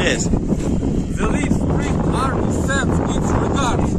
Yes. The Leaf Spring Army sends its regards.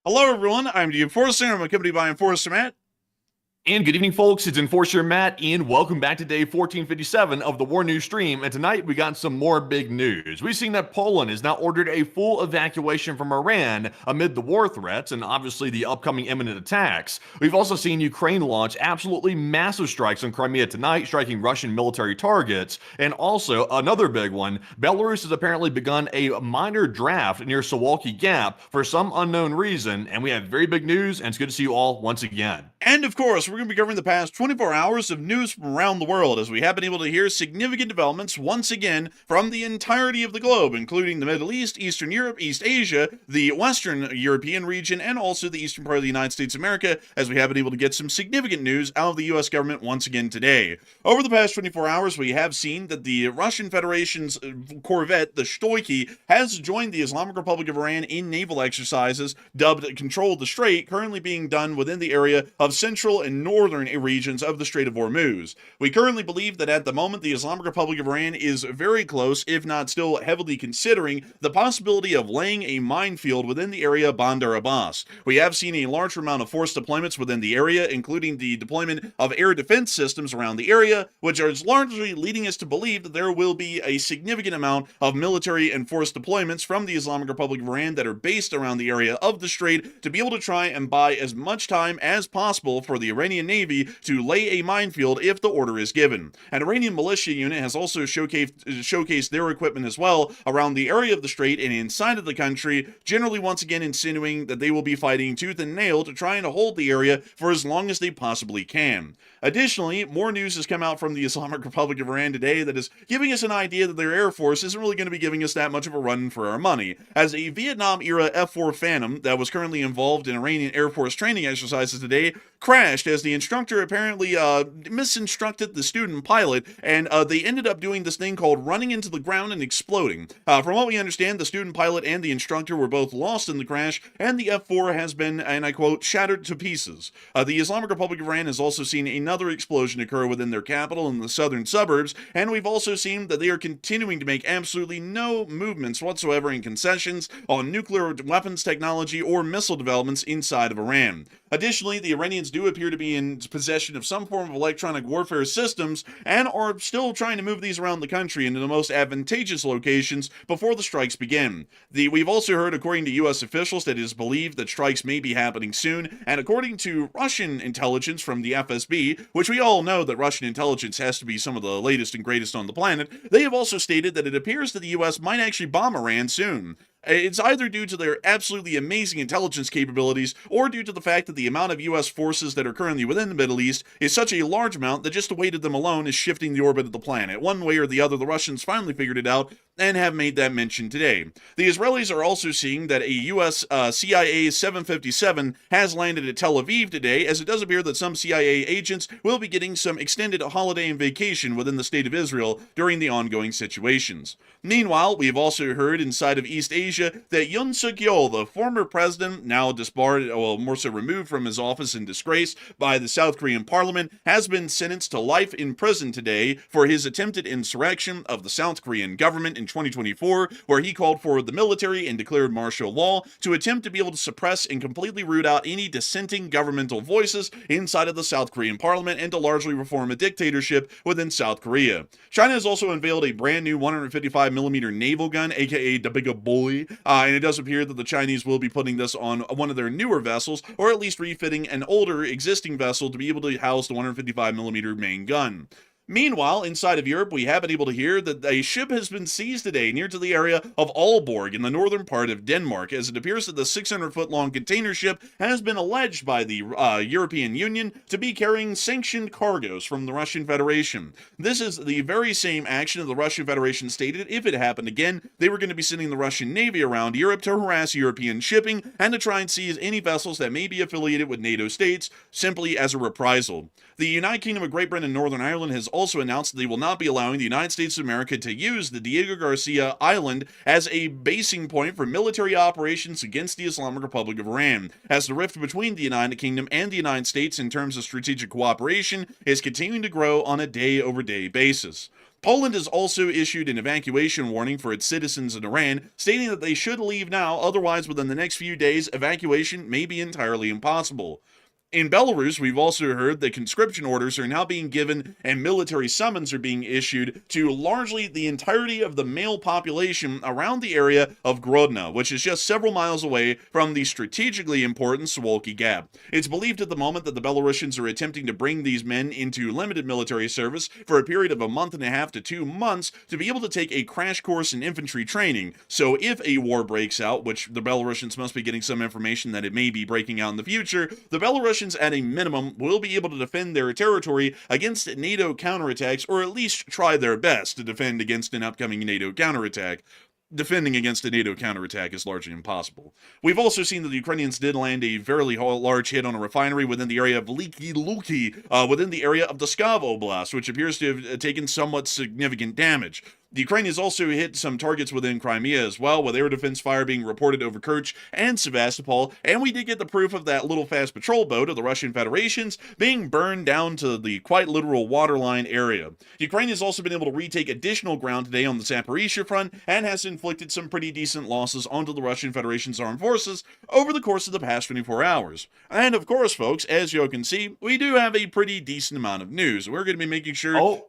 Hello, everyone. I'm the Enforcer. I'm accompanied by Enforcer Matt. And good evening, folks. It's Enforcer Matt, and welcome back to day 1457 of the War News stream. And tonight we got some more big news. We've seen that Poland has now ordered a full evacuation from Iran amid the war threats and obviously the upcoming imminent attacks. We've also seen Ukraine launch absolutely massive strikes on Crimea tonight, striking Russian military targets. And also, another big one, Belarus has apparently begun a minor draft near Suwalki Gap for some unknown reason. And we have very big news, and it's good to see you all once again. And of course, we're going to be covering the past 24 hours of news from around the world, as we have been able to hear significant developments once again from the entirety of the globe, including the Middle East, Eastern Europe, East Asia, the Western European region, and also the eastern part of the United States of America, as we have been able to get some significant news out of the U.S. government once again today. Over the past 24 hours, we have seen that the Russian Federation's corvette, the Stoiky, has joined the Islamic Republic of Iran in naval exercises dubbed Control the Strait, currently being done within the area of central and northern regions of the Strait of Hormuz. We currently believe that at the moment the Islamic Republic of Iran is very close, if not still heavily considering, the possibility of laying a minefield within the area of Bandar Abbas. We have seen a large amount of force deployments within the area, including the deployment of air defense systems around the area, which is largely leading us to believe that there will be a significant amount of military and force deployments from the Islamic Republic of Iran that are based around the area of the Strait to be able to try and buy as much time as possible for the Iranian Navy to lay a minefield if the order is given. An Iranian militia unit has also showcased their equipment as well around the area of the Strait and inside of the country, generally once again insinuating that they will be fighting tooth and nail to try and hold the area for as long as they possibly can. Additionally, more news has come out from the Islamic Republic of Iran today that is giving us an idea that their Air Force isn't really going to be giving us that much of a run for our money, as a Vietnam-era F-4 Phantom that was currently involved in Iranian Air Force training exercises today crashed as because the instructor apparently misinstructed the student pilot, and they ended up doing this thing called running into the ground and exploding. From what we understand, the student pilot and the instructor were both lost in the crash, and the F-4 has been, and I quote, shattered to pieces. The Islamic Republic of Iran has also seen another explosion occur within their capital in the southern suburbs, and we've also seen that they are continuing to make absolutely no movements whatsoever in concessions on nuclear weapons technology or missile developments inside of Iran. Additionally, the Iranians do appear to be in possession of some form of electronic warfare systems and are still trying to move these around the country into the most advantageous locations before the strikes begin. We've also heard, according to U.S. officials, that it is believed that strikes may be happening soon, and according to Russian intelligence from the FSB, which we all know that Russian intelligence has to be some of the latest and greatest on the planet, they have also stated that it appears that the U.S. might actually bomb Iran soon. It's either due to their absolutely amazing intelligence capabilities or due to the fact that the amount of U.S. forces that are currently within the Middle East is such a large amount that just the weight of them alone is shifting the orbit of the planet. One way or the other, the Russians finally figured it out and have made that mention today. The Israelis are also seeing that a U.S. CIA 757 has landed at Tel Aviv today, as it does appear that some CIA agents will be getting some extended holiday and vacation within the state of Israel during the ongoing situations. Meanwhile, we have also heard inside of East Asia that Yoon Suk-Yeol, the former president, now disbarred, well, more so removed from his office in disgrace by the South Korean parliament, has been sentenced to life in prison today for his attempted insurrection of the South Korean government in 2024, where he called for the military and declared martial law to attempt to be able to suppress and completely root out any dissenting governmental voices inside of the South Korean parliament and to largely reform a dictatorship within South Korea. China has also unveiled a brand new 155mm naval gun, aka the Big Boy, and it does appear that the Chinese will be putting this on one of their newer vessels, or at least refitting an older existing vessel to be able to house the 155mm main gun. Meanwhile, inside of Europe, we have been able to hear that a ship has been seized today near to the area of Aalborg in the northern part of Denmark, as it appears that the 600-foot-long container ship has been alleged by the European Union to be carrying sanctioned cargoes from the Russian Federation. This is the very same action that the Russian Federation stated if it happened again, they were going to be sending the Russian Navy around Europe to harass European shipping and to try and seize any vessels that may be affiliated with NATO states, simply as a reprisal. The United Kingdom of Great Britain and Northern Ireland has also announced that they will not be allowing the United States of America to use the Diego Garcia Island as a basing point for military operations against the Islamic Republic of Iran, as the rift between the United Kingdom and the United States in terms of strategic cooperation is continuing to grow on a day-over-day basis. Poland has also issued an evacuation warning for its citizens in Iran, stating that they should leave now, otherwise within the next few days, evacuation may be entirely impossible. In Belarus, we've also heard that conscription orders are now being given and military summons are being issued to largely the entirety of the male population around the area of Grodno, which is just several miles away from the strategically important Suwalki Gap. It's believed at the moment that the Belarusians are attempting to bring these men into limited military service for a period of a month and a half to 2 months to be able to take a crash course in infantry training. So if a war breaks out, which the Belarusians must be getting some information that it may be breaking out in the future, the Belarusians at a minimum will be able to defend their territory against NATO counterattacks, or at least try their best to defend against an upcoming NATO counterattack. Defending against a NATO counterattack is largely impossible. We've also seen that the Ukrainians did land a fairly large hit on a refinery within the area of Luki, within the area of the Pskov Oblast, which appears to have taken somewhat significant damage. The Ukrainians also hit some targets within Crimea as well, with air defense fire being reported over Kerch and Sevastopol, and we did get the proof of that little fast patrol boat of the Russian Federation's being burned down to the quite literal waterline area. Ukraine has also been able to retake additional ground today on the Zaporizhia front and has inflicted some pretty decent losses onto the Russian Federation's armed forces over the course of the past 24 hours. And of course, folks, as you can see, we do have a pretty decent amount of news. We're going to be making sure...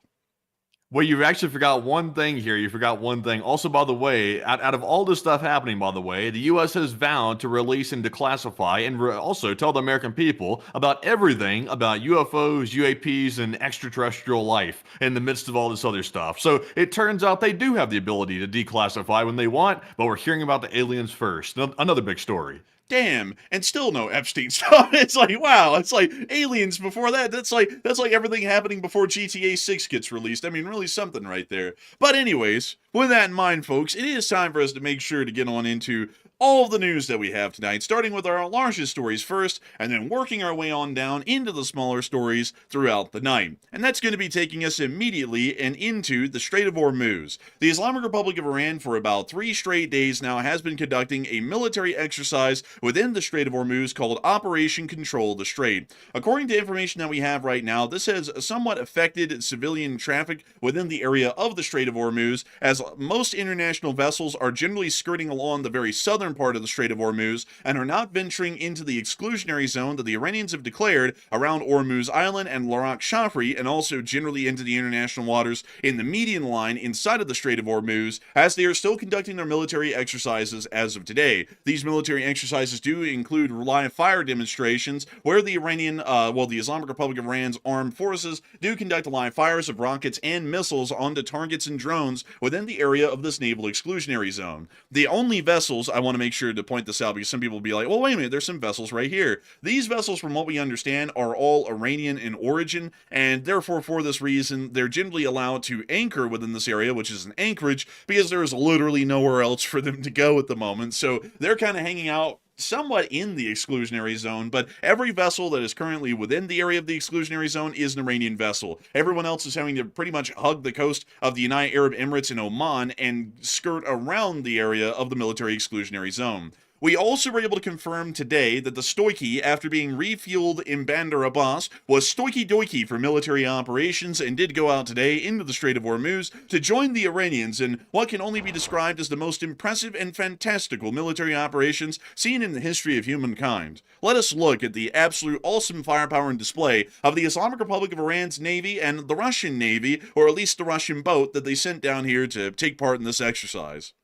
Well, you actually forgot one thing here. You forgot one thing. Also, by the way, out of all this stuff happening, by the way, the U.S. has vowed to release and declassify and also tell the American people about everything about UFOs, UAPs, and extraterrestrial life in the midst of all this other stuff. So it turns out they do have the ability to declassify when they want, but we're hearing about the aliens first. Another big story. Damn, and still no Epstein stuff. It's like, wow, it's like aliens before that. That's like everything happening before GTA 6 gets released. I mean, really something right there. But anyways, with that in mind, folks, it is time for us to make sure to get on into all of the news that we have tonight, starting with our largest stories first, and then working our way on down into the smaller stories throughout the night. And that's going to be taking us immediately and into the Strait of Hormuz. The Islamic Republic of Iran, for about 3 straight days now, has been conducting a military exercise within the Strait of Hormuz called Operation Control the Strait. According to information that we have right now, this has somewhat affected civilian traffic within the area of the Strait of Hormuz, as most international vessels are generally skirting along the very southern part of the Strait of Hormuz and are not venturing into the exclusionary zone that the Iranians have declared around Hormuz Island and Larak Shafri, and also generally into the international waters in the median line inside of the Strait of Hormuz, as they are still conducting their military exercises as of today. These military exercises do include live fire demonstrations where the the Islamic Republic of Iran's armed forces do conduct live fires of rockets and missiles onto targets and drones within the area of this naval exclusionary zone. The only vessels, I want to make sure to point this out because some people will be like, well, wait a minute, there's some vessels right here. These vessels, from what we understand, are all Iranian in origin, and therefore, for this reason, they're generally allowed to anchor within this area, which is an anchorage, because there is literally nowhere else for them to go at the moment. So they're kind of hanging out somewhat in the exclusionary zone, but every vessel that is currently within the area of the exclusionary zone is an Iranian vessel. Everyone else is having to pretty much hug the coast of the United Arab Emirates and Oman and skirt around the area of the military exclusionary zone. We also were able to confirm today that the Stoiky, after being refueled in Bandar Abbas, was Stoiky for military operations and did go out today into the Strait of Hormuz to join the Iranians in what can only be described as the most impressive and fantastical military operations seen in the history of humankind. Let us look at the absolute awesome firepower and display of the Islamic Republic of Iran's Navy and the Russian Navy, or at least the Russian boat that they sent down here to take part in this exercise.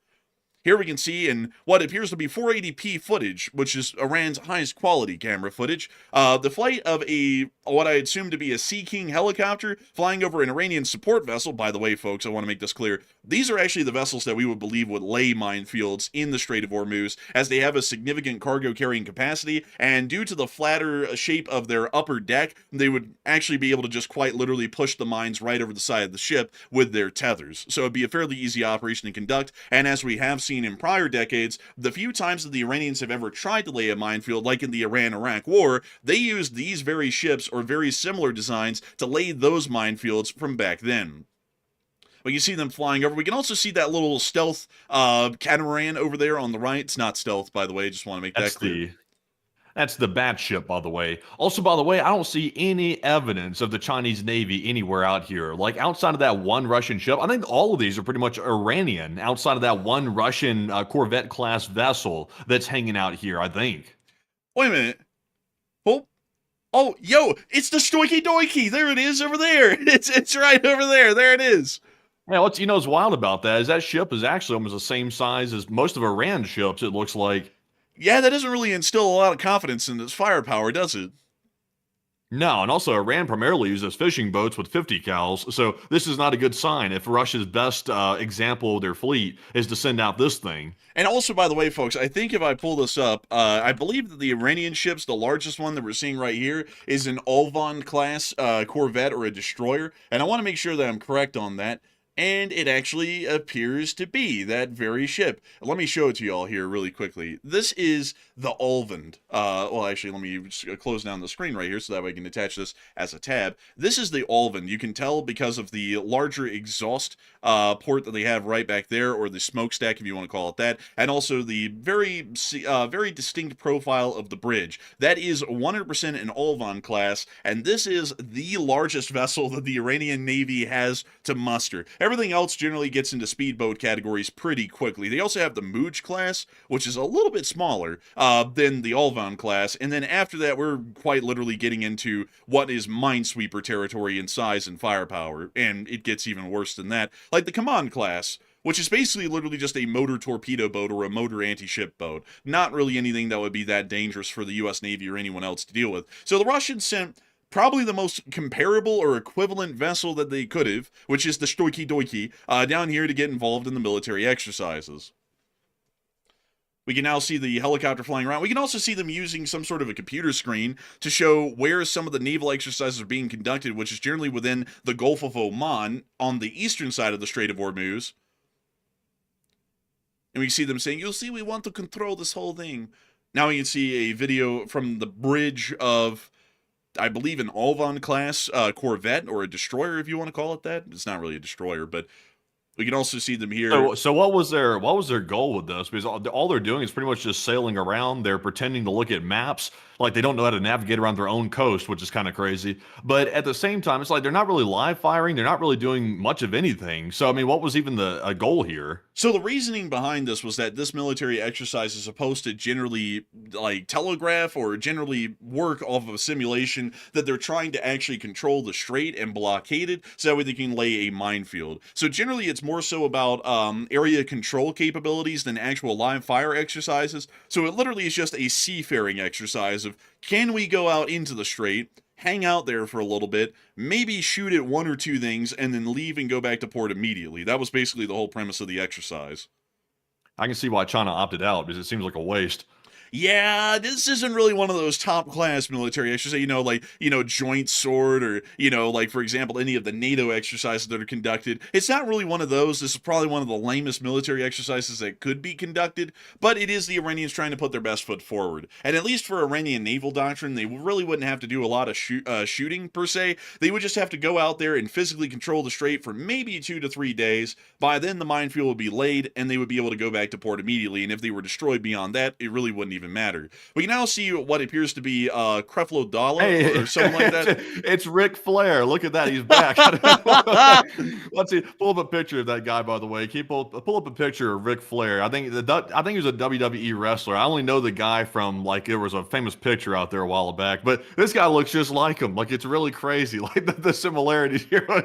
Here we can see in what appears to be 480p footage, which is Iran's highest quality camera footage, the flight of what I assume to be a Sea King helicopter flying over an Iranian support vessel. By the way, folks, I want to make this clear. These are actually the vessels that we would believe would lay minefields in the Strait of Hormuz, as they have a significant cargo carrying capacity, and due to the flatter shape of their upper deck, they would actually be able to just quite literally push the mines right over the side of the ship with their tethers. So it'd be a fairly easy operation to conduct, and as we have seen in prior decades, the few times that the Iranians have ever tried to lay a minefield, like in the Iran-Iraq War, they used these very ships or very similar designs to lay those minefields from back then. We can see them flying over. We can also see that little stealth catamaran over there on the right. It's not stealth, by the way. Just want to make that clear. That's the battleship, by the way. Also, by the way, I don't see any evidence of the Chinese Navy anywhere out here. Like, outside of that one Russian ship, I think all of these are pretty much Iranian, outside of that one Russian Corvette-class vessel that's hanging out here, I think. Wait a minute. Oh, yo, it's the Stoiky Doiky. There it is over there. It's right over there. There it is. Yeah, what's wild about that is that ship is actually almost the same size as most of Iran's ships, it looks like. Yeah, that doesn't really instill a lot of confidence in its firepower, does it? No, and also Iran primarily uses fishing boats with 50 cals, so this is not a good sign if Russia's best example of their fleet is to send out this thing. And also, by the way, folks, I think if I pull this up, I believe that the Iranian ships, the largest one that we're seeing right here, is an Olvan class corvette or a destroyer, and I want to make sure that I'm correct on that. And it actually appears to be that very ship. Let me show it to you all here really quickly. This is the Olvan. Well, actually, let me just close down the screen right here so that way I can attach this as a tab. This is the Olvan. You can tell because of the larger exhaust port that they have right back there, or the smokestack if you want to call it that, and also the very distinct profile of the bridge. That is 100% an Olvan class, and this is the largest vessel that the Iranian Navy has to muster. Everything else generally gets into speedboat categories pretty quickly. They also have the Muj class, which is a little bit smaller than the Olvan class, and then after that, we're quite literally getting into what is minesweeper territory in size and firepower, and it gets even worse than that, like the Command class, which is basically literally just a motor torpedo boat or a motor anti-ship boat. Not really anything that would be that dangerous for the U.S. Navy or anyone else to deal with. So the Russians sent probably the most comparable or equivalent vessel that they could have, which is the Stoiky Doiky, down here to get involved in the military exercises. We can now see the helicopter flying around. We can also see them using some sort of a computer screen to show where some of the naval exercises are being conducted, which is generally within the Gulf of Oman on the eastern side of the Strait of Hormuz. And we see them saying, you'll see we want to control this whole thing. Now we can see a video from the bridge of, I believe, an Alvan class corvette, or a destroyer, if you want to call it that. It's not really a destroyer, but we can also see them here. So what was their goal with this? Because all they're doing is pretty much just sailing around. They're pretending to look at maps, like they don't know how to navigate around their own coast, which is kind of crazy. But at the same time, it's like they're not really live firing. They're not really doing much of anything. So I mean, what was even a goal here? So the reasoning behind this was that this military exercise is supposed to generally like telegraph or generally work off of a simulation that they're trying to actually control the strait and blockade it, so that way they can lay a minefield. So generally it's more so about area control capabilities than actual live fire exercises. So it literally is just a seafaring exercise of, can we go out into the strait, hang out there for a little bit, maybe shoot at one or two things, and then leave and go back to port immediately. That was basically the whole premise of the exercise. I can see why China opted out, because it seems like a waste. Yeah, this isn't really one of those top-class military exercises, like, joint sword, or, like, for example, any of the NATO exercises that are conducted. It's not really one of those. This is probably one of the lamest military exercises that could be conducted, but it is the Iranians trying to put their best foot forward. And at least for Iranian naval doctrine, they really wouldn't have to do a lot of shooting, per se. They would just have to go out there and physically control the strait for maybe 2 to 3 days. By then, the minefield would be laid, and they would be able to go back to port immediately, and if they were destroyed beyond that, it really wouldn't even matter. We can now see what appears to be Creflo Dollar or something like that. It's Ric Flair. Look at that. He's back. Let's see. Pull up a picture of that guy, by the way. Pull up a picture of Ric Flair. I think he was a WWE wrestler. I only know the guy from, like, there was a famous picture out there a while back, but this guy looks just like him. Like, it's really crazy. Like, the similarities here. Like,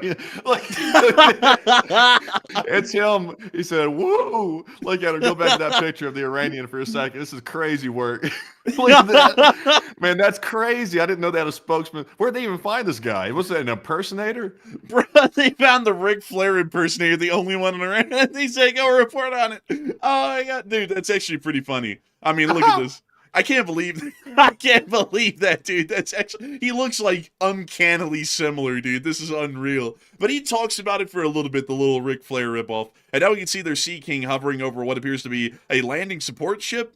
it's him. He said, woo. Look at him. Go back to that picture of the Iranian for a second. This is crazy work. Look at that. Man, that's crazy. I didn't know they had a spokesman. Where'd they even find this guy? Was it an impersonator? Bro, they found the Ric Flair impersonator, the only one in Iran. They say, go report on it. Oh my god, dude, that's actually pretty funny. I mean, look at this. I can't believe that, dude. That's actually, he looks like uncannily similar, dude. This is unreal. But he talks about it for a little bit, the little Ric Flair ripoff. And now we can see their Sea King hovering over what appears to be a landing support ship,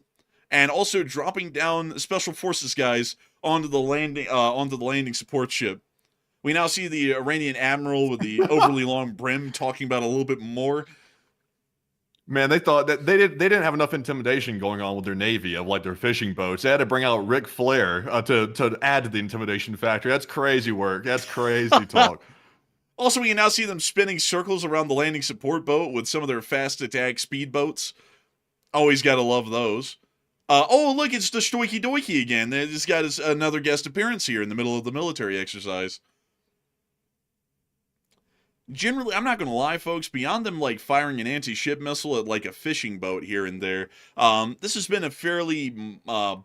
and also dropping down special forces guys onto the landing support ship. We now see the Iranian admiral with the overly long brim talking about a little bit more. Man, they thought that they didn't have enough intimidation going on with their navy of, like, their fishing boats. They had to bring out Ric Flair to add to the intimidation factor. That's crazy work. That's crazy talk. Also, we can now see them spinning circles around the landing support boat with some of their fast attack speedboats. Always gotta love those. Oh, look, it's the Stoiky again. This guy is another guest appearance here in the middle of the military exercise. Generally, I'm not going to lie, folks, beyond them, like, firing an anti-ship missile at, like, a fishing boat here and there, this has been a fairly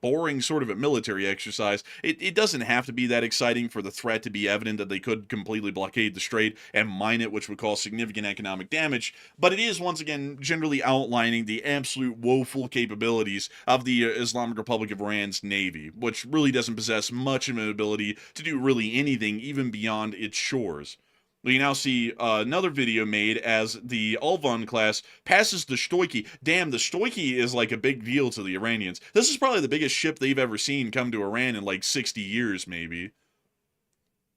boring sort of a military exercise. It doesn't have to be that exciting for the threat to be evident that they could completely blockade the strait and mine it, which would cause significant economic damage, but it is, once again, generally outlining the absolute woeful capabilities of the Islamic Republic of Iran's navy, which really doesn't possess much of an ability to do really anything, even beyond its shores. We now see another video made as the Alvan class passes the Stoiky. Damn, the Stoiky is like a big deal to the Iranians. This is probably the biggest ship they've ever seen come to Iran in like 60 years, maybe.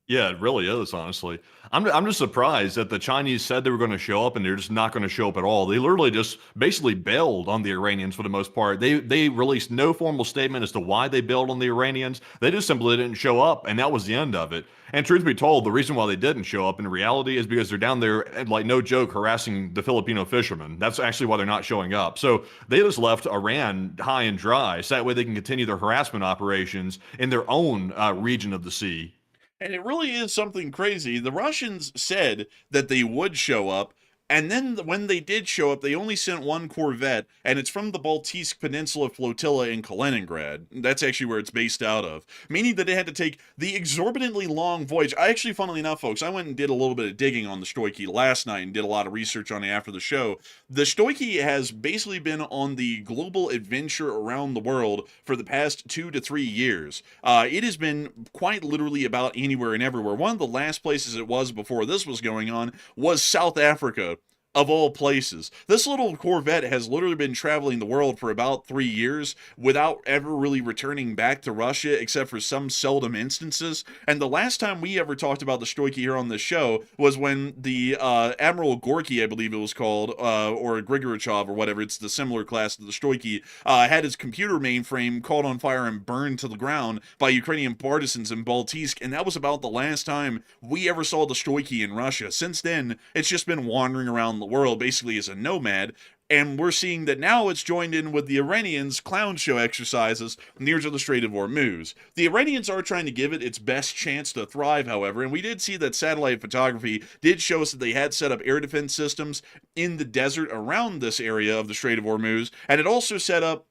Yeah, it really is, honestly. I'm just surprised that the Chinese said they were going to show up and they're just not going to show up at all. They literally just basically bailed on the Iranians for the most part. They released no formal statement as to why they bailed on the Iranians. They just simply didn't show up, and that was the end of it. And truth be told, the reason why they didn't show up in reality is because they're down there, like, no joke, harassing the Filipino fishermen. That's actually why they're not showing up. So they just left Iran high and dry, so that way they can continue their harassment operations in their own region of the sea. And it really is something crazy. The Russians said that they would show up, and then when they did show up, they only sent one corvette, and it's from the Baltic Peninsula Flotilla in Kaliningrad. That's actually where it's based out of, meaning that it had to take the exorbitantly long voyage. I actually, funnily enough, folks, I went and did a little bit of digging on the Stoiky last night and did a lot of research on it after the show. The Stoiky has basically been on the global adventure around the world for the past 2 to 3 years. It has been quite literally about anywhere and everywhere. One of the last places it was before this was going on was South Africa, of all places. This little corvette has literally been traveling the world for about 3 years without ever really returning back to Russia, except for some seldom instances. And the last time we ever talked about the Stoiky here on this show was when the Admiral Gorky, I believe it was called, or Grigorichov or whatever, it's the similar class to the Stoiky, had his computer mainframe caught on fire and burned to the ground by Ukrainian partisans in Baltisk, and that was about the last time we ever saw the Stoiky in Russia. Since then, it's just been wandering around the world basically as a nomad, and we're seeing that now it's joined in with the Iranians' clown show exercises near to the Strait of Hormuz. The Iranians are trying to give it its best chance to thrive, however, and we did see that satellite photography did show us that they had set up air defense systems in the desert around this area of the Strait of Hormuz, and it also set up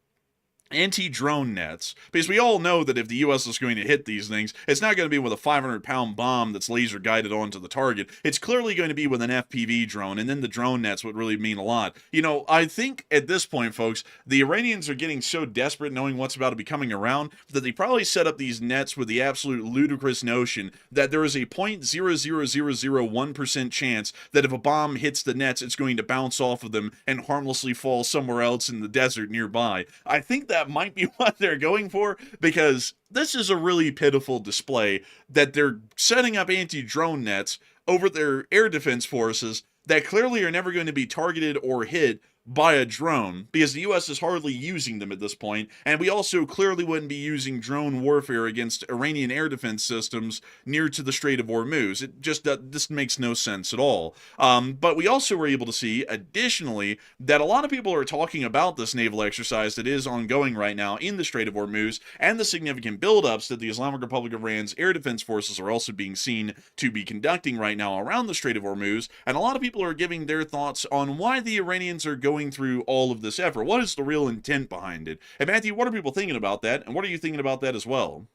anti-drone nets, because we all know that if the U.S. is going to hit these things, it's not going to be with a 500-pound bomb that's laser guided onto the target. It's clearly going to be with an FPV drone, and then the drone nets would really mean a lot. You know, I think at this point, folks, the Iranians are getting so desperate knowing what's about to be coming around that they probably set up these nets with the absolute ludicrous notion that there is a 0.00001% chance that if a bomb hits the nets, it's going to bounce off of them and harmlessly fall somewhere else in the desert nearby. I think that might be what they're going for, because this is a really pitiful display that they're setting up anti-drone nets over their air defense forces that clearly are never going to be targeted or hit by a drone, because the U.S. is hardly using them at this point, and we also clearly wouldn't be using drone warfare against Iranian air defense systems near to the Strait of Hormuz. It just this makes no sense at all. But we also were able to see, additionally, that a lot of people are talking about this naval exercise that is ongoing right now in the Strait of Hormuz, and the significant buildups that the Islamic Republic of Iran's air defense forces are also being seen to be conducting right now around the Strait of Hormuz, and a lot of people are giving their thoughts on why the Iranians are going through all of this effort. What is the real intent behind it? And Matthew, what are people thinking about that? And what are you thinking about that as well?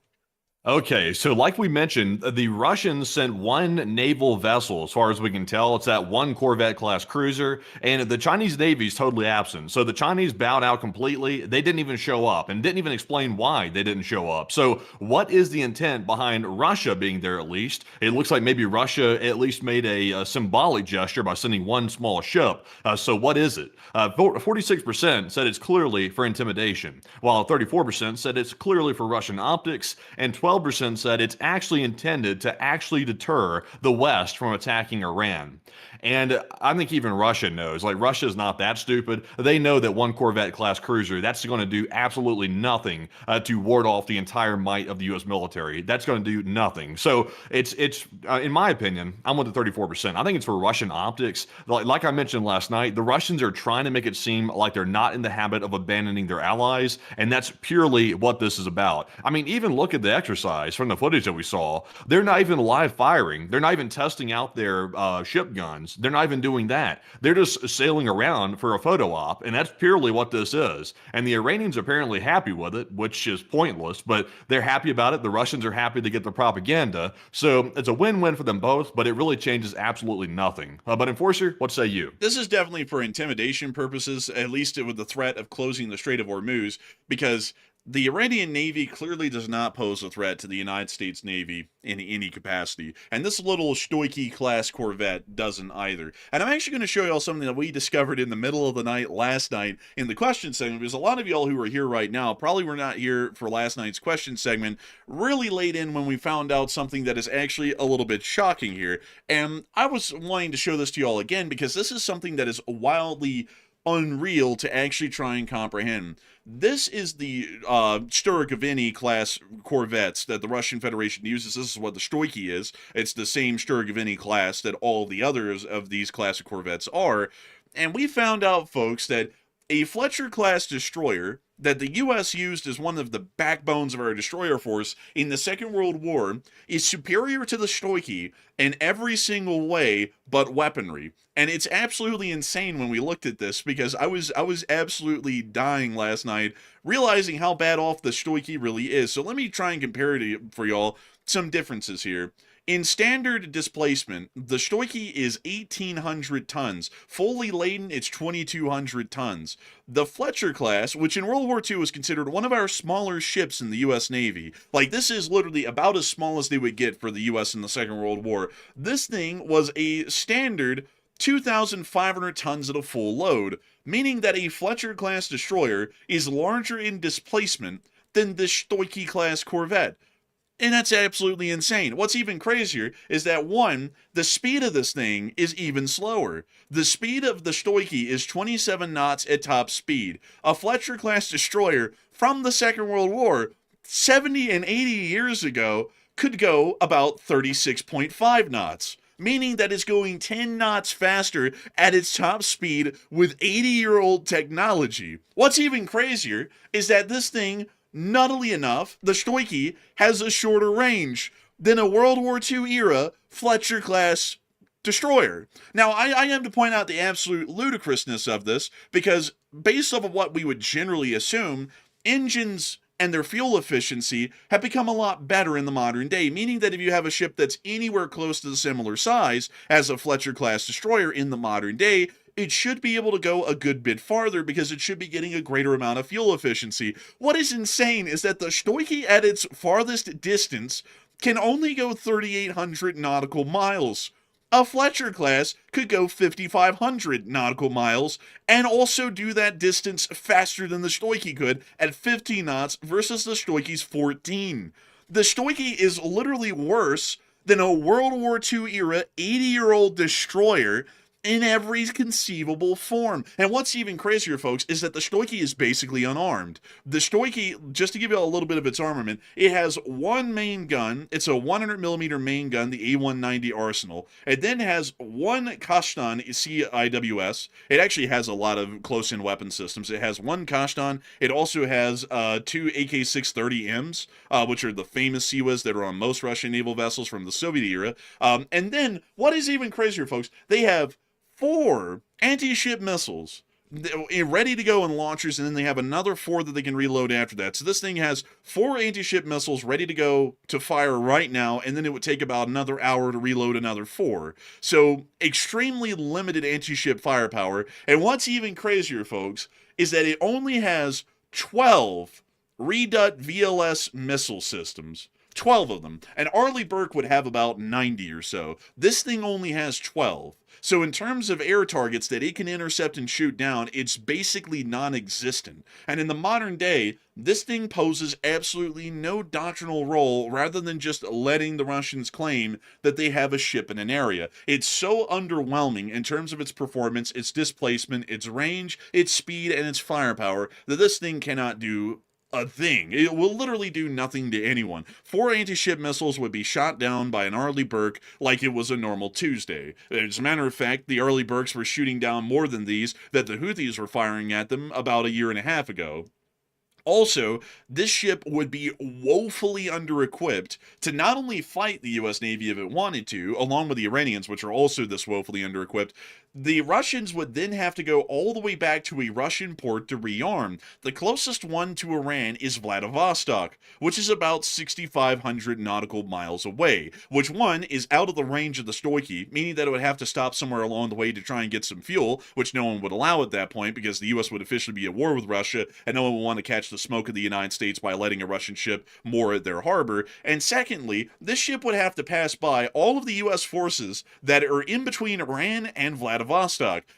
Okay, so like we mentioned, the Russians sent one naval vessel, as far as we can tell. It's that one Corvette-class cruiser, and the Chinese Navy is totally absent. So the Chinese bowed out completely. They didn't even show up, and didn't even explain why they didn't show up. So what is the intent behind Russia being there at least? It looks like maybe Russia at least made a symbolic gesture by sending one small ship. So what is it? 46% said it's clearly for intimidation, while 34% said it's clearly for Russian optics, and 12% said it's actually intended to actually deter the West from attacking Iran. And I think even Russia knows, like, Russia is not that stupid. They know that one Corvette-class cruiser, that's going to do absolutely nothing to ward off the entire might of the U.S. military. That's going to do nothing. So it's in my opinion, I'm with the 34%. I think it's for Russian optics. Like I mentioned last night, the Russians are trying to make it seem like they're not in the habit of abandoning their allies, and that's purely what this is about. I mean, even look at the exercise from the footage that we saw. They're not even live firing. They're not even testing out their ship guns. They're not even doing that. They're just sailing around for a photo op, and that's purely what this is. And the Iranians are apparently happy with it, which is pointless, but they're happy about it. The Russians are happy to get the propaganda. So it's a win-win for them both, but it really changes absolutely nothing. But Enforcer, what say you? This is definitely for intimidation purposes, at least with the threat of closing the Strait of Hormuz, because the Iranian Navy clearly does not pose a threat to the United States Navy in any capacity, and this little Stoiky-class corvette doesn't either. And I'm actually going to show y'all something that we discovered in the middle of the night last night in the question segment, because a lot of y'all who are here right now probably were not here for last night's question segment, really late in when we found out something that is actually a little bit shocking here. And I was wanting to show this to y'all again, because this is something that is wildly unreal to actually try and comprehend. This is the Stoiky class corvettes that the Russian Federation uses. This is what the Stoiky is. It's the same Stoiky class that all the others of these classic corvettes are. And we found out, folks, that a Fletcher-class destroyer that the U.S. used as one of the backbones of our destroyer force in the Second World War is superior to the Stoiky in every single way but weaponry. And it's absolutely insane when we looked at this, because I was absolutely dying last night realizing how bad off the Stoiky really is. So let me try and compare it for y'all some differences here. In standard displacement, the Stoiky is 1,800 tons. Fully laden, it's 2,200 tons. The Fletcher class, which in World War II was considered one of our smaller ships in the U.S. Navy, like, this is literally about as small as they would get for the U.S. in the Second World War. This thing was a standard 2,500 tons at a full load, meaning that a Fletcher-class destroyer is larger in displacement than the Stoiky-class corvette. And that's absolutely insane. What's even crazier is that, one, the speed of this thing is even slower. The speed of the Stoiky is 27 knots at top speed. A Fletcher-class destroyer from the Second World War, 70 and 80 years ago, could go about 36.5 knots. Meaning that it's going 10 knots faster at its top speed with 80-year-old technology. What's even crazier is that this thing, nuttily enough, the Stoiky has a shorter range than a World War II era Fletcher-class destroyer. Now, I have to point out the absolute ludicrousness of this, because based off of what we would generally assume, engines and their fuel efficiency have become a lot better in the modern day, meaning that if you have a ship that's anywhere close to the similar size as a Fletcher-class destroyer in the modern day, it should be able to go a good bit farther because it should be getting a greater amount of fuel efficiency. What is insane is that the Stoiky at its farthest distance can only go 3,800 nautical miles. A Fletcher class could go 5,500 nautical miles and also do that distance faster than the Stoiky could at 15 knots versus the Stoiky's 14. The Stoiky is literally worse than a World War II era 80-year-old destroyer in every conceivable form. And what's even crazier, folks, is that the Stoiky is basically unarmed. The Stoiky, just to give you a little bit of its armament, it has one main gun. It's a 100mm main gun, the A190 Arsenal. It then has one Kashtan CIWS. It actually has a lot of close-in weapon systems. It has one Kashtan. It also has two AK-630Ms, which are the famous Siwas that are on most Russian naval vessels from the Soviet era. And then, what is even crazier, folks, they have 4 anti-ship missiles ready to go in launchers, and then they have another 4 that they can reload after that. So this thing has 4 anti-ship missiles ready to go to fire right now, and then it would take about another hour to reload another 4. So extremely limited anti-ship firepower. And what's even crazier, folks, is that it only has 12 Redut VLS missile systems. 12 of them. And Arleigh Burke would have about 90 or so. This thing only has 12. So in terms of air targets that it can intercept and shoot down, it's basically non-existent. And in the modern day, this thing poses absolutely no doctrinal role rather than just letting the Russians claim that they have a ship in an area. It's so underwhelming in terms of its performance, its displacement, its range, its speed, and its firepower that this thing cannot do a thing. It will literally do nothing to anyone. 4 anti-ship missiles would be shot down by an Arleigh Burke like it was a normal Tuesday. As a matter of fact, the Arleigh Burkes were shooting down more than these that the Houthis were firing at them about a year and a half ago. Also, this ship would be woefully under-equipped to not only fight the U.S. Navy if it wanted to, along with the Iranians, which are also this woefully under-equipped. The Russians would then have to go all the way back to a Russian port to rearm. The closest one to Iran is Vladivostok, which is about 6,500 nautical miles away, which one is out of the range of the Stoiky, meaning that it would have to stop somewhere along the way to try and get some fuel, which no one would allow at that point because the U.S. would officially be at war with Russia, and no one would want to catch the smoke of the United States by letting a Russian ship moor at their harbor. And secondly, this ship would have to pass by all of the U.S. forces that are in between Iran and Vladivostok.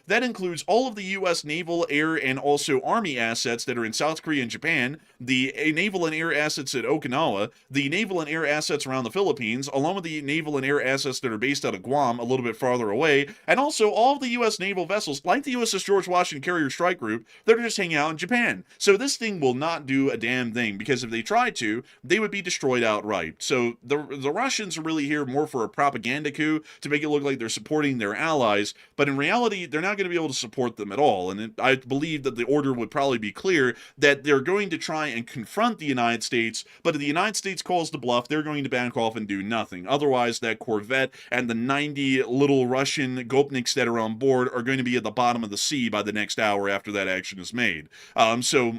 That includes all of the U.S. naval, air, and also army assets that are in South Korea and Japan, the naval and air assets at Okinawa, the naval and air assets around the Philippines, along with the naval and air assets that are based out of Guam, a little bit farther away, and also all of the U.S. naval vessels, like the USS George Washington Carrier Strike Group, that are just hanging out in Japan. So this thing will not do a damn thing, because if they tried to, they would be destroyed outright. So the Russians are really here more for a propaganda coup to make it look like they're supporting their allies, but in reality, they're not going to be able to support them at all. And I believe that the order would probably be clear that they're going to try and confront the United States, but if the United States calls the bluff, they're going to back off and do nothing. Otherwise, that corvette and the 90 little Russian Gopniks that are on board are going to be at the bottom of the sea by the next hour after that action is made. So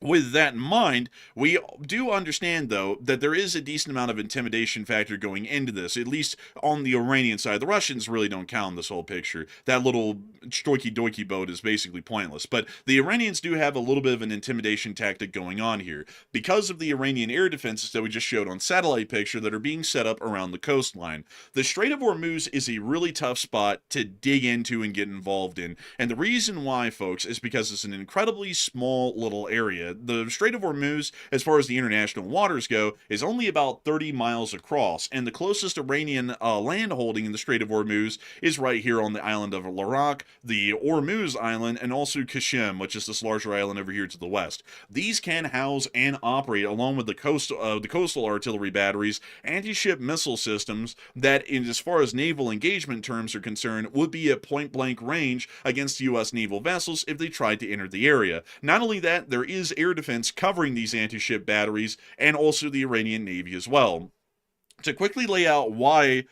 With that in mind, we do understand, though, that there is a decent amount of intimidation factor going into this, at least on the Iranian side. The Russians really don't count in this whole picture. That little Stoiky Doiky boat is basically pointless. But the Iranians do have a little bit of an intimidation tactic going on here because of the Iranian air defenses that we just showed on satellite picture that are being set up around the coastline. The Strait of Hormuz is a really tough spot to dig into and get involved in. And the reason why, folks, is because it's an incredibly small little area. The Strait of Hormuz, as far as the international waters go, is only about 30 miles across, and the closest Iranian land holding in the Strait of Hormuz is right here on the island of Larak, the Hormuz Island, and also Kashim, which is this larger island over here to the west. These can house and operate, along with the coastal artillery batteries, anti-ship missile systems that, as far as naval engagement terms are concerned, would be at point-blank range against U.S. naval vessels if they tried to enter the area. Not only that, there is air defense covering these anti-ship batteries and also the Iranian Navy as well. To quickly lay out why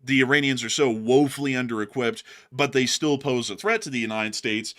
the Iranians are so woefully under-equipped, but they still pose a threat to the United States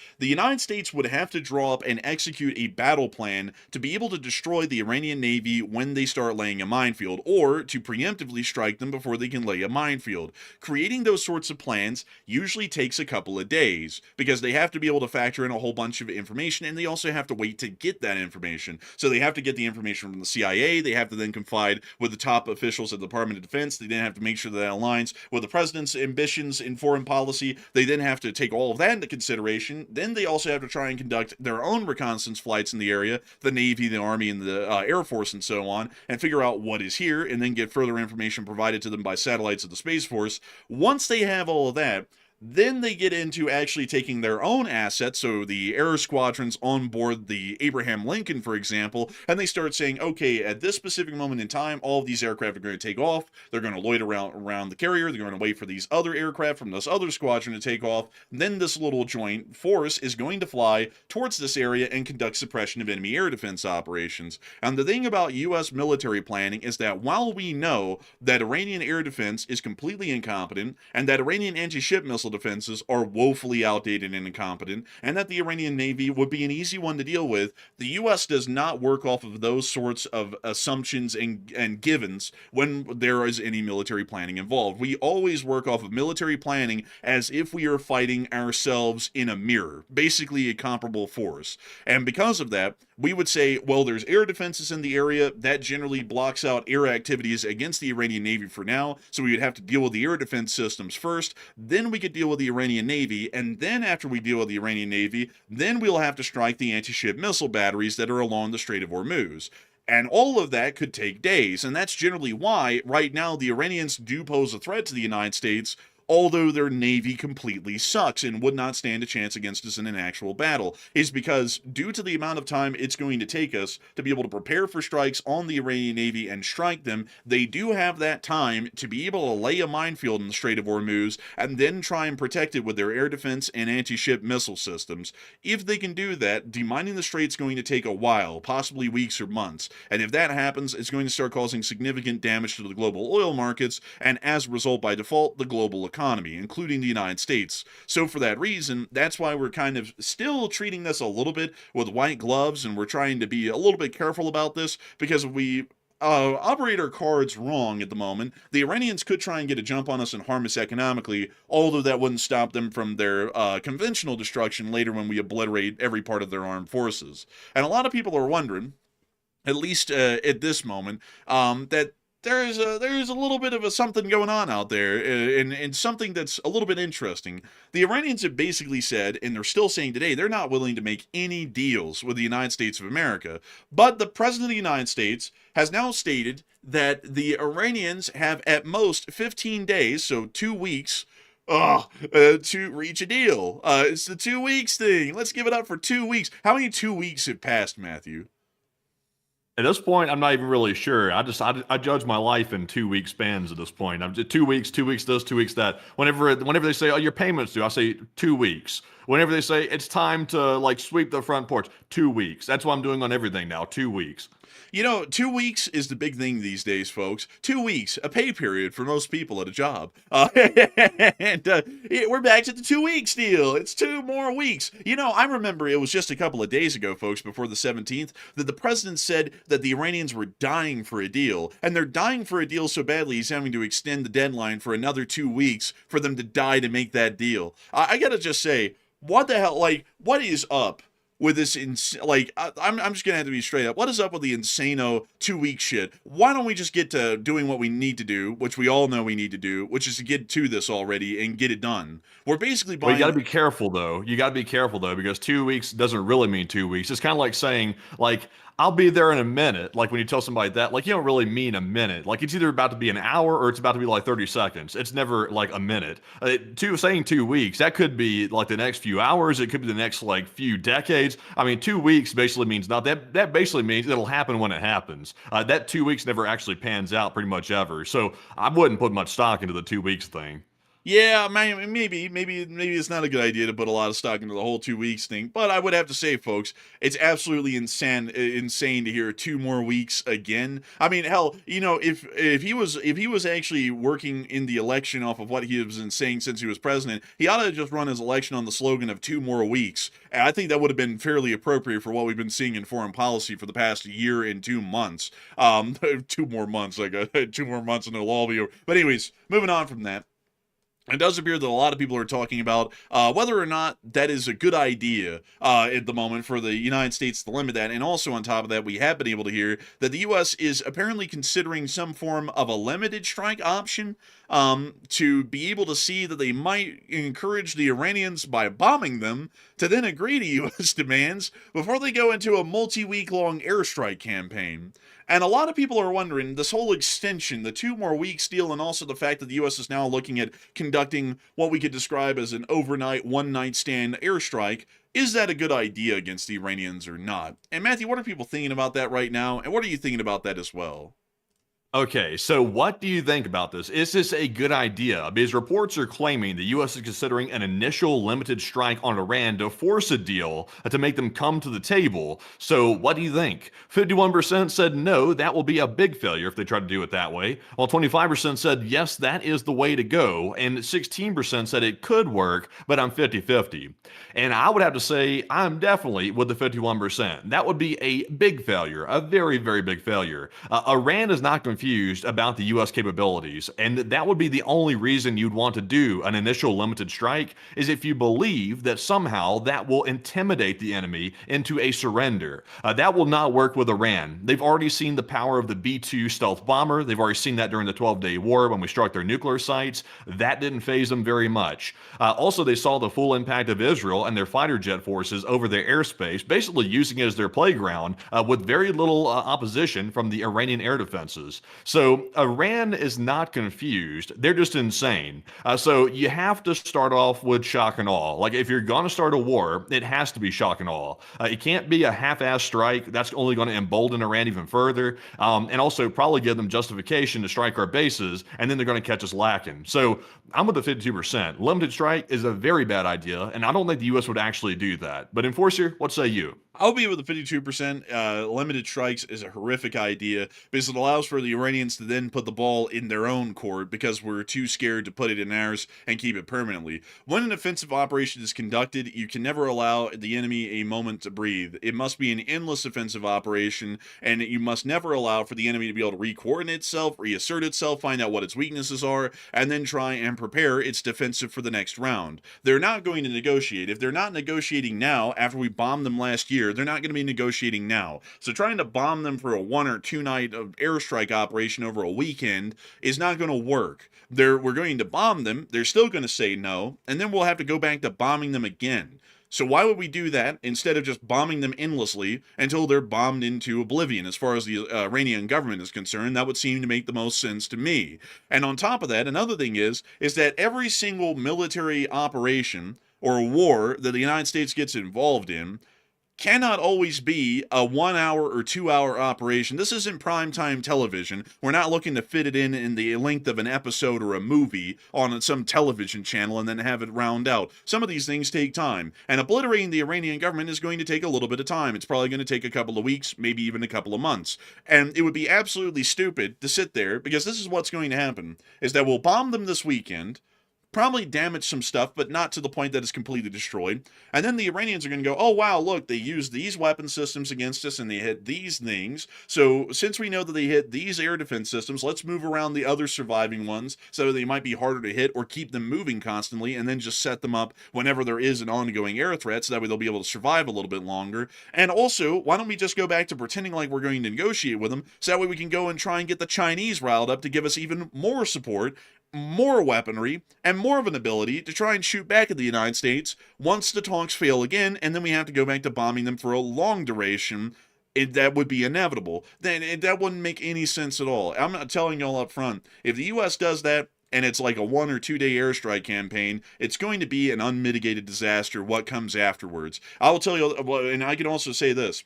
would have to draw up and execute a battle plan to be able to destroy the Iranian Navy when they start laying a minefield, or to preemptively strike them before they can lay a minefield. Creating those sorts of plans usually takes a couple of days, because they have to be able to factor in a whole bunch of information, and they also have to wait to get that information. So they have to get the information from the CIA, they have to then confide with the top officials of the Department of Defense, they then have to make sure that aligns with the president's ambitions in foreign policy. They then have to take all of that into consideration. Then they also have to try and conduct their own reconnaissance flights in the area, the Navy, the Army, and the Air Force, and so on, and figure out what is here, and then get further information provided to them by satellites of the Space Force. Once they have all of that, then they get into actually taking their own assets, so the air squadrons on board the Abraham Lincoln, for example, and they start saying, okay, at this specific moment in time, all of these aircraft are going to take off, they're going to loiter around the carrier, they're going to wait for these other aircraft from this other squadron to take off, then this little joint force is going to fly towards this area and conduct suppression of enemy air defense operations. And the thing about U.S. military planning is that while we know that Iranian air defense is completely incompetent, and that Iranian anti-ship missile defenses are woefully outdated and incompetent, and that the Iranian Navy would be an easy one to deal with, the U.S. does not work off of those sorts of assumptions and givens when there is any military planning involved. We always work off of military planning as if we are fighting ourselves in a mirror, basically a comparable force. And because of that, we would say, well, there's air defenses in the area. That generally blocks out air activities against the Iranian Navy for now, so we would have to deal with the air defense systems first, then we could deal with the Iranian Navy, and then after we deal with the Iranian Navy, then we'll have to strike the anti-ship missile batteries that are along the Strait of Hormuz. And all of that could take days, and that's generally why, right now, the Iranians do pose a threat to the United States, although their Navy completely sucks and would not stand a chance against us in an actual battle, is because due to the amount of time it's going to take us to be able to prepare for strikes on the Iranian Navy and strike them, they do have that time to be able to lay a minefield in the Strait of Hormuz and then try and protect it with their air defense and anti-ship missile systems. If they can do that, demining the strait's going to take a while, possibly weeks or months, and if that happens, it's going to start causing significant damage to the global oil markets, and as a result, by default, the global economy, including the United States. So for that reason, that's why we're kind of still treating this a little bit with white gloves, and we're trying to be a little bit careful about this, because if we operate our cards wrong at the moment, the Iranians could try and get a jump on us and harm us economically, although that wouldn't stop them from their conventional destruction later when we obliterate every part of their armed forces. And a lot of people are wondering, at least at this moment, that there's a little bit of a something going on out there, and something that's a little bit interesting. The Iranians have basically said, and they're still saying today, they're not willing to make any deals with the United States of America. But the President of the United States has now stated that the Iranians have at most 15 days, so 2 weeks, to reach a deal. It's the 2 weeks thing. Let's give it up for 2 weeks. How many 2 weeks have passed, Matthew? At this point, I'm not even really sure. I judge my life in 2 week spans at this point. I'm just 2 weeks this, 2 weeks that. Whenever they say, oh, your payment's due, I say 2 weeks. Whenever they say it's time to like sweep the front porch, 2 weeks. That's what I'm doing on everything now. 2 weeks. 2 weeks is the big thing these days, folks. 2 weeks, a pay period for most people at a job. We're back to the 2 weeks deal. It's 2 more weeks. I remember it was just a couple of days ago, folks, before the 17th, that the president said that the Iranians were dying for a deal. And they're dying for a deal so badly he's having to extend the deadline for another 2 weeks for them to die to make that deal. I gotta just say, what the hell, what is up with this, I'm just gonna have to be straight up. What is up with the insano 2 week shit? Why don't we just get to doing what we need to do, which we all know we need to do, which is to get to this already and get it done? We're basically buying. Well, you got to be careful though. Because 2 weeks doesn't really mean 2 weeks. It's kind of like saying I'll be there in a minute. Like when you tell somebody that, you don't really mean a minute. Like it's either about to be an hour or it's about to be 30 seconds. It's never like a minute. Saying 2 weeks, that could be the next few hours. It could be the next few decades. I mean, 2 weeks basically means not that. That basically means it'll happen when it happens. That 2 weeks never actually pans out pretty much ever. So I wouldn't put much stock into the 2 weeks thing. Yeah, maybe it's not a good idea to put a lot of stock into the whole 2 weeks thing, but I would have to say, folks, it's absolutely insane to hear 2 more weeks again. I mean, hell, if he was actually working in the election off of what he was been saying since he was president, he ought to just run his election on the slogan of 2 more weeks. And I think that would have been fairly appropriate for what we've been seeing in foreign policy for the past year and 2 months. 2 more months, 2 more months and it'll all be over. But anyways, moving on from that. It does appear that a lot of people are talking about whether or not that is a good idea at the moment for the United States to limit that. And also on top of that, we have been able to hear that the U.S. is apparently considering some form of a limited strike option to be able to see that they might encourage the Iranians by bombing them to then agree to U.S. demands before they go into a multi-week-long airstrike campaign. And a lot of people are wondering, this whole extension, the 2 more weeks deal, and also the fact that the U.S. is now looking at conducting what we could describe as an overnight, one-night stand airstrike, is that a good idea against the Iranians or not? And Matthew, what are people thinking about that right now? And what are you thinking about that as well? Okay, so what do you think about this? Is this a good idea? Because reports are claiming the U.S. is considering an initial limited strike on Iran to force a deal to make them come to the table. So what do you think? 51% said no, that will be a big failure if they try to do it that way, while 25% said yes, that is the way to go, and 16% said it could work, but I'm 50-50. And I would have to say I'm definitely with the 51%. That would be a big failure, a very, very big failure. Iran is not confused about the U.S. capabilities, and that would be the only reason you'd want to do an initial limited strike is if you believe that somehow that will intimidate the enemy into a surrender. That will not work with Iran. They've already seen the power of the B-2 stealth bomber. They've already seen that during the 12-day war when we struck their nuclear sites. That didn't faze them very much. Also, they saw the full impact of Israel and their fighter jet forces over their airspace, basically using it as their playground with very little opposition from the Iranian air defenses. So Iran is not confused. They're just insane. So you have to start off with shock and awe. If you're going to start a war, it has to be shock and awe. It can't be a half-ass strike. That's only going to embolden Iran even further, and also probably give them justification to strike our bases, and then they're going to catch us lacking. So I'm with the 52%. Limited strike is a very bad idea, and I don't think the U.S. would actually do that. But Enforcer, what say you? I'll be with the 52%. Limited strikes is a horrific idea because it allows for the Iranians to then put the ball in their own court because we're too scared to put it in ours and keep it permanently. When an offensive operation is conducted, you can never allow the enemy a moment to breathe. It must be an endless offensive operation, and you must never allow for the enemy to be able to re-coordinate itself, reassert itself, find out what its weaknesses are, and then try and prepare its defensive for the next round. They're not going to negotiate. If they're not negotiating now, after we bombed them last year, they're not going to be negotiating now. So trying to bomb them for a 1 or 2 night airstrike operation over a weekend is not going to work. We're going to bomb them. They're still going to say no, and then we'll have to go back to bombing them again. So why would we do that instead of just bombing them endlessly until they're bombed into oblivion? As far as the Iranian government is concerned, that would seem to make the most sense to me. And on top of that, another thing is that every single military operation or war that the United States gets involved in cannot always be a 1 hour or 2 hour operation. This isn't primetime television. We're not looking to fit it in the length of an episode or a movie on some television channel and then have it round out. Some of these things take time, and obliterating the Iranian government is going to take a little bit of time. It's probably going to take a couple of weeks, maybe even a couple of months. And it would be absolutely stupid to sit there, because this is what's going to happen, is that we'll bomb them this weekend, probably damage some stuff, but not to the point that it's completely destroyed. And then the Iranians are going to go, oh, wow, look, they used these weapon systems against us and they hit these things. So since we know that they hit these air defense systems, let's move around the other surviving ones so they might be harder to hit, or keep them moving constantly and then just set them up whenever there is an ongoing air threat, so that way they'll be able to survive a little bit longer. And also, why don't we just go back to pretending like we're going to negotiate with them, so that way we can go and try and get the Chinese riled up to give us even more support, more weaponry, and more of an ability to try and shoot back at the United States once the talks fail again, and then we have to go back to bombing them for a long duration. That would be inevitable. Then that wouldn't make any sense at all. I'm not telling y'all up front, if the U.S. does that, and it's like a 1 or 2 day airstrike campaign, it's going to be an unmitigated disaster what comes afterwards. I will tell you, and I can also say this,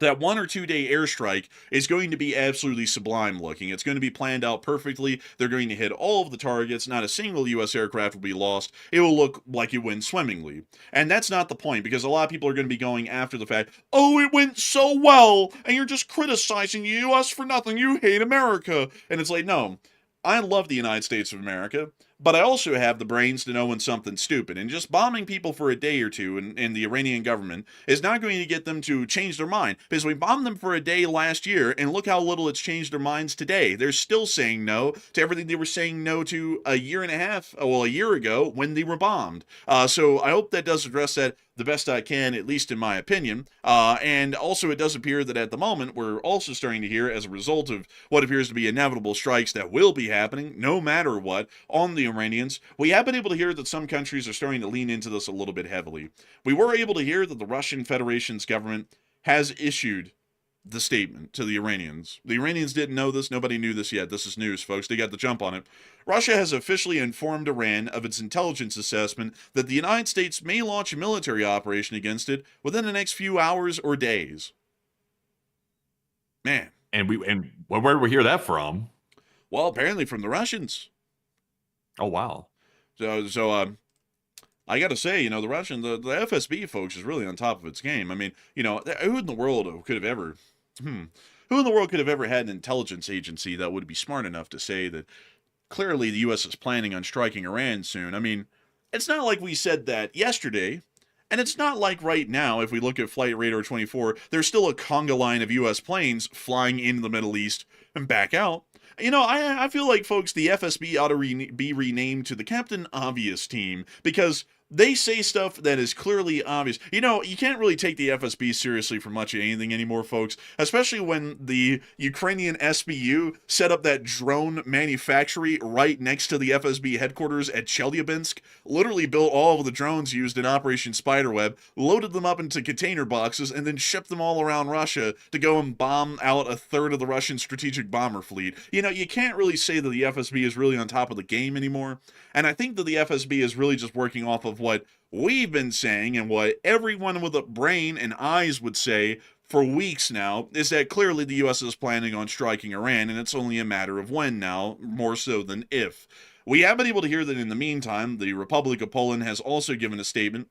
that 1 or 2 day airstrike is going to be absolutely sublime looking. It's going to be planned out perfectly. They're going to hit all of the targets. Not a single U.S. aircraft will be lost. It will look like it went swimmingly. And that's not the point, because a lot of people are going to be going after the fact, oh, it went so well, and you're just criticizing the U.S. for nothing. You hate America. And it's like, no, I love the United States of America, but I also have the brains to know when something's stupid. And just bombing people for a day or two in the Iranian government is not going to get them to change their mind. Because we bombed them for a day last year, and look how little it's changed their minds today. They're still saying no to everything they were saying no to a year ago when they were bombed. So I hope that does address that the best I can, at least in my opinion. And also, it does appear that at the moment, we're also starting to hear, as a result of what appears to be inevitable strikes that will be happening, no matter what, on the Iranians, we have been able to hear that some countries are starting to lean into this a little bit heavily. We were able to hear that the Russian Federation's government has issued the statement to the Iranians. The Iranians didn't know this. Nobody knew this yet. This is news, folks. They got the jump on it. Russia has officially informed Iran of its intelligence assessment that the United States may launch a military operation against it within the next few hours or days. Man. And where did we hear that from? Well, apparently from the Russians. Oh, wow. So I got to say, the Russian, the FSB, folks, is really on top of its game. I mean, who in the world could have ever, had an intelligence agency that would be smart enough to say that clearly the U.S. is planning on striking Iran soon? I mean, it's not like we said that yesterday, and it's not like right now, if we look at Flight Radar 24, there's still a conga line of U.S. planes flying into the Middle East and back out. I feel like, folks, the FSB ought to be renamed to the Captain Obvious team, because they say stuff that is clearly obvious. You can't really take the FSB seriously for much of anything anymore, folks, especially when the Ukrainian SBU set up that drone manufactory right next to the FSB headquarters at Chelyabinsk, literally built all of the drones used in Operation Spiderweb, loaded them up into container boxes, and then shipped them all around Russia to go and bomb out a third of the Russian strategic bomber fleet. You can't really say that the FSB is really on top of the game anymore, and I think that the FSB is really just working off of what we've been saying, and what everyone with a brain and eyes would say for weeks now, is that clearly the U.S. is planning on striking Iran, and it's only a matter of when now, more so than if. We have been able to hear that in the meantime, the Republic of Poland has also given a statement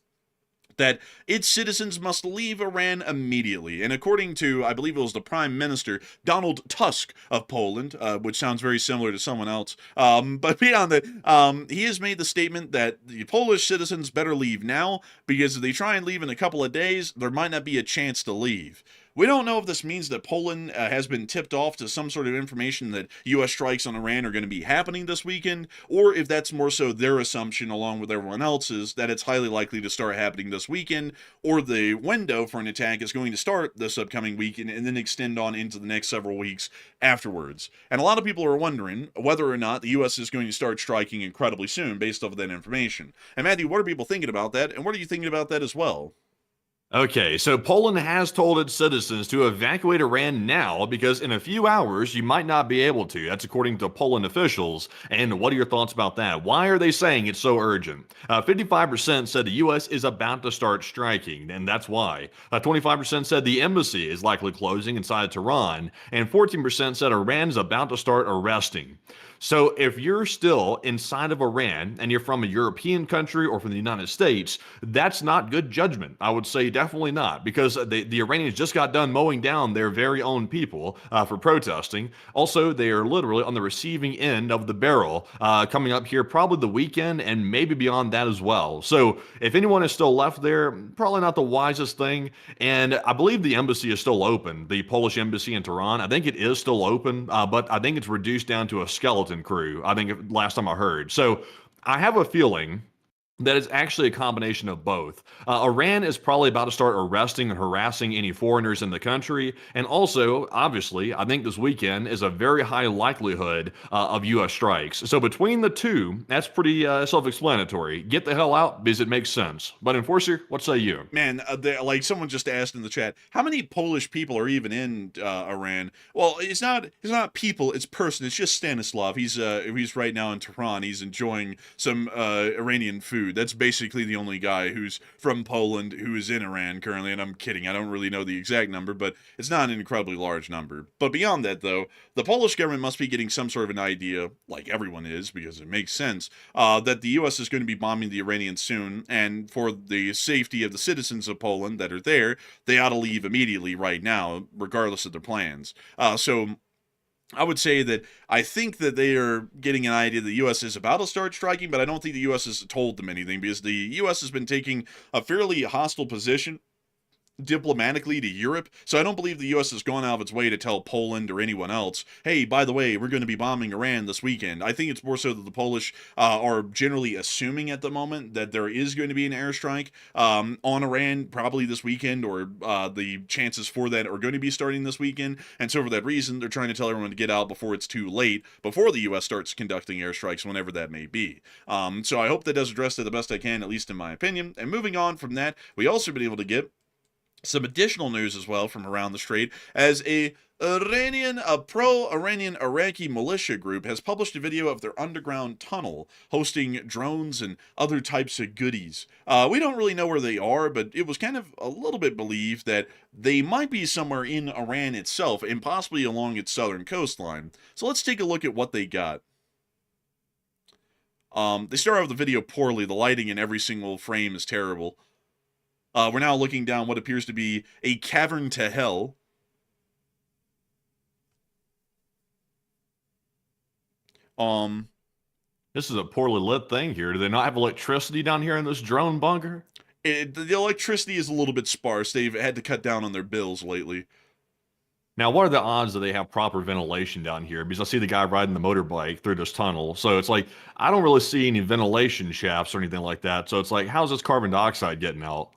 that its citizens must leave Iran immediately. And according to, I believe it was the Prime Minister, Donald Tusk of Poland, which sounds very similar to someone else, but beyond that, he has made the statement that the Polish citizens better leave now, because if they try and leave in a couple of days, there might not be a chance to leave. We don't know if this means that Poland has been tipped off to some sort of information that U.S. strikes on Iran are going to be happening this weekend, or if that's more so their assumption, along with everyone else's, that it's highly likely to start happening this weekend, or the window for an attack is going to start this upcoming weekend and then extend on into the next several weeks afterwards. And a lot of people are wondering whether or not the U.S. is going to start striking incredibly soon based off of that information. And Matthew, what are people thinking about that, and what are you thinking about that as well? Okay, so Poland has told its citizens to evacuate Iran now because in a few hours you might not be able to. That's according to Poland officials. And what are your thoughts about that? Why are they saying it's so urgent? 55% said the U.S. is about to start striking, and that's why. 25% said the embassy is likely closing inside Tehran, and 14% said Iran is about to start arresting. So if you're still inside of Iran and you're from a European country or from the United States, that's not good judgment. I would say definitely not, because the Iranians just got done mowing down their very own people for protesting. Also, they are literally on the receiving end of the barrel coming up here probably the weekend and maybe beyond that as well. So if anyone is still left there, probably not the wisest thing. And I believe the embassy is still open, the Polish embassy in Tehran. I think it is still open, but I think it's reduced down to a skeleton crew, I think last time I heard. So I have a feeling that it's actually a combination of both. Iran is probably about to start arresting and harassing any foreigners in the country. And also, obviously, I think this weekend is a very high likelihood of U.S. strikes. So between the two, that's pretty self-explanatory. Get the hell out because it makes sense. But Enforcer, what say you? Man, like someone just asked in the chat, how many Polish people are even in Iran? Well, it's not people, it's person. It's just Stanislav. He's right now in Tehran. He's enjoying some Iranian food. That's basically the only guy who's from Poland who is in Iran currently, and I'm kidding. I don't really know the exact number, but it's not an incredibly large number. But beyond that, though, the Polish government must be getting some sort of an idea, like everyone is, because it makes sense, that the U.S. is going to be bombing the Iranians soon, and for the safety of the citizens of Poland that are there, they ought to leave immediately right now, regardless of their plans. So I would say that I think that they are getting an idea the U.S. is about to start striking, but I don't think the U.S. has told them anything because the U.S. has been taking a fairly hostile position diplomatically to Europe. So I don't believe the U.S. has gone out of its way to tell Poland or anyone else, hey, by the way, we're going to be bombing Iran this weekend. I think it's more so that the Polish are generally assuming at the moment that there is going to be an airstrike on Iran probably this weekend, or the chances for that are going to be starting this weekend. And so for that reason, they're trying to tell everyone to get out before it's too late, before the U.S. starts conducting airstrikes, whenever that may be. So I hope that does address it the best I can, at least in my opinion. And moving on from that, we also been able to get some additional news as well from around the strait, as a pro-Iranian Iraqi militia group has published a video of their underground tunnel hosting drones and other types of goodies. We don't really know where they are, but it was kind of a little bit believed that they might be somewhere in Iran itself and possibly along its southern coastline. So let's take a look at what they got. They start off the video poorly. The lighting in every single frame is terrible. We're now looking down what appears to be a cavern to hell. This is a poorly lit thing here. Do they not have electricity down here in this drone bunker? The electricity is a little bit sparse. They've had to cut down on their bills lately. Now, what are the odds that they have proper ventilation down here? Because I see the guy riding the motorbike through this tunnel. So it's like, I don't really see any ventilation shafts or anything like that. So it's like, how's this carbon dioxide getting out?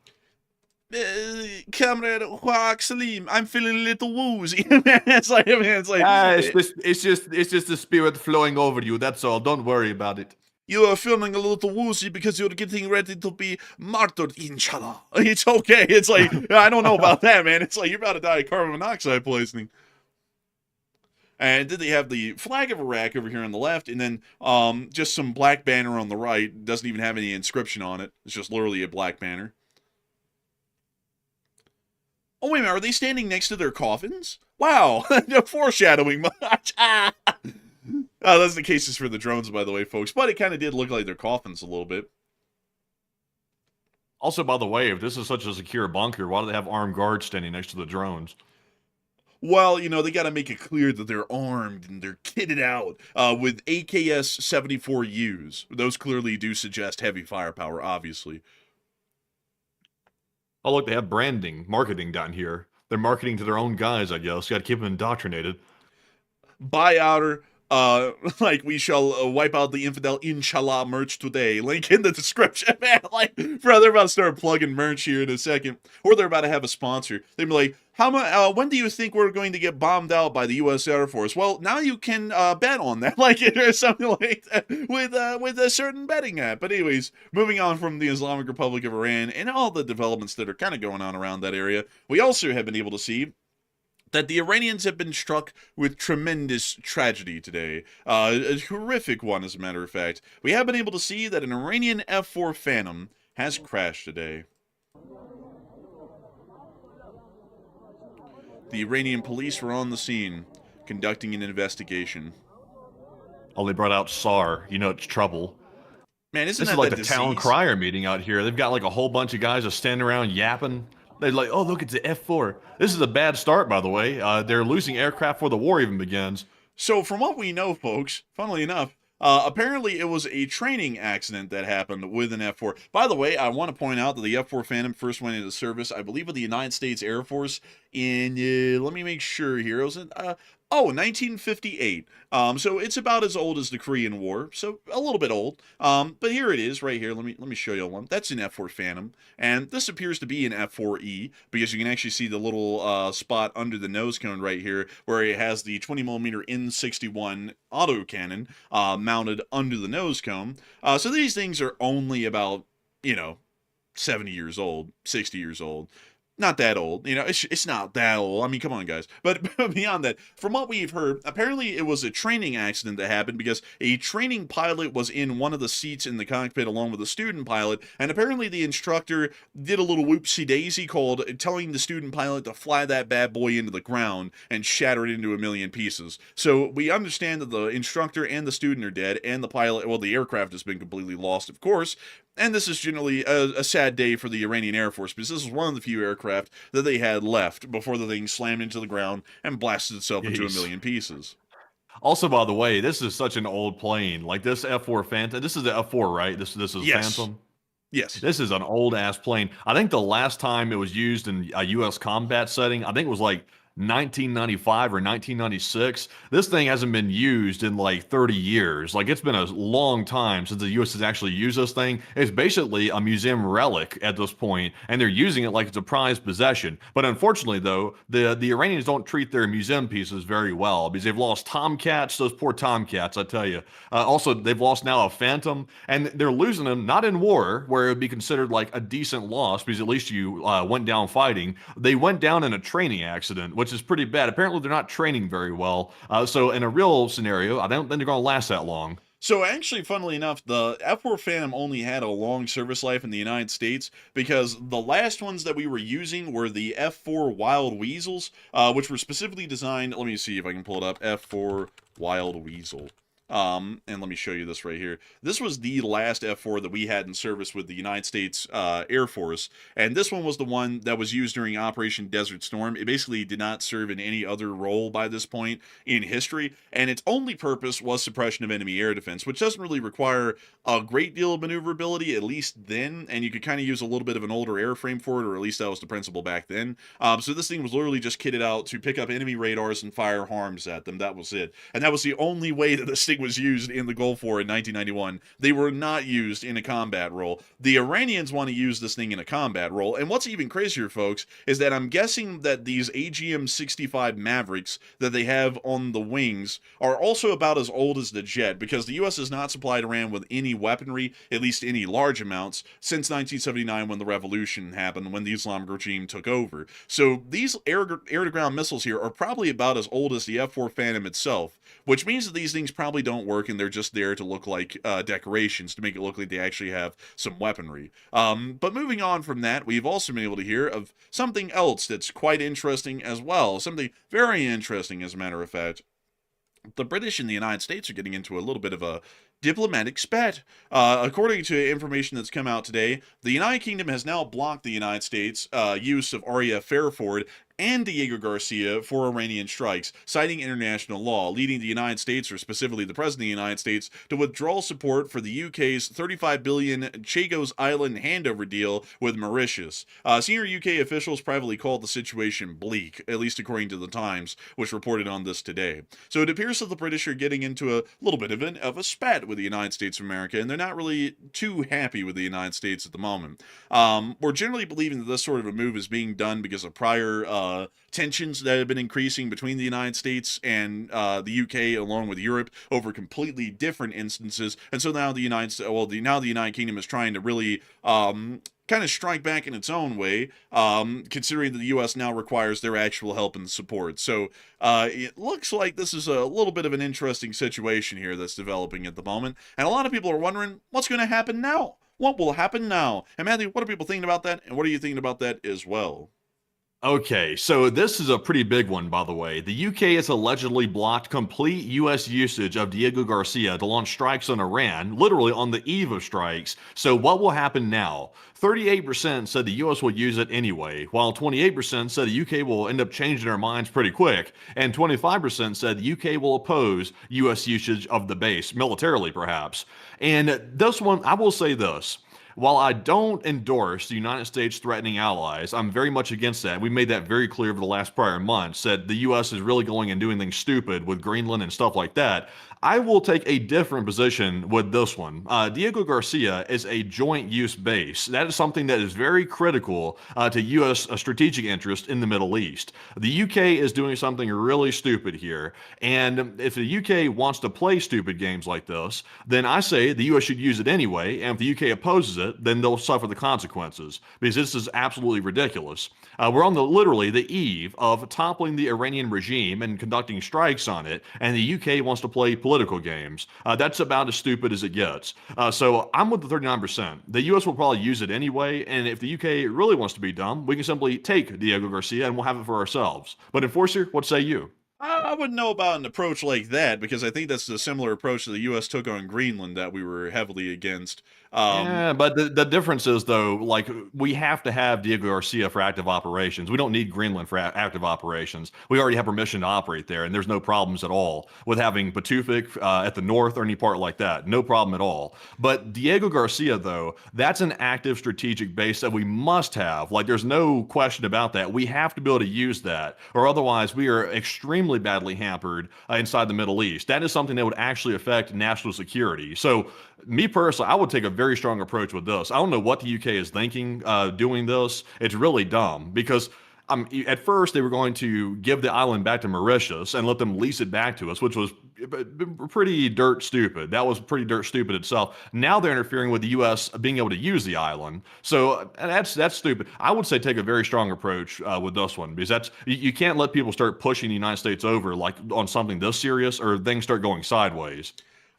Comrade Huak Salim, I'm feeling a little woozy. it's like it's just the spirit flowing over you. That's all. Don't worry about it. You are feeling a little woozy because you're getting ready to be martyred, inshallah. It's okay. It's like, I don't know about that, man. It's like you're about to die of carbon monoxide poisoning. And then they have the flag of Iraq over here on the left, and then just some black banner on the right. It doesn't even have any inscription on it. It's just literally a black banner. Oh, wait a minute, are they standing next to their coffins? Wow, no foreshadowing much. That's the cases for the drones, by the way, folks. But it kind of did look like their coffins a little bit. Also, by the way, if this is such a secure bunker, why do they have armed guards standing next to the drones? Well, you know, they got to make it clear that they're armed and they're kitted out with AKS-74Us. Those clearly do suggest heavy firepower, obviously. Oh, look, they have branding, marketing down here. They're marketing to their own guys, I guess. Got to keep them indoctrinated. Buy outer, like we shall wipe out the infidel inshallah merch today. Link in the description, man. Like, bro, they're about to start plugging merch here in a second, or they're about to have a sponsor. They'd be like, how much? When do you think we're going to get bombed out by the U.S. Air Force? Well, now you can bet on that, like or something like that, with a certain betting app. But anyways, moving on from the Islamic Republic of Iran and all the developments that are kind of going on around that area, we also have been able to see that the Iranians have been struck with tremendous tragedy today. A horrific one, as a matter of fact. We have been able to see that an Iranian F-4 Phantom has crashed today. The Iranian police were on the scene, conducting an investigation. Oh, they brought out SAR. You know it's trouble. Man, isn't This that is like the disease? town crier meeting out here. They've got like a whole bunch of guys just standing around yapping. They're like, oh, look, it's the F-4. This is a bad start, by the way. They're losing aircraft before the war even begins. So from what we know, folks, funnily enough, apparently it was a training accident that happened with an F-4. By the way, I want to point out that the F-4 Phantom first went into service, I believe, with the United States Air Force in, let me make sure here, it was in, 1958. So it's about as old as the Korean War, so a little bit old. But here it is, right here. Let me show you one. That's an F-4 Phantom, and this appears to be an F-4E because you can actually see the little spot under the nose cone right here where it has the 20mm N61 autocannon mounted under the nose cone. So these things are only about 70 years old, 60 years old. Not that old, it's not that old. I mean, come on, guys. But beyond that, from what we've heard, apparently it was a training accident that happened because a training pilot was in one of the seats in the cockpit along with a student pilot, and apparently the instructor did a little whoopsie-daisy called telling the student pilot to fly that bad boy into the ground and shatter it into a million pieces. So we understand that the instructor and the student are dead, and the pilot, well, the aircraft has been completely lost, of course. And this is generally a sad day for the Iranian Air Force because this is one of the few aircraft that they had left before the thing slammed into the ground and blasted itself into a million pieces. Also, by the way, this is such an old plane. Like this F-4 Phantom. This is the F-4, right? This is Yes. Phantom. Yes. This is an old ass plane. I think the last time it was used in a U.S. combat setting, I think it was like 1995 or 1996. This thing hasn't been used in like 30 years. Like it's been a long time since the U.S. has actually used this thing. It's basically a museum relic at this point, and they're using it like it's a prized possession. But unfortunately, though, the Iranians don't treat their museum pieces very well because they've lost Tomcats. Those poor Tomcats, I tell you. Also, they've lost now a Phantom, and they're losing them not in war, where it would be considered like a decent loss because at least you went down fighting. They went down in a training accident, which is pretty bad. Apparently, they're not training very well. So in a real scenario, I don't think they're going to last that long. So actually, funnily enough, the F-4 Phantom only had a long service life in the United States because the last ones that we were using were the F-4 Wild Weasels, which were specifically designed, let me see if I can pull it up, F-4 Wild Weasel. And let me show you this right here. This was the last F-4 that we had in service with the United States Air Force, and this one was the one that was used during Operation Desert Storm. It basically did not serve in any other role by this point in history, and its only purpose was suppression of enemy air defense, which doesn't really require a great deal of maneuverability, at least then, and you could kind of use a little bit of an older airframe for it, or at least that was the principle back then. So this thing was literally just kitted out to pick up enemy radars and fire harms at them. That was it. And that was the only way that this thing was used in the Gulf War in 1991. They were not used in a combat role. The Iranians want to use this thing in a combat role, and what's even crazier, folks, is that I'm guessing that these AGM-65 Mavericks that they have on the wings are also about as old as the jet, because the U.S. has not supplied Iran with any weaponry, at least any large amounts, since 1979 when the revolution happened, when the Islamic regime took over. So these air-to-ground missiles here are probably about as old as the F-4 Phantom itself, which means that these things probably don't work and they're just there to look like decorations, to make it look like they actually have some weaponry. But moving on from that, we've also been able to hear of something else that's quite interesting as well, something very interesting as a matter of fact. The British and the United States are getting into a little bit of a diplomatic spat. According to information that's come out today, the United Kingdom has now blocked the United States' use of RAF Fairford and Diego Garcia for Iranian strikes, citing international law, leading the United States, or specifically the President of the United States, to withdraw support for the UK's $35 billion Chagos Island handover deal with Mauritius. Senior UK officials privately called the situation bleak, at least according to the Times, which reported on this today. So it appears that the British are getting into a little bit of a spat with the United States of America, and they're not really too happy with the United States at the moment. We're generally believing that this sort of a move is being done because of prior tensions that have been increasing between the United States and the UK, along with Europe, over completely different instances. And so now the United Kingdom is trying to really kind of strike back in its own way, considering that the U.S. now requires their actual help and support. So it looks like this is a little bit of an interesting situation here that's developing at the moment. And a lot of people are wondering, what's going to happen now? What will happen now? And Matthew, what are people thinking about that? And what are you thinking about that as well? Okay, so this is a pretty big one, by the way. The UK has allegedly blocked complete U.S. usage of Diego Garcia to launch strikes on Iran, literally on the eve of strikes. So what will happen now? 38% said the U.S. will use it anyway, while 28% said the U.K. will end up changing their minds pretty quick, and 25% said the U.K. will oppose U.S. usage of the base, militarily perhaps. And this one, I will say this. While I don't endorse the United States threatening allies, I'm very much against that. We made that very clear over the last prior months that the U.S. is really going and doing things stupid with Greenland and stuff like that. I will take a different position with this one. Diego Garcia is a joint use base. That is something that is very critical to U.S. strategic interest in the Middle East. The U.K. is doing something really stupid here. And if the U.K. wants to play stupid games like this, then I say the U.S. should use it anyway. And if the U.K. opposes it, then they'll suffer the consequences, because this is absolutely ridiculous. We're on literally the eve of toppling the Iranian regime and conducting strikes on it, and the UK wants to play political games. That's about as stupid as it gets. So I'm with the 39%. The US will probably use it anyway, and if the UK really wants to be dumb, we can simply take Diego Garcia and we'll have it for ourselves. But Enforcer, what say you? I wouldn't know about an approach like that, because I think that's a similar approach that the U.S. took on Greenland that we were heavily against. Yeah, but the difference is, though, like, we have to have Diego Garcia for active operations. We don't need Greenland for active operations. We already have permission to operate there, and there's no problems at all with having Batufik at the north or any part like that. No problem at all. But Diego Garcia, though, that's an active strategic base that we must have. Like, there's no question about that. We have to be able to use that, or otherwise we are extremely badly hampered inside the Middle East. That is something that would actually affect national security. So, me personally, I would take a very strong approach with this. I don't know what the UK is thinking doing this. It's really dumb, because at first they were going to give the island back to Mauritius and let them lease it back to us, which was pretty dirt stupid. That was pretty dirt stupid itself. Now they're interfering with the U.S. being able to use the island. So that's stupid. I would say take a very strong approach with this one, because you can't let people start pushing the United States over like on something this serious, or things start going sideways.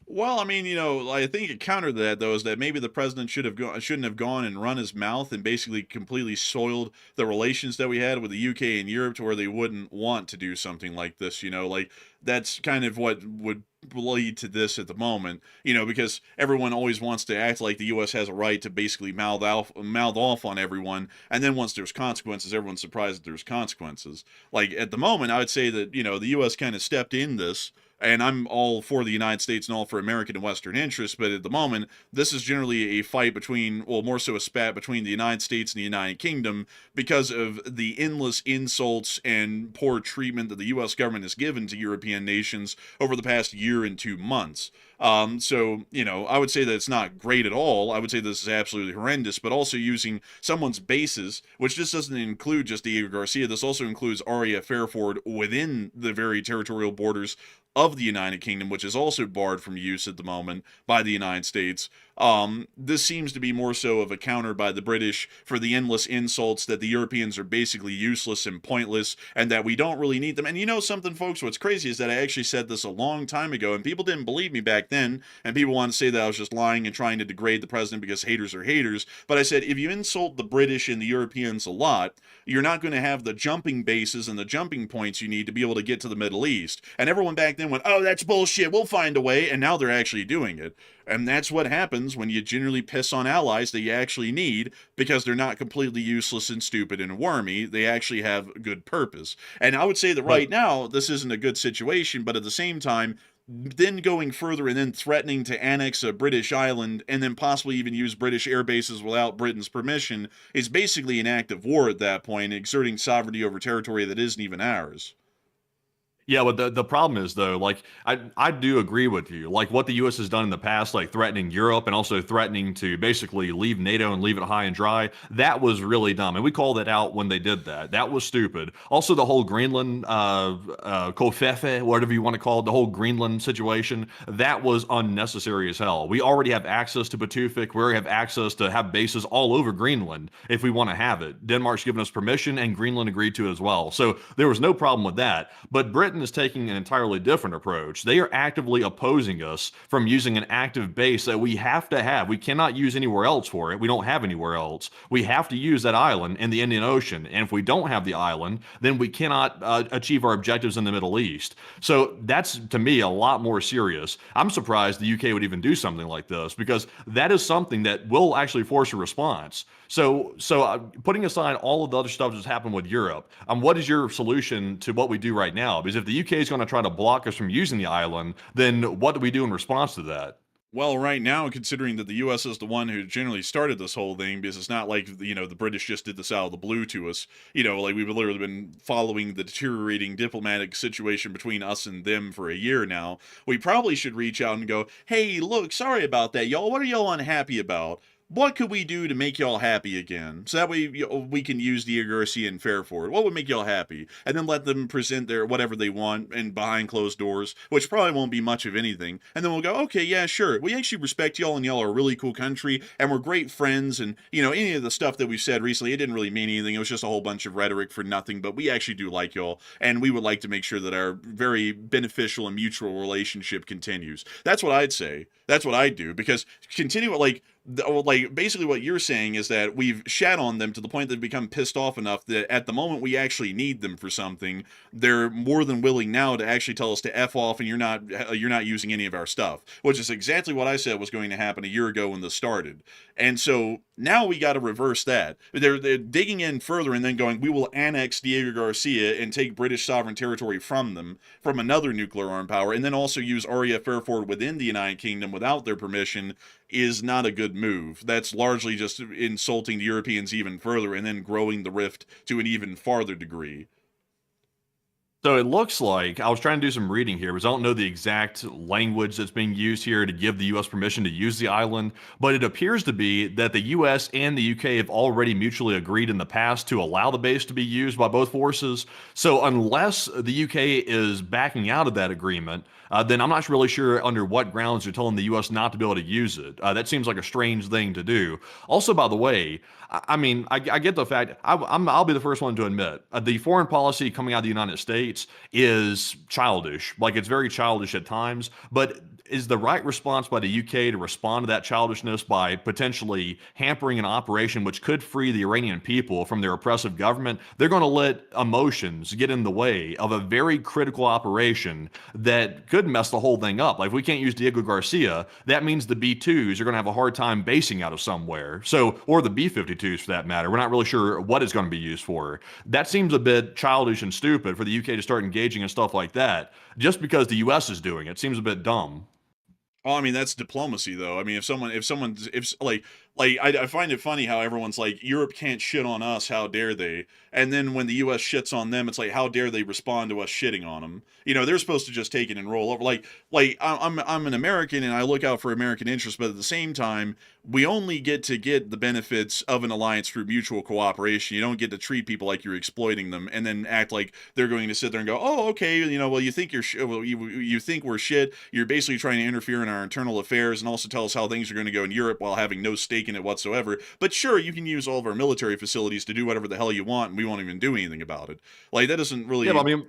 Well, I mean, I think a counter to that, though, is that maybe the president shouldn't have gone and run his mouth and basically completely soiled the relations that we had with the UK and Europe, to where they wouldn't want to do something like this. Like, that's kind of what would lead to this at the moment, because everyone always wants to act like the U.S. has a right to basically mouth off on everyone, and then once there's consequences, everyone's surprised that there's consequences. Like, at the moment, I would say that, the U.S. kind of stepped in this, and I'm all for the United States and all for American and Western interests, but at the moment, this is generally a fight more so a spat between the United States and the United Kingdom, because of the endless insults and poor treatment that the U.S. government has given to European nations over the past year and 2 months. So, I would say that it's not great at all. I would say this is absolutely horrendous, but also using someone's bases, which just doesn't include just Diego Garcia. This also includes RAF Fairford within the very territorial borders of the United Kingdom, which is also barred from use at the moment by the United States. This seems to be more so of a counter by the British for the endless insults that the Europeans are basically useless and pointless, and that we don't really need them. And something, folks, what's crazy is that I actually said this a long time ago, and people didn't believe me back then. then, and people want to say that I was just lying and trying to degrade the president because haters are haters. But I said, if you insult the British and the Europeans a lot, you're not going to have the jumping bases and the jumping points you need to be able to get to the Middle East. And everyone back then went, oh, that's bullshit, we'll find a way. And now they're actually doing it. And that's what happens when you generally piss on allies that you actually need, because they're not completely useless and stupid and wormy. They actually have good purpose. And I would say that right now, this isn't a good situation, but at the same time, then going further and then threatening to annex a British island and then possibly even use British air bases without Britain's permission is basically an act of war at that point, exerting sovereignty over territory that isn't even ours. Yeah, but the problem is though, like I do agree with you. Like what the U.S. has done in the past, like threatening Europe and also threatening to basically leave NATO and leave it high and dry, that was really dumb, and we called it out when they did that. That was stupid. Also, the whole Greenland, Kofefe, whatever you want to call it, the whole Greenland situation, that was unnecessary as hell. We already have access to Batufik. We already have access to have bases all over Greenland if we want to have it. Denmark's given us permission, and Greenland agreed to it as well. So there was no problem with that. But Britain is taking an entirely different approach. They are actively opposing us from using an active base that we have to have. We cannot use anywhere else for it. We don't have anywhere else. We have to use that island in the Indian Ocean. And if we don't have the island, then we cannot achieve our objectives in the Middle East. So that's, to me, a lot more serious. I'm surprised the UK would even do something like this, because that is something that will actually force a response. So putting aside all of the other stuff that's happened with Europe, what is your solution to what we do right now? Because if the UK is going to try to block us from using the island, then what do we do in response to that? Well, right now, considering that the U.S. is the one who generally started this whole thing, because it's not like, the British just did this out of the blue to us. Like we've literally been following the deteriorating diplomatic situation between us and them for a year now. We probably should reach out and go, hey, look, sorry about that, y'all. What are y'all unhappy about? What could we do to make y'all happy again? So that way we can use Diego Garcia and Fairford. What would make y'all happy? And then let them present their whatever they want and behind closed doors, which probably won't be much of anything. And then we'll go, okay, yeah, sure. We actually respect y'all, and y'all are a really cool country, and we're great friends. And, any of the stuff that we've said recently, it didn't really mean anything. It was just a whole bunch of rhetoric for nothing, but we actually do like y'all, and we would like to make sure that our very beneficial and mutual relationship continues. That's what I'd say. That's what I'd do, because basically what you're saying is that we've shat on them to the point that they've become pissed off enough that at the moment we actually need them for something, they're more than willing now to actually tell us to F off, and you're not using any of our stuff, which is exactly what I said was going to happen a year ago when this started. And so now we got to reverse that. They're digging in further and then going, we will annex Diego Garcia and take British sovereign territory from them, from another nuclear armed power, and then also use RAF Fairford within the United Kingdom without their permission, is not a good move. That's largely just insulting the Europeans even further and then growing the rift to an even farther degree. So it looks like, I was trying to do some reading here, because I don't know the exact language that's being used here to give the U.S. permission to use the island, but it appears to be that the U.S. and the U.K. have already mutually agreed in the past to allow the base to be used by both forces. So unless the U.K. is backing out of that agreement, then I'm not really sure under what grounds they're telling the U.S. not to be able to use it. That seems like a strange thing to do. Also, by the way, I mean, I get the fact, I'll be the first one to admit, the foreign policy coming out of the United States is childish. Like, it's very childish at times, but is the right response by the UK to respond to that childishness by potentially hampering an operation which could free the Iranian people from their oppressive government? They're going to let emotions get in the way of a very critical operation that could mess the whole thing up. Like, if we can't use Diego Garcia, that means the B-2s are going to have a hard time basing out of somewhere. So, or the B-52s for that matter. We're not really sure what it's going to be used for. That seems a bit childish and stupid for the UK to start engaging in stuff like that just because the US is doing it. Seems a bit dumb. Oh, I mean, that's diplomacy, though. I mean, I find it funny how everyone's like, Europe can't shit on us, how dare they? And then when the U.S. shits on them, it's like, how dare they respond to us shitting on them? They're supposed to just take it and roll over. I'm an American and I look out for American interests, but at the same time, we only get to get the benefits of an alliance through mutual cooperation. You don't get to treat people like you're exploiting them and then act like they're going to sit there and go, oh, okay, well, you think you think we're shit. You're basically trying to interfere in our internal affairs and also tell us how things are going to go in Europe while having no stake in it whatsoever. But sure, you can use all of our military facilities to do whatever the hell you want, and we won't even do anything about it. Like, that doesn't really. Yeah, but I mean,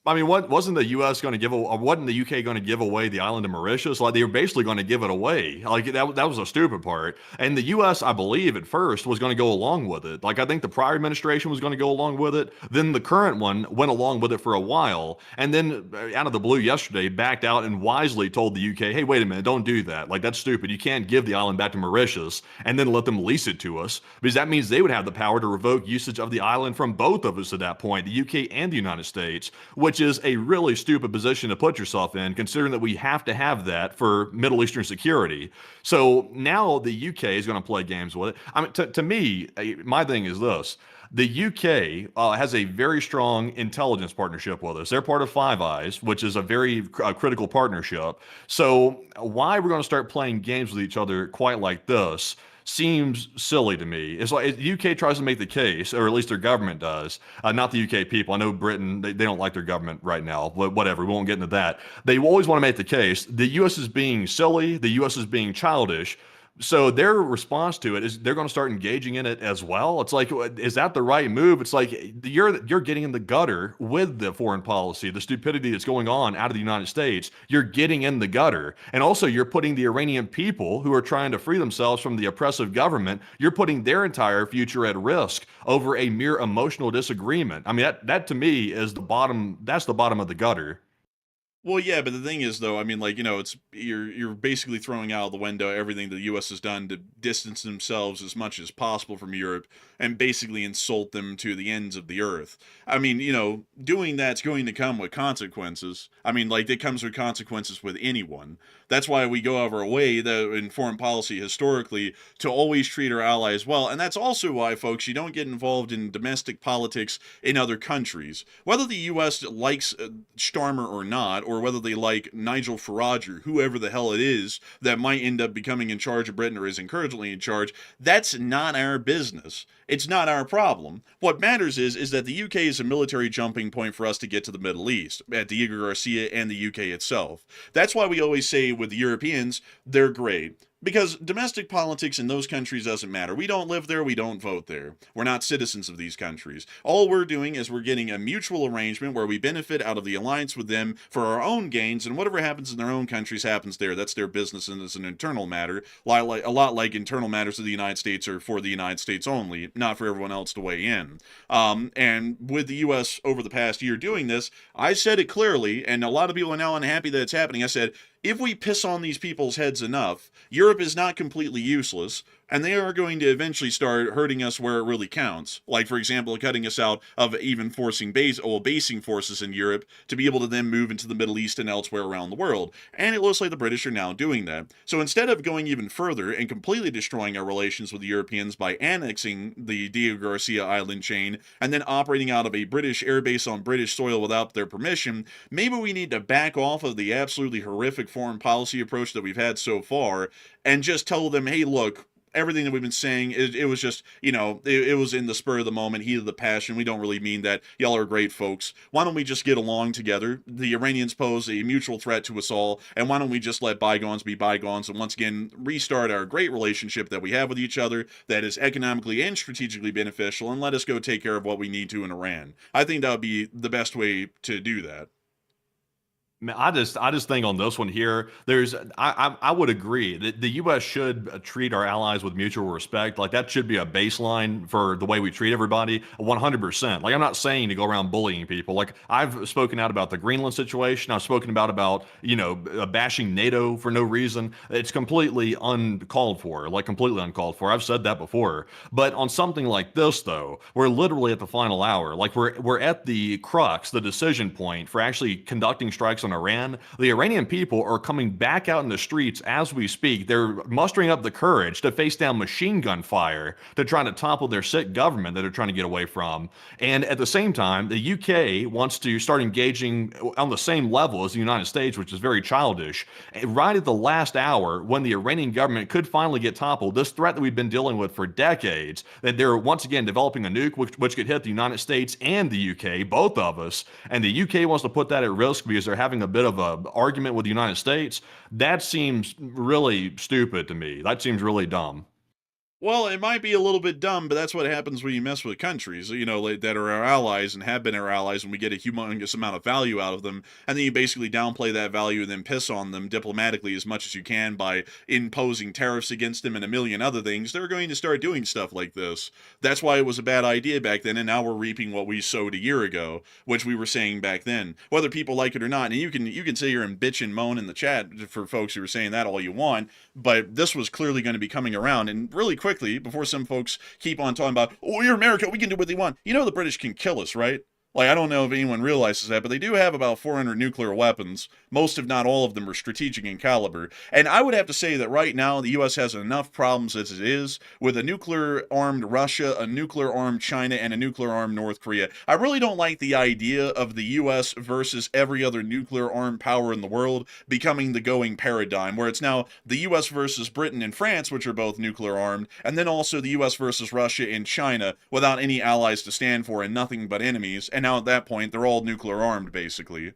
I mean, what wasn't the U.S. going to give, or wasn't the U.K. going to give away the island of Mauritius? Like they were basically going to give it away. Like that was a stupid part. And the U.S., I believe, at first was going to go along with it. Like I think the prior administration was going to go along with it. Then the current one went along with it for a while, and then out of the blue yesterday backed out and wisely told the U.K., "Hey, wait a minute, don't do that. Like that's stupid. You can't give the island back to Mauritius and then let them lease it to us because that means they would have the power to revoke usage of the island from both of us at that point, the U.K. and the United States, which is a really stupid position to put yourself in, considering that we have to have that for Middle Eastern security. So now the UK is going to play games with it. I mean, to me, my thing is this. The UK has a very strong intelligence partnership with us. They're part of Five Eyes, which is a very critical partnership. So why we're going to start playing games with each other quite like this seems silly to me. It's like the UK tries to make the case, or at least their government does, not the UK people. I know Britain, they don't like their government right now, but whatever, we won't get into that. They always want to make the case. The US is being silly, the US is being childish. So their response to it is they're going to start engaging in it as well. It's like, is that the right move? It's like you're getting in the gutter with the foreign policy, the stupidity that's going on out of the United States. You're getting in the gutter, and also you're putting the Iranian people who are trying to free themselves from the oppressive government. You're putting their entire future at risk over a mere emotional disagreement. I mean, that to me is the bottom. That's the bottom of the gutter. Well, yeah, but the thing is, though, I mean, like, it's you're basically throwing out the window everything the U.S. has done to distance themselves as much as possible from Europe and basically insult them to the ends of the earth. I mean, doing that's going to come with consequences. I mean, like, it comes with consequences with anyone. That's why we go out of our way, in foreign policy historically, to always treat our allies well. And that's also why, folks, you don't get involved in domestic politics in other countries. Whether the U.S. likes Starmer or not, or whether they like Nigel Farage or whoever the hell it is that might end up becoming in charge of Britain or is currently in charge, that's not our business. It's not our problem. What matters is that the UK is a military jumping point for us to get to the Middle East, at Diego Garcia and the UK itself. That's why we always say with the Europeans, they're great. Because domestic politics in those countries doesn't matter. We don't live there, we don't vote there. We're not citizens of these countries. All we're doing is we're getting a mutual arrangement where we benefit out of the alliance with them for our own gains, and whatever happens in their own countries happens there. That's their business, and it's an internal matter. A lot like internal matters of the United States are for the United States only, not for everyone else to weigh in. And with the U.S. over the past year doing this, I said it clearly, and a lot of people are now unhappy that it's happening. I said, if we piss on these people's heads enough, Europe is not completely useless, and they are going to eventually start hurting us where it really counts. Like, for example, cutting us out of even basing forces in Europe to be able to then move into the Middle East and elsewhere around the world. And it looks like the British are now doing that. So instead of going even further and completely destroying our relations with the Europeans by annexing the Diego Garcia island chain and then operating out of a British airbase on British soil without their permission, maybe we need to back off of the absolutely horrific foreign policy approach that we've had so far and just tell them, hey, look, everything that we've been saying, it was just, it was in the spur of the moment, heat of the passion. We don't really mean that. Y'all are great folks. Why don't we just get along together? The Iranians pose a mutual threat to us all, and why don't we just let bygones be bygones and once again restart our great relationship that we have with each other that is economically and strategically beneficial, and let us go take care of what we need to in Iran. I think that would be the best way to do that. Man, I just think on this one here, I would agree that the U.S. should treat our allies with mutual respect. Like that should be a baseline for the way we treat everybody, 100%. Like I'm not saying to go around bullying people. Like I've spoken out about the Greenland situation. I've spoken about bashing NATO for no reason. It's completely uncalled for. Like completely uncalled for. I've said that before. But on something like this, though, we're literally at the final hour. Like we're at the crux, the decision point for actually conducting strikes on Iran. The Iranian people are coming back out in the streets as we speak. They're mustering up the courage to face down machine gun fire to try to topple their sick government that they're trying to get away from. And at the same time, the UK wants to start engaging on the same level as the United States, which is very childish. Right at the last hour, when the Iranian government could finally get toppled, this threat that we've been dealing with for decades, that they're once again developing a nuke which could hit the United States and the UK, both of us. And the UK wants to put that at risk because they're having a bit of a argument with the United States. That seems really stupid to me. That seems really dumb. Well, it might be a little bit dumb, but that's what happens when you mess with countries, like, that are our allies and have been our allies, and we get a humongous amount of value out of them, and then you basically downplay that value and then piss on them diplomatically as much as you can by imposing tariffs against them and a million other things. They're going to start doing stuff like this. That's why it was a bad idea back then, and now we're reaping what we sowed a year ago, which we were saying back then, whether people like it or not. And you can sit here and bitch and moan in the chat for folks who are saying that all you want, but this was clearly going to be coming around. And really quickly, before some folks keep on talking about, oh, you're America, we can do what they want. The British can kill us, right? Like, I don't know if anyone realizes that, but they do have about 400 nuclear weapons. Most, if not all of them, are strategic in caliber. And I would have to say that right now, the U.S. has enough problems as it is, with a nuclear-armed Russia, a nuclear-armed China, and a nuclear-armed North Korea. I really don't like the idea of the U.S. versus every other nuclear-armed power in the world becoming the going paradigm, where it's now the U.S. versus Britain and France, which are both nuclear-armed, and then also the U.S. versus Russia and China, without any allies to stand for and nothing but enemies. And now at that point, they're all nuclear armed, basically.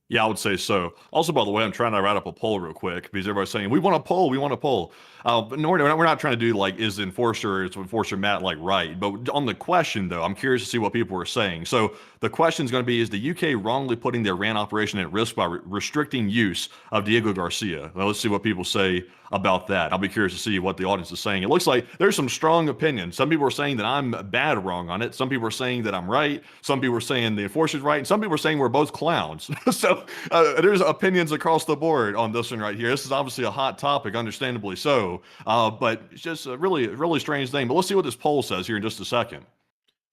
Yeah, I would say so. Also, by the way, I'm trying to write up a poll real quick because everybody's saying, we want a poll, we want a poll. But no, we're not trying to do like, is Enforcer Matt like right? But on the question, though, I'm curious to see what people are saying. So the question is going to be, is the UK wrongly putting the Iran operation at risk by restricting use of Diego Garcia? Well, let's see what people say about that. I'll be curious to see what the audience is saying. It looks like there's some strong opinions. Some people are saying that I'm bad wrong on it. Some people are saying that I'm right. Some people are saying the enforcer's right. And some people are saying we're both clowns. So there's opinions across the board on this one right here. This is obviously a hot topic, understandably so. But it's just a really strange thing. But let's see what this poll says here in just a second.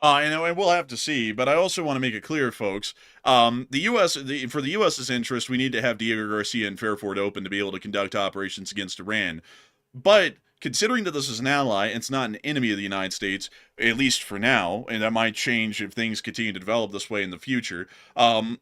And we'll have to see, but I also want to make it clear, folks, for the U.S.'s interest, we need to have Diego Garcia and Fairford open to be able to conduct operations against Iran. But considering that this is an ally, it's not an enemy of the United States, at least for now, and that might change if things continue to develop this way in the future.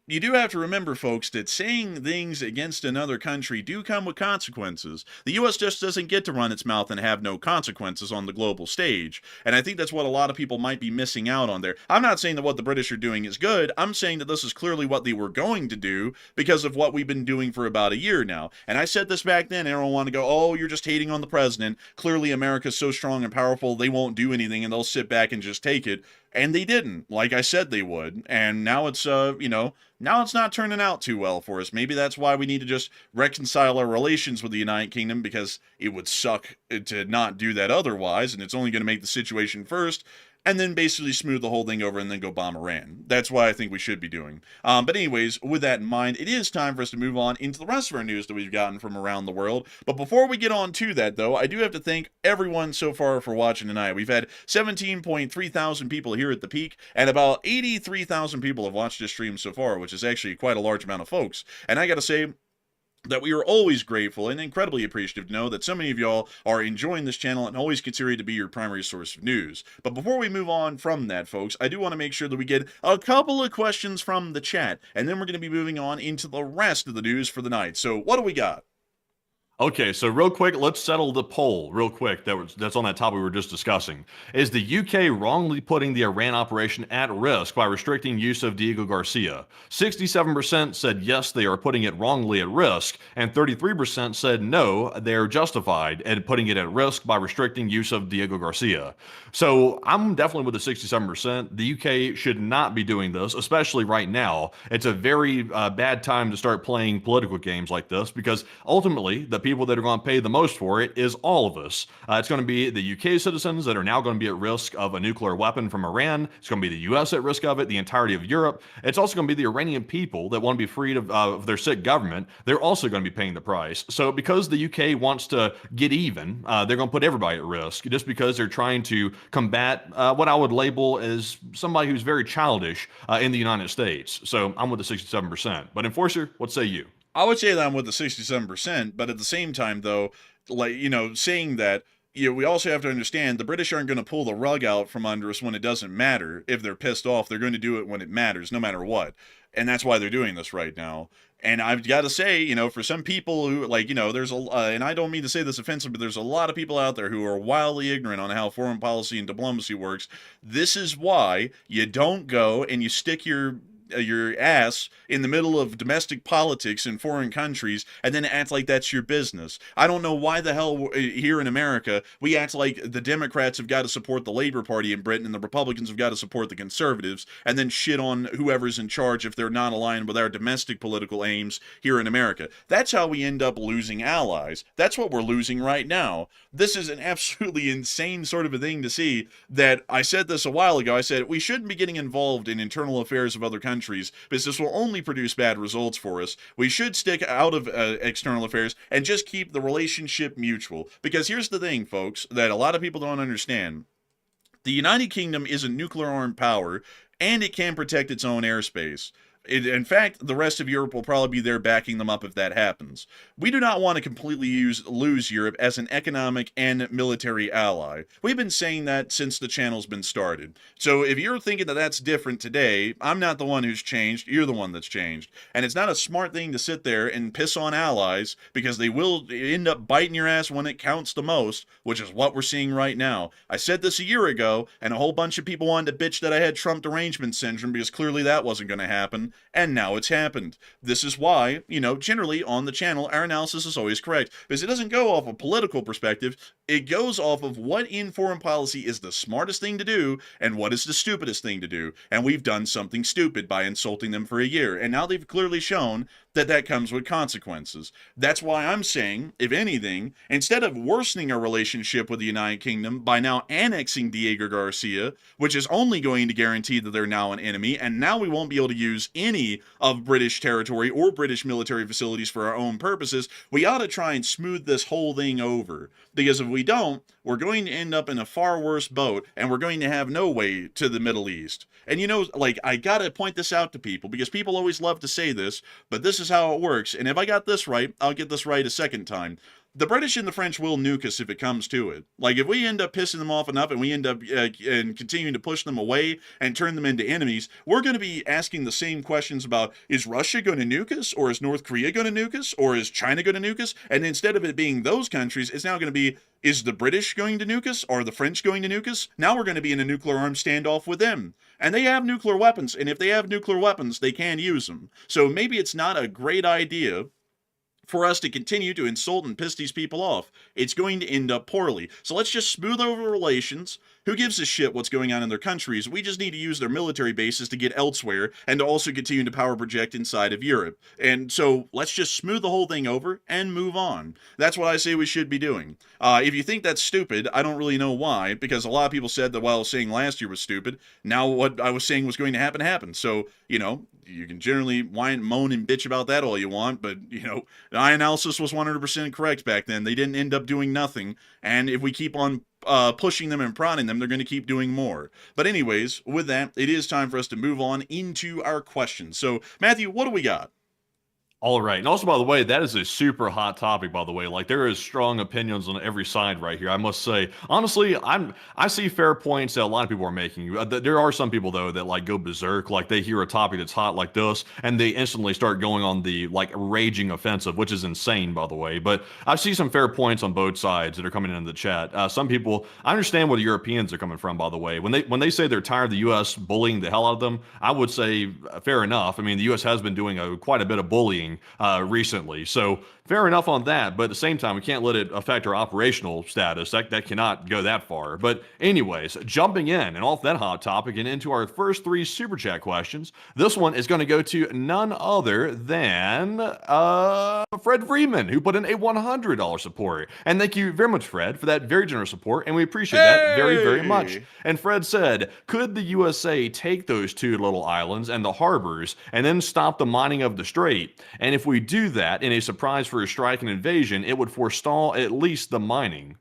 You do have to remember, folks, that saying things against another country do come with consequences. The U.S. just doesn't get to run its mouth and have no consequences on the global stage, and I think that's what a lot of people might be missing out on there. I'm not saying that what the British are doing is good. I'm saying that this is clearly what they were going to do because of what we've been doing for about a year now. And I said this back then, and everyone wanted to go, oh, you're just hating on the president. Clearly, America's so strong and powerful, they won't do anything, and they'll sit back and just take it. And they didn't, like I said they would. And now it's, now it's not turning out too well for us. Maybe that's why we need to just reconcile our relations with the United Kingdom, because it would suck to not do that otherwise, and it's only going to make the situation first, and then basically smooth the whole thing over and then go bomb Iran. That's what I think we should be doing. But anyways, with that in mind, it is time for us to move on into the rest of our news that we've gotten from around the world. But before we get on to that, though, I do have to thank everyone so far for watching tonight. We've had 17.3 thousand people here at the peak, and about 83,000 people have watched this stream so far, which is actually quite a large amount of folks. And I gotta say that we are always grateful and incredibly appreciative to know that so many of y'all are enjoying this channel and always consider it to be your primary source of news. But before we move on from that, folks, I do want to make sure that we get a couple of questions from the chat, and then we're going to be moving on into the rest of the news for the night. So what do we got? Okay, so real quick, let's settle the poll real quick that's on that topic we were just discussing. Is the UK wrongly putting the Iran operation at risk by restricting use of Diego Garcia? 67% said yes, they are putting it wrongly at risk, and 33% said no, they're justified in putting it at risk by restricting use of Diego Garcia. So I'm definitely with the 67%. The UK should not be doing this, especially right now. It's a very bad time to start playing political games like this, because ultimately the people that are going to pay the most for it is all of us. It's going to be the UK citizens that are now going to be at risk of a nuclear weapon from Iran. It's going to be the US at risk of it, the entirety of Europe. It's also going to be the Iranian people that want to be freed of their sick government. They're also going to be paying the price. So because the UK wants to get even, they're going to put everybody at risk just because they're trying to combat what I would label as somebody who's very childish in the United States. So I'm with the 67%. But Enforcer, what say you? I would say that I'm with the 67%, but at the same time, though, saying that, we also have to understand the British aren't going to pull the rug out from under us when it doesn't matter. If they're pissed off, they're going to do it when it matters, no matter what. And that's why they're doing this right now. And I've got to say, for some people who, there's and I don't mean to say this offensive, but there's a lot of people out there who are wildly ignorant on how foreign policy and diplomacy works. This is why you don't go and you stick your your ass in the middle of domestic politics in foreign countries and then act like that's your business. I don't know why the hell here in America we act like the Democrats have got to support the Labor Party in Britain and the Republicans have got to support the Conservatives, and then shit on whoever's in charge if they're not aligned with our domestic political aims here in America. That's how we end up losing allies. That's what we're losing right now. This is an absolutely insane sort of a thing to see. That I said this a while ago. I said we shouldn't be getting involved in internal affairs of other countries because this will only produce bad results for us. We should stick out of external affairs and just keep the relationship mutual. Because here's the thing, folks, that a lot of people don't understand. The United Kingdom is a nuclear-armed power, and it can protect its own airspace. In fact, the rest of Europe will probably be there backing them up if that happens. We do not want to completely lose Europe as an economic and military ally. We've been saying that since the channel's been started. So if you're thinking that that's different today, I'm not the one who's changed, you're the one that's changed. And it's not a smart thing to sit there and piss on allies, because they will end up biting your ass when it counts the most, which is what we're seeing right now. I said this a year ago, and a whole bunch of people wanted to bitch that I had Trump derangement syndrome, because clearly that wasn't going to happen. And now it's happened. This is why, generally on the channel, our analysis is always correct. Because it doesn't go off a political perspective. It goes off of what in foreign policy is the smartest thing to do and what is the stupidest thing to do. And we've done something stupid by insulting them for a year. And now they've clearly shown that that comes with consequences. That's why I'm saying, if anything, instead of worsening our relationship with the United Kingdom by now annexing Diego Garcia, which is only going to guarantee that they're now an enemy, and now we won't be able to use any of British territory or British military facilities for our own purposes, we ought to try and smooth this whole thing over. Because if we don't, we're going to end up in a far worse boat, and we're going to have no way to the Middle East. And I gotta point this out to people, because people always love to say this, but this is how it works, and if I got this right, I'll get this right a second time. The British and the French will nuke us if it comes to it. Like, if we end up pissing them off enough and we end up and continuing to push them away and turn them into enemies, we're going to be asking the same questions about, is Russia going to nuke us? Or is North Korea going to nuke us? Or is China going to nuke us? And instead of it being those countries, it's now going to be, is the British going to nuke us? Are the French going to nuke us? Now we're going to be in a nuclear armed standoff with them. And they have nuclear weapons, and if they have nuclear weapons, they can use them. So maybe it's not a great idea for us to continue to insult and piss these people off. It's going to end up poorly. So let's just smooth over relations. Who gives a shit what's going on in their countries? We just need to use their military bases to get elsewhere and to also continue to power project inside of Europe. And so let's just smooth the whole thing over and move on. That's what I say we should be doing. If you think that's stupid, I don't really know why, because a lot of people said that what I was saying last year was stupid. Now what I was saying was going to happen happened. So, you can generally whine, moan, and bitch about that all you want, but, my analysis was 100% correct back then. They didn't end up doing nothing, and if we keep on pushing them and prodding them, they're going to keep doing more. But anyways, with that, it is time for us to move on into our questions. So, Matthew, what do we got? All right. And also, by the way, that is a super hot topic, by the way. Like, there is strong opinions on every side right here, I must say. Honestly, I see fair points that a lot of people are making. There are some people, though, that, go berserk. Like, they hear a topic that's hot like this, and they instantly start going on the, raging offensive, which is insane, by the way. But I see some fair points on both sides that are coming into the chat. Some people, I understand where the Europeans are coming from, by the way. When they say they're tired of the U.S. bullying the hell out of them, I would say fair enough. I mean, the U.S. has been doing quite a bit of bullying recently. So fair enough on that, but at the same time, we can't let it affect our operational status. That cannot go that far. But anyways, jumping in and off that hot topic and into our first three super chat questions, this one is going to go to none other than Fred Freeman, who put in a $100 support. And thank you very much, Fred, for that very generous support, and we appreciate that very, very much. And Fred said, could the USA take those two little islands and the harbors and then stop the mining of the strait? And if we do that in a surprise for a strike and invasion, it would forestall at least the mining.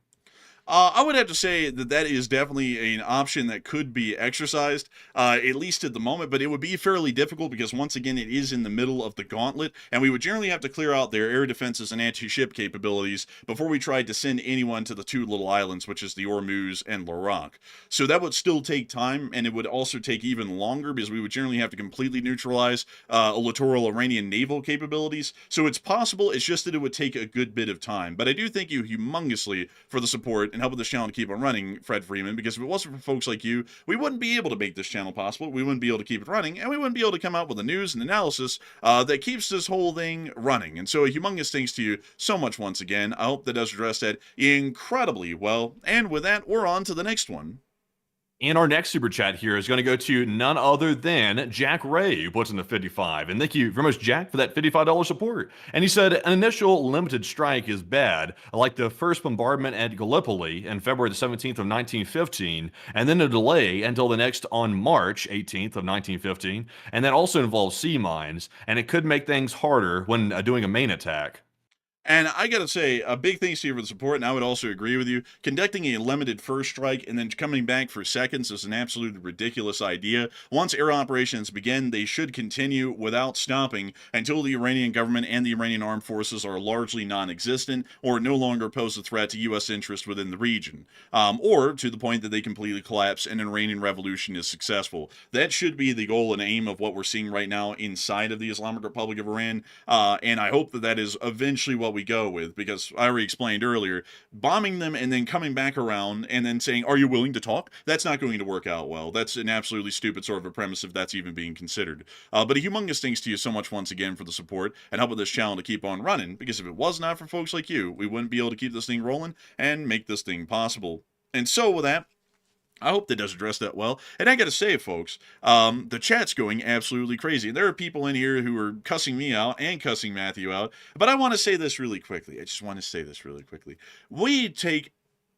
I would have to say that is definitely an option that could be exercised, at least at the moment, but it would be fairly difficult because, once again, it is in the middle of the gauntlet, and we would generally have to clear out their air defenses and anti-ship capabilities before we tried to send anyone to the two little islands, which is the Hormuz and Lorak. So that would still take time, and it would also take even longer because we would generally have to completely neutralize littoral Iranian naval capabilities. So it's possible, it's just that it would take a good bit of time. But I do thank you humongously for the support, and and helping this channel to keep on running, Fred Freeman, because if it wasn't for folks like you, we wouldn't be able to make this channel possible, we wouldn't be able to keep it running, and we wouldn't be able to come out with the news and analysis that keeps this whole thing running. And so a humongous thanks to you so much once again. I hope that does address that incredibly well. And with that, we're on to the next one. And our next super chat here is going to go to none other than Jack Ray, who puts in the 55. And thank you very much, Jack, for that $55 support. And he said, an initial limited strike is bad, like the first bombardment at Gallipoli on February the 17th of 1915, and then a delay until the next on March 18th of 1915. And that also involves sea mines, and it could make things harder when doing a main attack. And I gotta say, a big thanks to you for the support, and I would also agree with you. Conducting a limited first strike and then coming back for seconds is an absolutely ridiculous idea. Once air operations begin, they should continue without stopping until the Iranian government and the Iranian armed forces are largely non-existent or no longer pose a threat to U.S. interest within the region, or to the point that they completely collapse and an Iranian revolution is successful. That should be the goal and aim of what we're seeing right now inside of the Islamic Republic of Iran, and I hope that that is eventually what we go with, because I already explained earlier, bombing them and then coming back around and then saying, are you willing to talk? That's not going to work out well. That's an absolutely stupid sort of a premise if that's even being considered. But a humongous thanks to you so much once again for the support and helping this channel to keep on running, because if it was not for folks like you, we wouldn't be able to keep this thing rolling and make this thing possible. And so with that, I hope that does address that well. And I gotta say, folks, the chat's going absolutely crazy. There are people in here who are cussing me out and cussing Matthew out. But I want to say this really quickly. I just want to say this really quickly. We take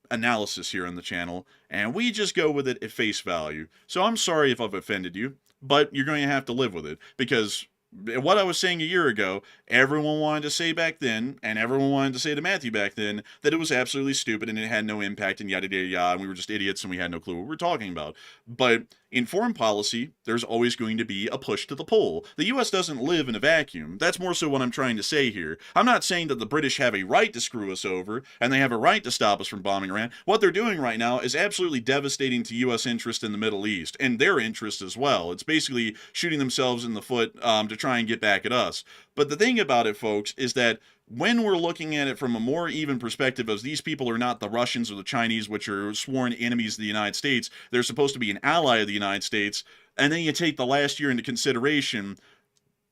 analysis here on the channel, and we just go with it at face value. So I'm sorry if I've offended you, but you're going to have to live with it, because what I was saying a year ago, everyone wanted to say back then, and everyone wanted to say to Matthew back then, that it was absolutely stupid and it had no impact and yada yada yada, and we were just idiots and we had no clue what we were talking about. But in foreign policy, there's always going to be a push to the pole. The U.S. doesn't live in a vacuum. That's more so what I'm trying to say here. I'm not saying that the British have a right to screw us over, and they have a right to stop us from bombing Iran. What they're doing right now is absolutely devastating to U.S. interest in the Middle East, and their interest as well. It's basically shooting themselves in the foot to try and get back at us. But the thing about it, folks, is that when we're looking at it from a more even perspective, as these people are not the Russians or the Chinese, which are sworn enemies of the United States, they're supposed to be an ally of the United States, and then you take the last year into consideration,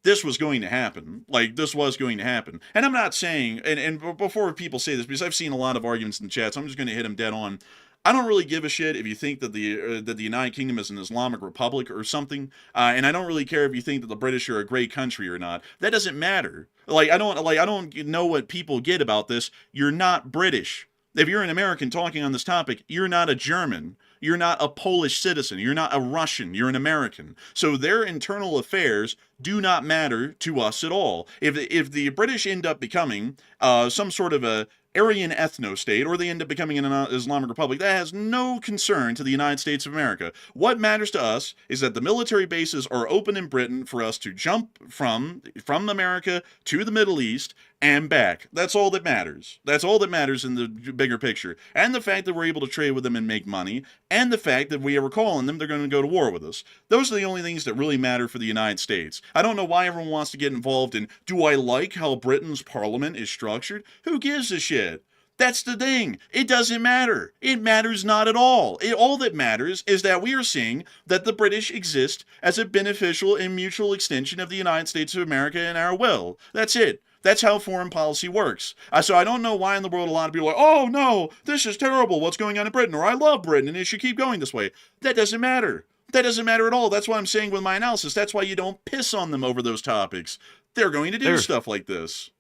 this was going to happen. Like, this was going to happen. And I'm not saying, and before people say this, because I've seen a lot of arguments in the chat, so I'm just going to hit them dead on. I don't really give a shit if you think that the United Kingdom is an Islamic republic or something, and I don't really care if you think that the British are a great country or not. That doesn't matter. I don't know what people get about this. You're not British. If you're an American talking on this topic, you're not a German. You're not a Polish citizen. You're not a Russian. You're an American. So their internal affairs do not matter to us at all. If the British end up becoming some sort of a Aryan ethno-state, or they end up becoming an Islamic Republic, that has no concern to the United States of America. What matters to us is that the military bases are open in Britain for us to jump from America to the Middle East and back. That's all that matters. That's all that matters in the bigger picture. And the fact that we're able to trade with them and make money, and the fact that if we ever call on them, they're going to go to war with us. Those are the only things that really matter for the United States. I don't know why everyone wants to get involved in, do I like how Britain's parliament is structured? Who gives a shit? That's the thing. It doesn't matter. It matters not at all. All that matters is that we are seeing that the British exist as a beneficial and mutual extension of the United States of America and our will. That's it. That's how foreign policy works. So I don't know why in the world a lot of people are like, oh no, this is terrible, what's going on in Britain, or I love Britain and it should keep going this way. That doesn't matter. That doesn't matter at all. That's what I'm saying with my analysis. That's why you don't piss on them over those topics. They're going to do stuff like this.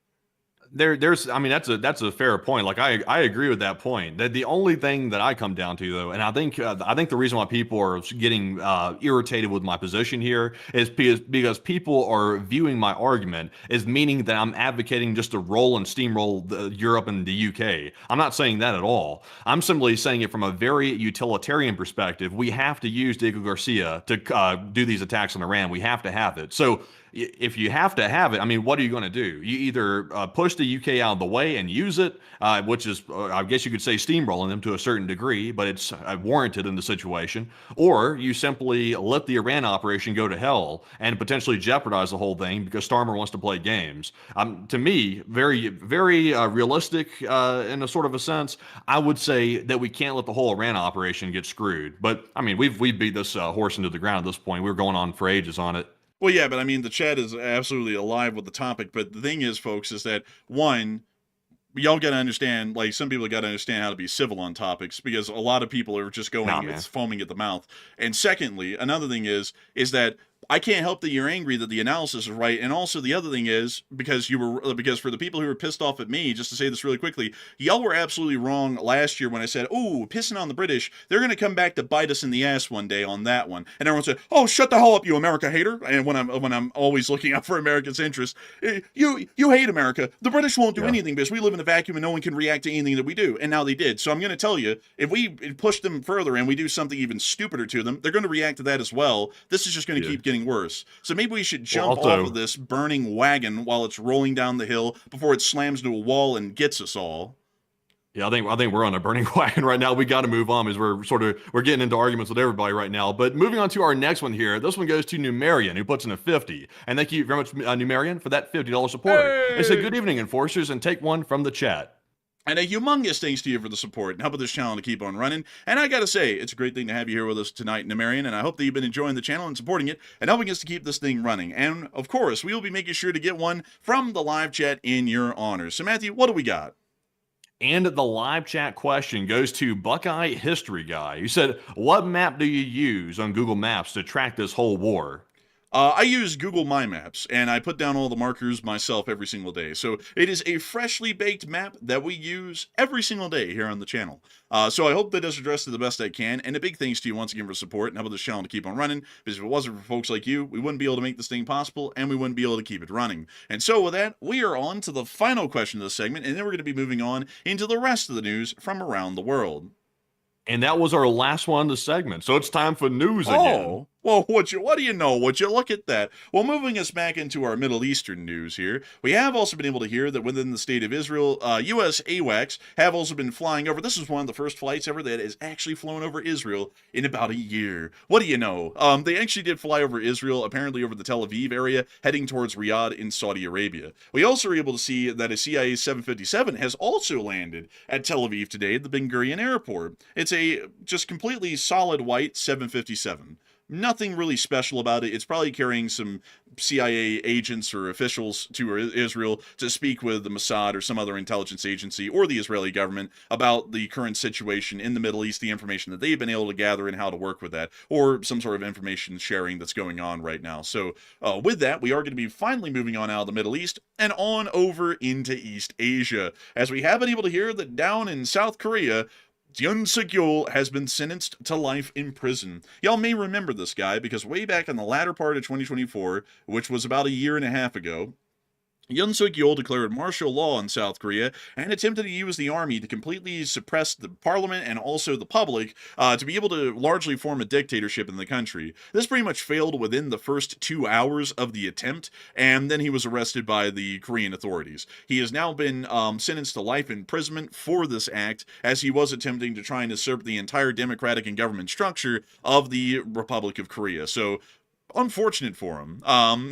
I mean, that's a fair point. Like, I agree with that point. That the only thing that I come down to, though, and I think the reason why people are getting irritated with my position here is because people are viewing my argument as meaning that I'm advocating just to roll and steamroll Europe and the UK. I'm not saying that at all. I'm simply saying it from a very utilitarian perspective. We have to use Diego Garcia to do these attacks on Iran. We have to have it. So if you have to have it, I mean, what are you going to do? You either push the UK out of the way and use it, which is, I guess you could say, steamrolling them to a certain degree, but it's warranted in the situation, or you simply let the Iran operation go to hell and potentially jeopardize the whole thing because Starmer wants to play games. To me, very, very realistic in a sort of a sense. I would say that we can't let the whole Iran operation get screwed. But I mean, we've beat this horse into the ground at this point. We were going on for ages on it. Well, yeah, but I mean, the chat is absolutely alive with the topic. But the thing is, folks, is that one, y'all got to understand, like, some people got to understand how to be civil on topics because a lot of people are just going, it's foaming at the mouth. And secondly, another thing is that I can't help that you're angry that the analysis is right. And also the other thing is because for the people who were pissed off at me, just to say this really quickly, y'all were absolutely wrong last year when I said, oh, pissing on the British, they're going to come back to bite us in the ass one day on that one. And everyone said, oh, shut the hell up, you America hater. And when I'm always looking out for America's interests, you hate America. The British won't do anything because we live in a vacuum and no one can react to anything that we do. And now they did. So I'm going to tell you, if we push them further and we do something even stupider to them, they're going to react to that as well. This is just going to keep getting worse. So maybe we should jump off of this burning wagon while it's rolling down the hill before it slams into a wall and gets us all. Yeah, I think we're on a burning wagon right now. We got to move on because we're getting into arguments with everybody right now. But moving on to our next one here, this one goes to Numerian, who puts in a 50. And thank you very much, Numerian, for that $50 support. Hey! They said, good evening, enforcers, and take one from the chat. And a humongous thanks to you for the support and helping this channel to keep on running. And I gotta say, it's a great thing to have you here with us tonight, Numerian, and I hope that you've been enjoying the channel and supporting it and helping us to keep this thing running. And, of course, we will be making sure to get one from the live chat in your honor. So, Matthew, what do we got? And the live chat question goes to Buckeye History Guy, who said, what map do you use on Google Maps to track this whole war? I use Google My Maps, and I put down all the markers myself every single day. So it is a freshly baked map that we use every single day here on the channel. So I hope that does address it the best I can. And a big thanks to you once again for support and helping this channel to keep on running. Because if it wasn't for folks like you, we wouldn't be able to make this thing possible, and we wouldn't be able to keep it running. And so with that, we are on to the final question of the segment, and then we're going to be moving on into the rest of the news from around the world. And that was our last one of the segment. So it's time for news again. Well, what do you know? Would you look at that? Well, moving us back into our Middle Eastern news here, we have also been able to hear that within the state of Israel, U.S. AWACS have also been flying over. This is one of the first flights ever that has actually flown over Israel in about a year. What do you know? They actually did fly over Israel, apparently over the Tel Aviv area, heading towards Riyadh in Saudi Arabia. We also were able to see that a CIA 757 has also landed at Tel Aviv today at the Ben Gurion Airport. It's a just completely solid white 757. Nothing really special about it. It's probably carrying some CIA agents or officials to Israel to speak with the Mossad or some other intelligence agency or the Israeli government about the current situation in the Middle East, the information that they've been able to gather and how to work with that, or some sort of information sharing that's going on right now. So with that, we are going to be finally moving on out of the Middle East and on over into East Asia, as we have been able to hear that down in South Korea, Yoon Suk-Yeol has been sentenced to life in prison. Y'all may remember this guy because way back in the latter part of 2024, which was about a year and a half ago, Yoon Suk-Yeol declared martial law in South Korea and attempted to use the army to completely suppress the parliament and also the public to be able to largely form a dictatorship in the country. This pretty much failed within the first 2 hours of the attempt, and then he was arrested by the Korean authorities. He has now been sentenced to life imprisonment for this act, as he was attempting to try and usurp the entire democratic and government structure of the Republic of Korea. So, unfortunate for him.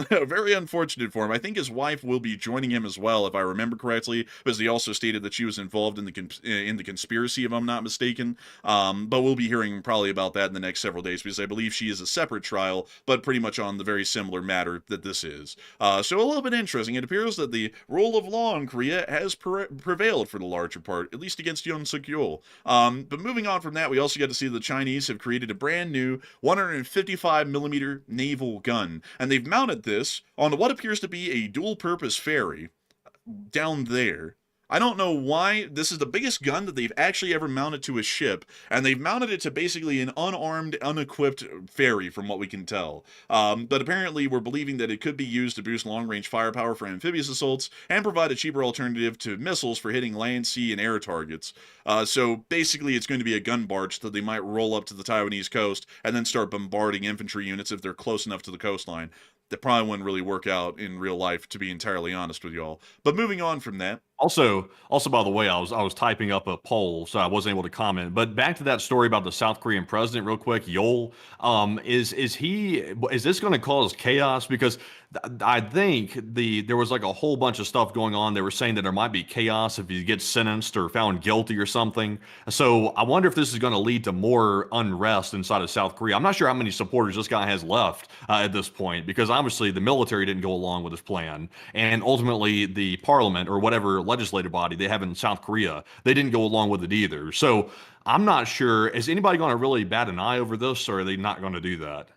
Very unfortunate for him. I think his wife will be joining him as well, if I remember correctly, because he also stated that she was involved in the conspiracy, if I'm not mistaken. But we'll be hearing probably about that in the next several days, because I believe she is a separate trial, but pretty much on the very similar matter that this is. So a little bit interesting. It appears that the rule of law in Korea has prevailed for the larger part, at least against Yoon Suk-Yeol. But moving on from that, we also get to see the Chinese have created a brand new 155mm naval gun, and they've mounted this on what appears to be a dual-purpose ferry down there. I don't know why. This is the biggest gun that they've actually ever mounted to a ship, and they've mounted it to basically an unarmed, unequipped ferry, from what we can tell. But apparently we're believing that it could be used to boost long-range firepower for amphibious assaults and provide a cheaper alternative to missiles for hitting land, sea, and air targets. So basically it's going to be a gun barge that they might roll up to the Taiwanese coast and then start bombarding infantry units if they're close enough to the coastline. that probably wouldn't really work out in real life, to be entirely honest with y'all. But moving on from that, Also, by the way, I was typing up a poll, so I wasn't able to comment. But back to that story about the South Korean president, real quick, Yeol. Is this going to cause chaos? Because I think there was like a whole bunch of stuff going on. They were saying that there might be chaos if he gets sentenced or found guilty or something. So I wonder if this is going to lead to more unrest inside of South Korea. I'm not sure how many supporters this guy has left at this point, because obviously the military didn't go along with his plan, and ultimately the parliament or whatever legislative body they have in South Korea, they didn't go along with it either. So I'm not sure. Is anybody going to really bat an eye over this, or are they not going to do that?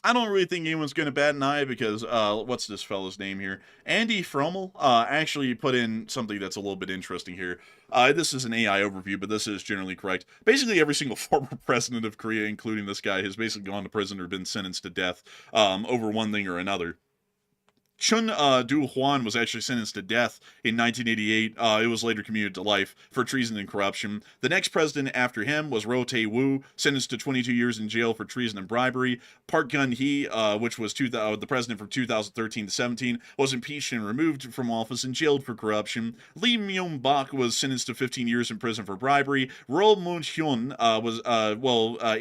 I don't really think anyone's going to bat an eye because, what's this fella's name here? Andy Fromel actually put in something that's a little bit interesting here. This is an AI overview, but this is generally correct. Basically, every single former president of Korea, including this guy, has basically gone to prison or been sentenced to death over one thing or another. Chun Do-hwan was actually sentenced to death in 1988. It was later commuted to life for treason and corruption. The next president after him was Roh Tae-woo, sentenced to 22 years in jail for treason and bribery. Park Geun-hye, which was the president from 2013 to 17, was impeached and removed from office and jailed for corruption. Lee Myung-bak was sentenced to 15 years in prison for bribery. Roh Moon-hyun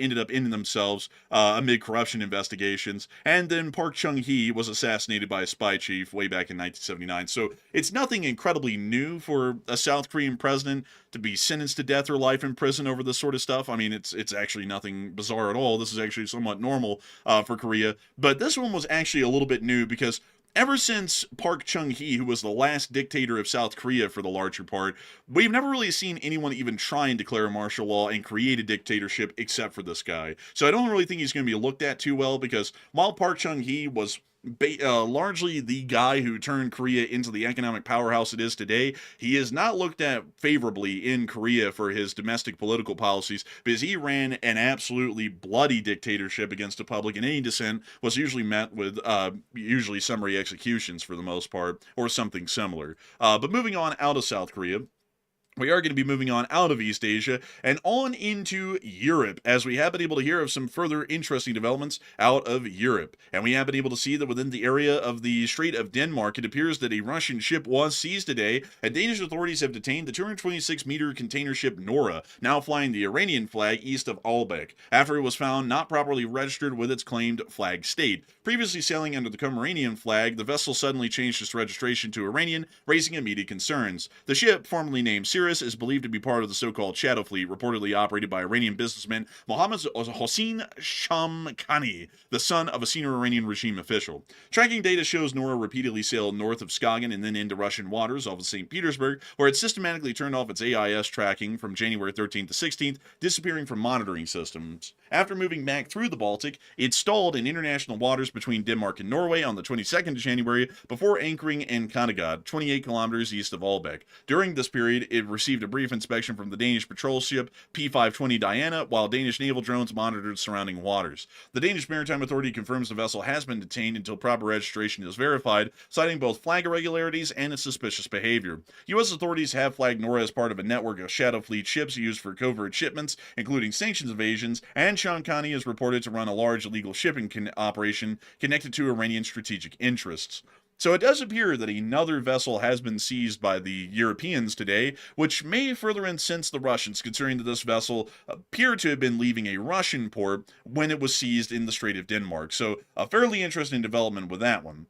ended up ending themselves amid corruption investigations. And then Park Chung-hee was assassinated by a spy chief way back in 1979. So it's nothing incredibly new for a South Korean president to be sentenced to death or life in prison over this sort of stuff. I mean, it's actually nothing bizarre at all. This is actually somewhat normal for Korea. But this one was actually a little bit new because ever since Park Chung-hee, who was the last dictator of South Korea for the larger part, we've never really seen anyone even try and declare martial law and create a dictatorship except for this guy. So I don't really think he's going to be looked at too well, because while Park Chung-hee was largely the guy who turned Korea into the economic powerhouse it is today, he is not looked at favorably in Korea for his domestic political policies, because he ran an absolutely bloody dictatorship against the public, and any dissent was usually met with usually summary executions for the most part, or something similar. But moving on out of South Korea, we are going to be moving on out of East Asia and on into Europe, as we have been able to hear of some further interesting developments out of Europe. And we have been able to see that within the area of the Strait of Denmark, it appears that a Russian ship was seized today, and Danish authorities have detained the 226-meter container ship Nora, now flying the Iranian flag east of Aalbeck, after it was found not properly registered with its claimed flag state. Previously sailing under the Comoranian flag, the vessel suddenly changed its registration to Iranian, raising immediate concerns. The ship, formerly named Sirius, is believed to be part of the so-called Shadow Fleet, reportedly operated by Iranian businessman Mohammad Hossein Shamkhani, the son of a senior Iranian regime official. Tracking data shows Nora repeatedly sailed north of Skagen and then into Russian waters off of St. Petersburg, where it systematically turned off its AIS tracking from January 13th to 16th, disappearing from monitoring systems. After moving back through the Baltic, it stalled in international waters between Denmark and Norway on the 22nd of January before anchoring in Kattegat, 28 kilometers east of Aalbeck. During this period, it received a brief inspection from the Danish patrol ship P520 Diana, while Danish naval drones monitored surrounding waters. The Danish Maritime Authority confirms the vessel has been detained until proper registration is verified, citing both flag irregularities and its suspicious behavior. U.S. authorities have flagged Nora as part of a network of Shadow Fleet ships used for covert shipments, including sanctions evasions, and Shamkhani is reported to run a large illegal shipping operation connected to Iranian strategic interests. So it does appear that another vessel has been seized by the Europeans today, which may further incense the Russians, considering that this vessel appeared to have been leaving a Russian port when it was seized in the Strait of Denmark. So a fairly interesting development with that one.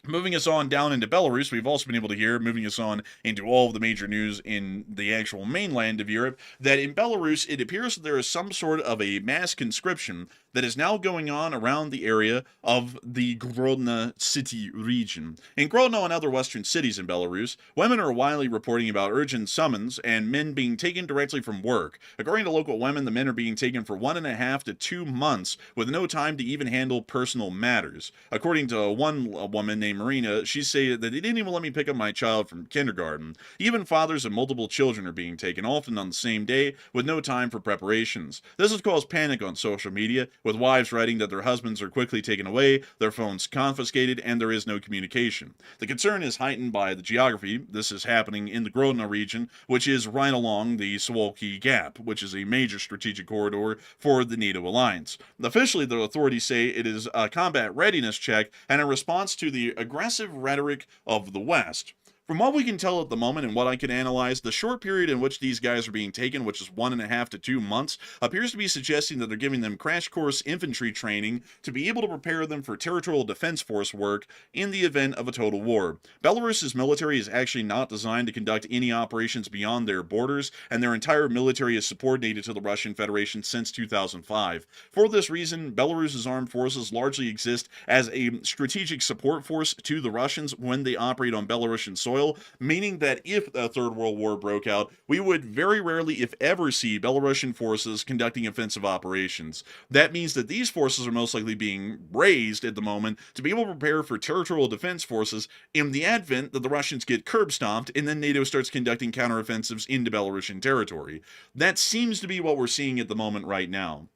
Moving us on down into Belarus, we've also been able to hear, moving us on into all of the major news in the actual mainland of Europe, that in Belarus, it appears that there is some sort of a mass conscription that is now going on around the area of the Grodno city region. In Grodno and other western cities in Belarus, women are widely reporting about urgent summons and men being taken directly from work. According to local women, the men are being taken for 1.5 to 2 months with no time to even handle personal matters. According to one woman named Marina, she said that they didn't even let me pick up my child from kindergarten. Even fathers of multiple children are being taken, often on the same day, with no time for preparations. This has caused panic on social media, with wives writing that their husbands are quickly taken away, their phones confiscated, and there is no communication. The concern is heightened by the geography. This is happening in the Grodno region, which is right along the Suwalki Gap, which is a major strategic corridor for the NATO alliance. Officially, the authorities say it is a combat readiness check and a response to the aggressive rhetoric of the West. From what we can tell at the moment and what I can analyze, the short period in which these guys are being taken, which is 1.5 to 2 months, appears to be suggesting that they're giving them crash course infantry training to be able to prepare them for territorial defense force work in the event of a total war. Belarus's military is actually not designed to conduct any operations beyond their borders, and their entire military is subordinated to the Russian Federation since 2005. For this reason, Belarus's armed forces largely exist as a strategic support force to the Russians when they operate on Belarusian soil, meaning that if a Third World War broke out, we would very rarely, if ever, see Belarusian forces conducting offensive operations. That means that these forces are most likely being raised at the moment to be able to prepare for territorial defense forces in the advent that the Russians get curb stomped and then NATO starts conducting counteroffensives into Belarusian territory. That seems to be what we're seeing at the moment right now.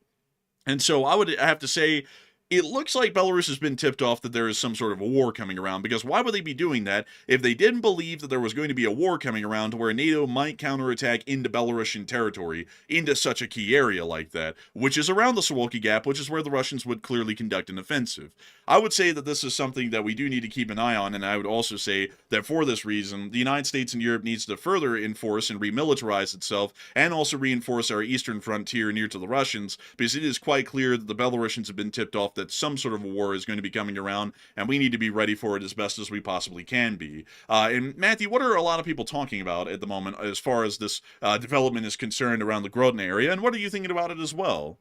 And so I would have to say, it looks like Belarus has been tipped off that there is some sort of a war coming around, because why would they be doing that if they didn't believe that there was going to be a war coming around to where NATO might counterattack into Belarusian territory, into such a key area like that, which is around the Suwalki Gap, which is where the Russians would clearly conduct an offensive. I would say that this is something that we do need to keep an eye on, and I would also say that for this reason, the United States and Europe needs to further enforce and remilitarize itself, and also reinforce our eastern frontier near to the Russians, because it is quite clear that the Belarusians have been tipped off that some sort of a war is going to be coming around, and we need to be ready for it as best as we possibly can be. And Matthew, what are a lot of people talking about at the moment as far as this development is concerned around the Grodno area, and what are you thinking about it as well?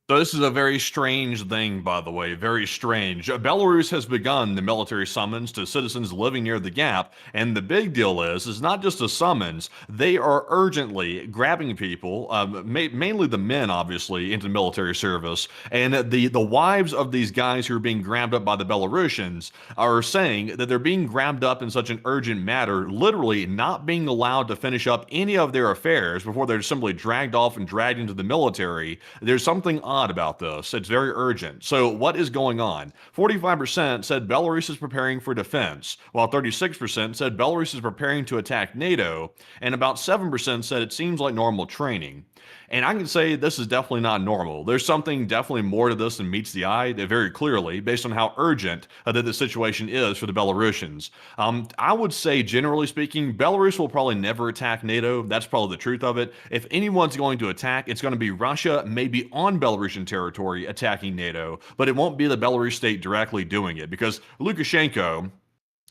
So this is a very strange thing, by the way, very strange. Belarus has begun the military summons to citizens living near the gap, and the big deal is not just a summons. They are urgently grabbing people, mainly the men, obviously, into military service, and the wives of these guys who are being grabbed up by the Belarusians are saying that they're being grabbed up in such an urgent matter, literally not being allowed to finish up any of their affairs before they're simply dragged off and dragged into the military. There's something odd about this. It's very urgent. So what is going on? 45% said Belarus is preparing for defense, while 36% said Belarus is preparing to attack NATO, and about 7% said it seems like normal training. And I can say this is definitely not normal. There's something definitely more to this than meets the eye, very clearly, based on how urgent that the situation is for the Belarusians. I would say, generally speaking, Belarus will probably never attack NATO. That's probably the truth of it. If anyone's going to attack, it's going to be Russia, maybe on Belarusian territory, attacking NATO, but it won't be the Belarus state directly doing it, because Lukashenko,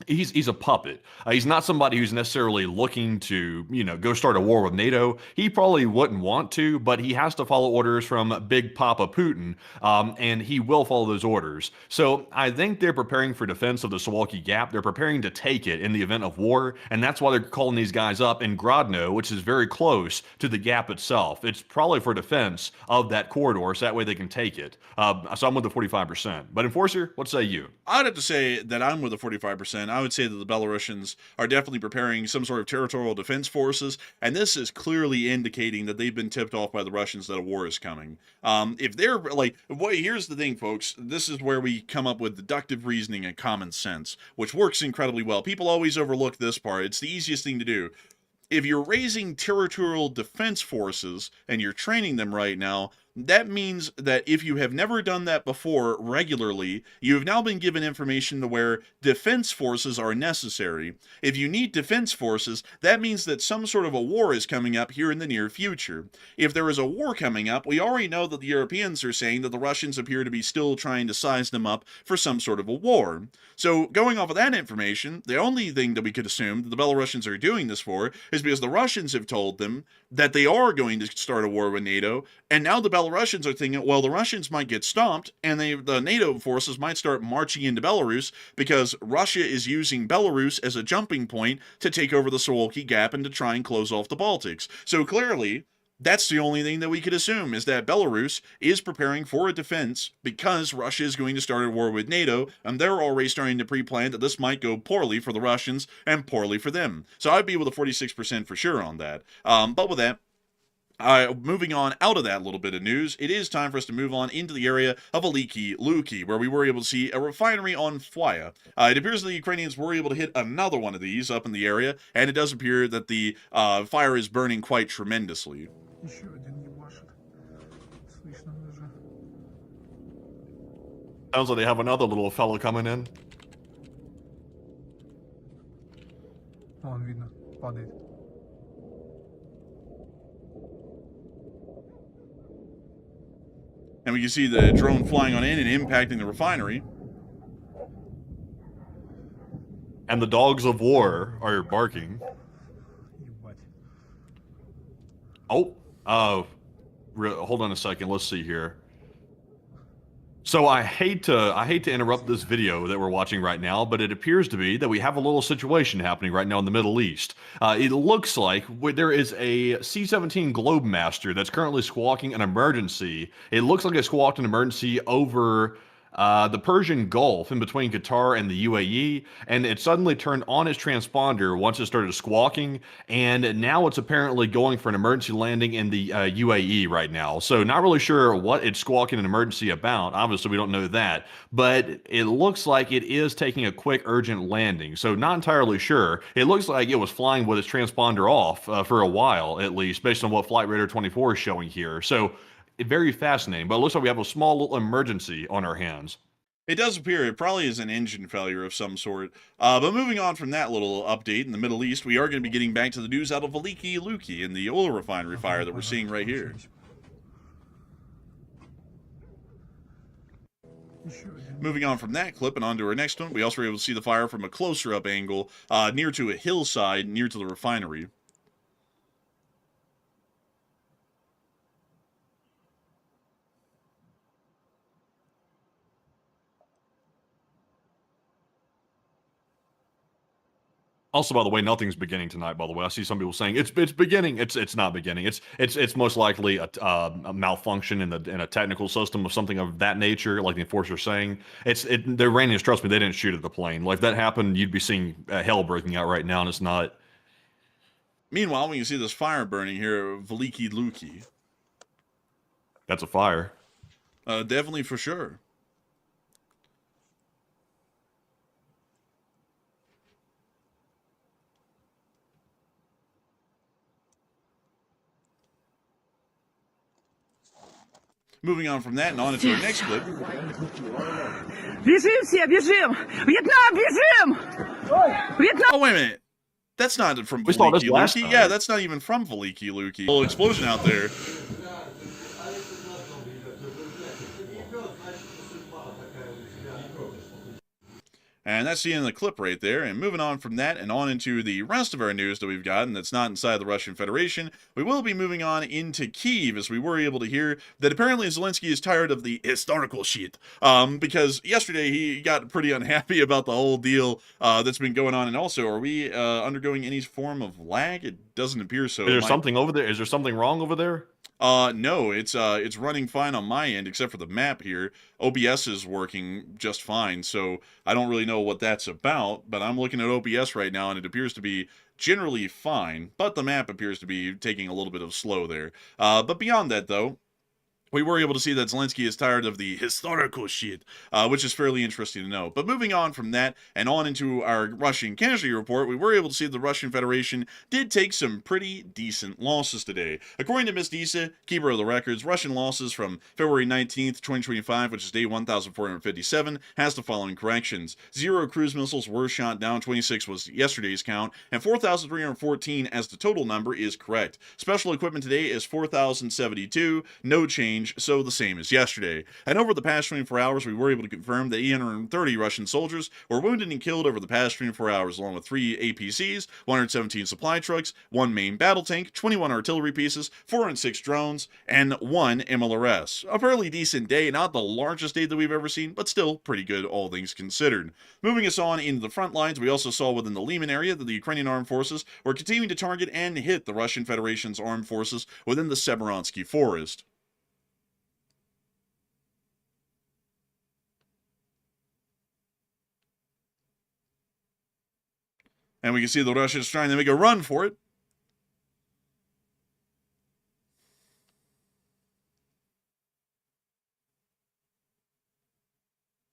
he's a puppet. He's not somebody who's necessarily looking to, go start a war with NATO. He probably wouldn't want to, but he has to follow orders from Big Papa Putin, and he will follow those orders. So I think they're preparing for defense of the Suwalki Gap. They're preparing to take it in the event of war, and that's why they're calling these guys up in Grodno, which is very close to the gap itself. It's probably for defense of that corridor, so that way they can take it. So I'm with the 45%. But Enforcer, what say you? I'd have to say that I'm with the 45%. I would say that the Belarusians are definitely preparing some sort of territorial defense forces, and this is clearly indicating that they've been tipped off by the Russians that a war is coming. If they're here's the thing, folks. This is where we come up with deductive reasoning and common sense, which works incredibly well. People always overlook this part. It's the easiest thing to do. If you're raising territorial defense forces and you're training them right now, that means that if you have never done that before regularly, you have now been given information to where defense forces are necessary. If you need defense forces, that means that some sort of a war is coming up here in the near future. If there is a war coming up, we already know that the Europeans are saying that the Russians appear to be still trying to size them up for some sort of a war. So going off of that information, the only thing that we could assume that the Belarusians are doing this for is because the Russians have told them that they are going to start a war with NATO, and now the Belarusians are thinking, well, the Russians might get stomped, and the NATO forces might start marching into Belarus because Russia is using Belarus as a jumping point to take over the Suwalki Gap and to try and close off the Baltics. So clearly, that's the only thing that we could assume, is that Belarus is preparing for a defense because Russia is going to start a war with NATO, and they're already starting to pre-plan that this might go poorly for the Russians and poorly for them. So I'd be with a 46% for sure on that. But with that, Moving on out of that little bit of news, it is time for us to move on into the area of Suwalki, where we were able to see a refinery on fire. It appears that the Ukrainians were able to hit another one of these up in the area, and it does appear that the fire is burning quite tremendously. Sounds like they have another little fellow coming in. Вон видно, падает. And we can see the drone flying on in and impacting the refinery. And the dogs of war are barking. Ебать. Oh, hold on a second. Let's see here. So I hate to interrupt this video that we're watching right now, but it appears to be that we have a little situation happening right now in the Middle East. It looks like there is a C-17 Globemaster that's currently squawking an emergency. It looks like it squawked an emergency over the Persian Gulf in between Qatar and the UAE, and it suddenly turned on its transponder once it started squawking, and now it's apparently going for an emergency landing in the UAE right now. So not really sure what it's squawking an emergency about. Obviously, we don't know that, but it looks like it is taking a quick urgent landing. So not entirely sure. It looks like it was flying with its transponder off for a while, at least, based on what Flight Radar 24 is showing here. So very fascinating, but it looks like we have a small little emergency on our hands. It does appear it probably is an engine failure of some sort. But moving on from that little update in the Middle East, we are going to be getting back to the news out of Suwalki and the oil refinery fire that we're seeing right here. Moving on from that clip and on to our next one, we also were able to see the fire from a closer up angle near to a hillside near to the refinery. Also, by the way, nothing's beginning tonight. By the way, I see some people saying it's beginning. It's not beginning. It's most likely a malfunction in a technical system of something of that nature, like the enforcer's saying. The Iranians, trust me, they didn't shoot at the plane. Like if that happened, you'd be seeing hell breaking out right now, and it's not. Meanwhile, we can see this fire burning here at Suwalki. That's a fire. Definitely for sure. Moving on from that and on into our next clip. Бежим все, бежим! Вьетнам, бежим! Вьетнам! Oh, wait a minute. That's not from We saw this last Suwalki. time. Yeah, that's not even from Suwalki. Little explosion out there. And that's the end of the clip right there. And moving on from that and on into the rest of our news that we've gotten that's not inside the Russian Federation, we will be moving on into Kyiv as we were able to hear that apparently Zelensky is tired of the historical shit. Because yesterday he got pretty unhappy about the whole deal that's been going on. And also, are we undergoing any form of lag? It doesn't appear so. Is there something over there? Is there something wrong over there? No, it's running fine on my end, except for the map here. OBS is working just fine, so I don't really know what that's about, but I'm looking at OBS right now, and it appears to be generally fine, but the map appears to be taking a little bit of slow there. But beyond that, though, we were able to see that Zelensky is tired of the historical shit, which is fairly interesting to know. But moving on from that and on into our Russian casualty report, we were able to see the Russian Federation did take some pretty decent losses today. According to Ms. Disa, keeper of the records, Russian losses from February 19th, 2025, which is day 1,457, has the following corrections. 0 cruise missiles were shot down, 26 was yesterday's count, and 4,314 as the total number is correct. Special equipment today is 4,072, no change, so the same as yesterday. And over the past 24 hours, we were able to confirm that 830 Russian soldiers were wounded and killed over the past 24 hours, along with 3 APCs, 117 supply trucks, 1 main battle tank, 21 artillery pieces, 406 drones, and 1 MLRS. A fairly decent day, not the largest day that we've ever seen, but still pretty good, all things considered. Moving us on into the front lines, we also saw within the Looming area that the Ukrainian armed forces were continuing to target and hit the Russian Federation's armed forces within the Severonsky Forest. And we can see the Russians trying to make a run for it.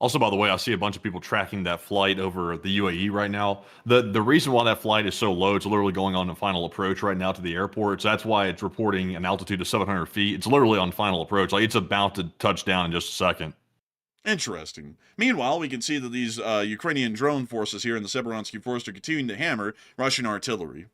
Also, by the way, I see a bunch of people tracking that flight over the UAE right now. The reason why that flight is so low, it's literally going on the final approach right now to the airport. So that's why it's reporting an altitude of 700 feet. It's literally on final approach. Like it's about to touch down in just a second. Interesting. Meanwhile, we can see that these Ukrainian drone forces here in the Severonsky Forest are continuing to hammer Russian artillery.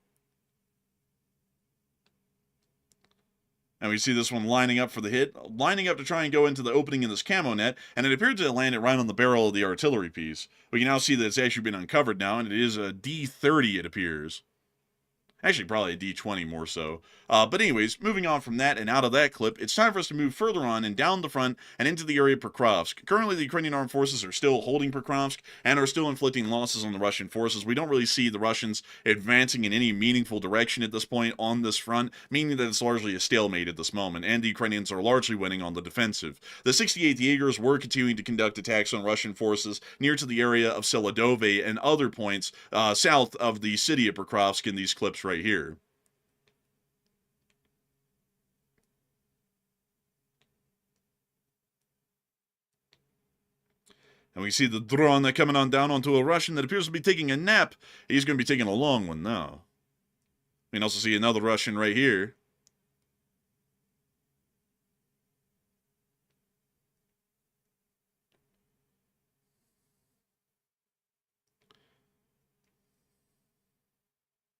And we see this one lining up for the hit, lining up to try and go into the opening in this camo net, and it appeared to land it right on the barrel of the artillery piece. We can now see that it's actually been uncovered now, and it is a D-30, it appears. Actually, probably a D-20 more so. But anyways, moving on from that and out of that clip, it's time for us to move further on and down the front and into the area of Pokrovsk. Currently, the Ukrainian armed forces are still holding Pokrovsk and are still inflicting losses on the Russian forces. We don't really see the Russians advancing in any meaningful direction at this point on this front, meaning that it's largely a stalemate at this moment, and the Ukrainians are largely winning on the defensive. The 68th Jaegers were continuing to conduct attacks on Russian forces near to the area of Seladove and other points south of the city of Pokrovsk in these clips right here. And we see the drone that coming on down onto a Russian that appears to be taking a nap. He's going to be taking a long one now. We can also see another Russian right here.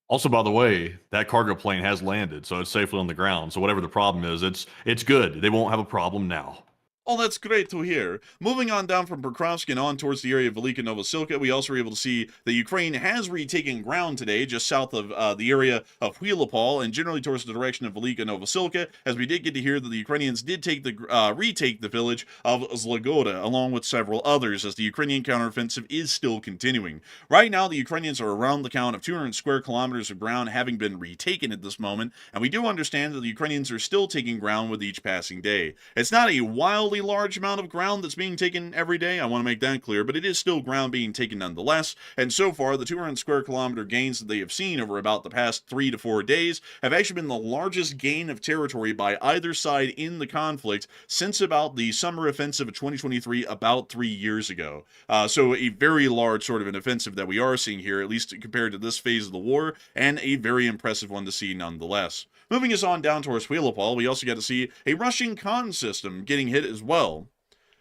Also, by the way, that cargo plane has landed, so it's safely on the ground. So whatever the problem is, it's good. They won't have a problem now. Oh, that's great to hear. Moving on down from Pokrovsk and on towards the area of Velika Novosilka, we also were able to see that Ukraine has retaken ground today, just south of the area of Huilopol and generally towards the direction of Velika Novosilka, as we did get to hear that the Ukrainians did retake the village of Zlogoda, along with several others, as the Ukrainian counteroffensive is still continuing. Right now, the Ukrainians are around the count of 200 square kilometers of ground having been retaken at this moment, and we do understand that the Ukrainians are still taking ground with each passing day. It's not a wildly large amount of ground that's being taken every day, I want to make that clear, but it is still ground being taken nonetheless, and so far the 200 square kilometer gains that they have seen over about the past 3 to 4 days have actually been the largest gain of territory by either side in the conflict since about the summer offensive of 2023, about 3 years ago. So a very large sort of an offensive that we are seeing here, at least compared to this phase of the war, and a very impressive one to see nonetheless. Moving us on down towards Huilopol, we also got to see a Russian con system getting hit as well,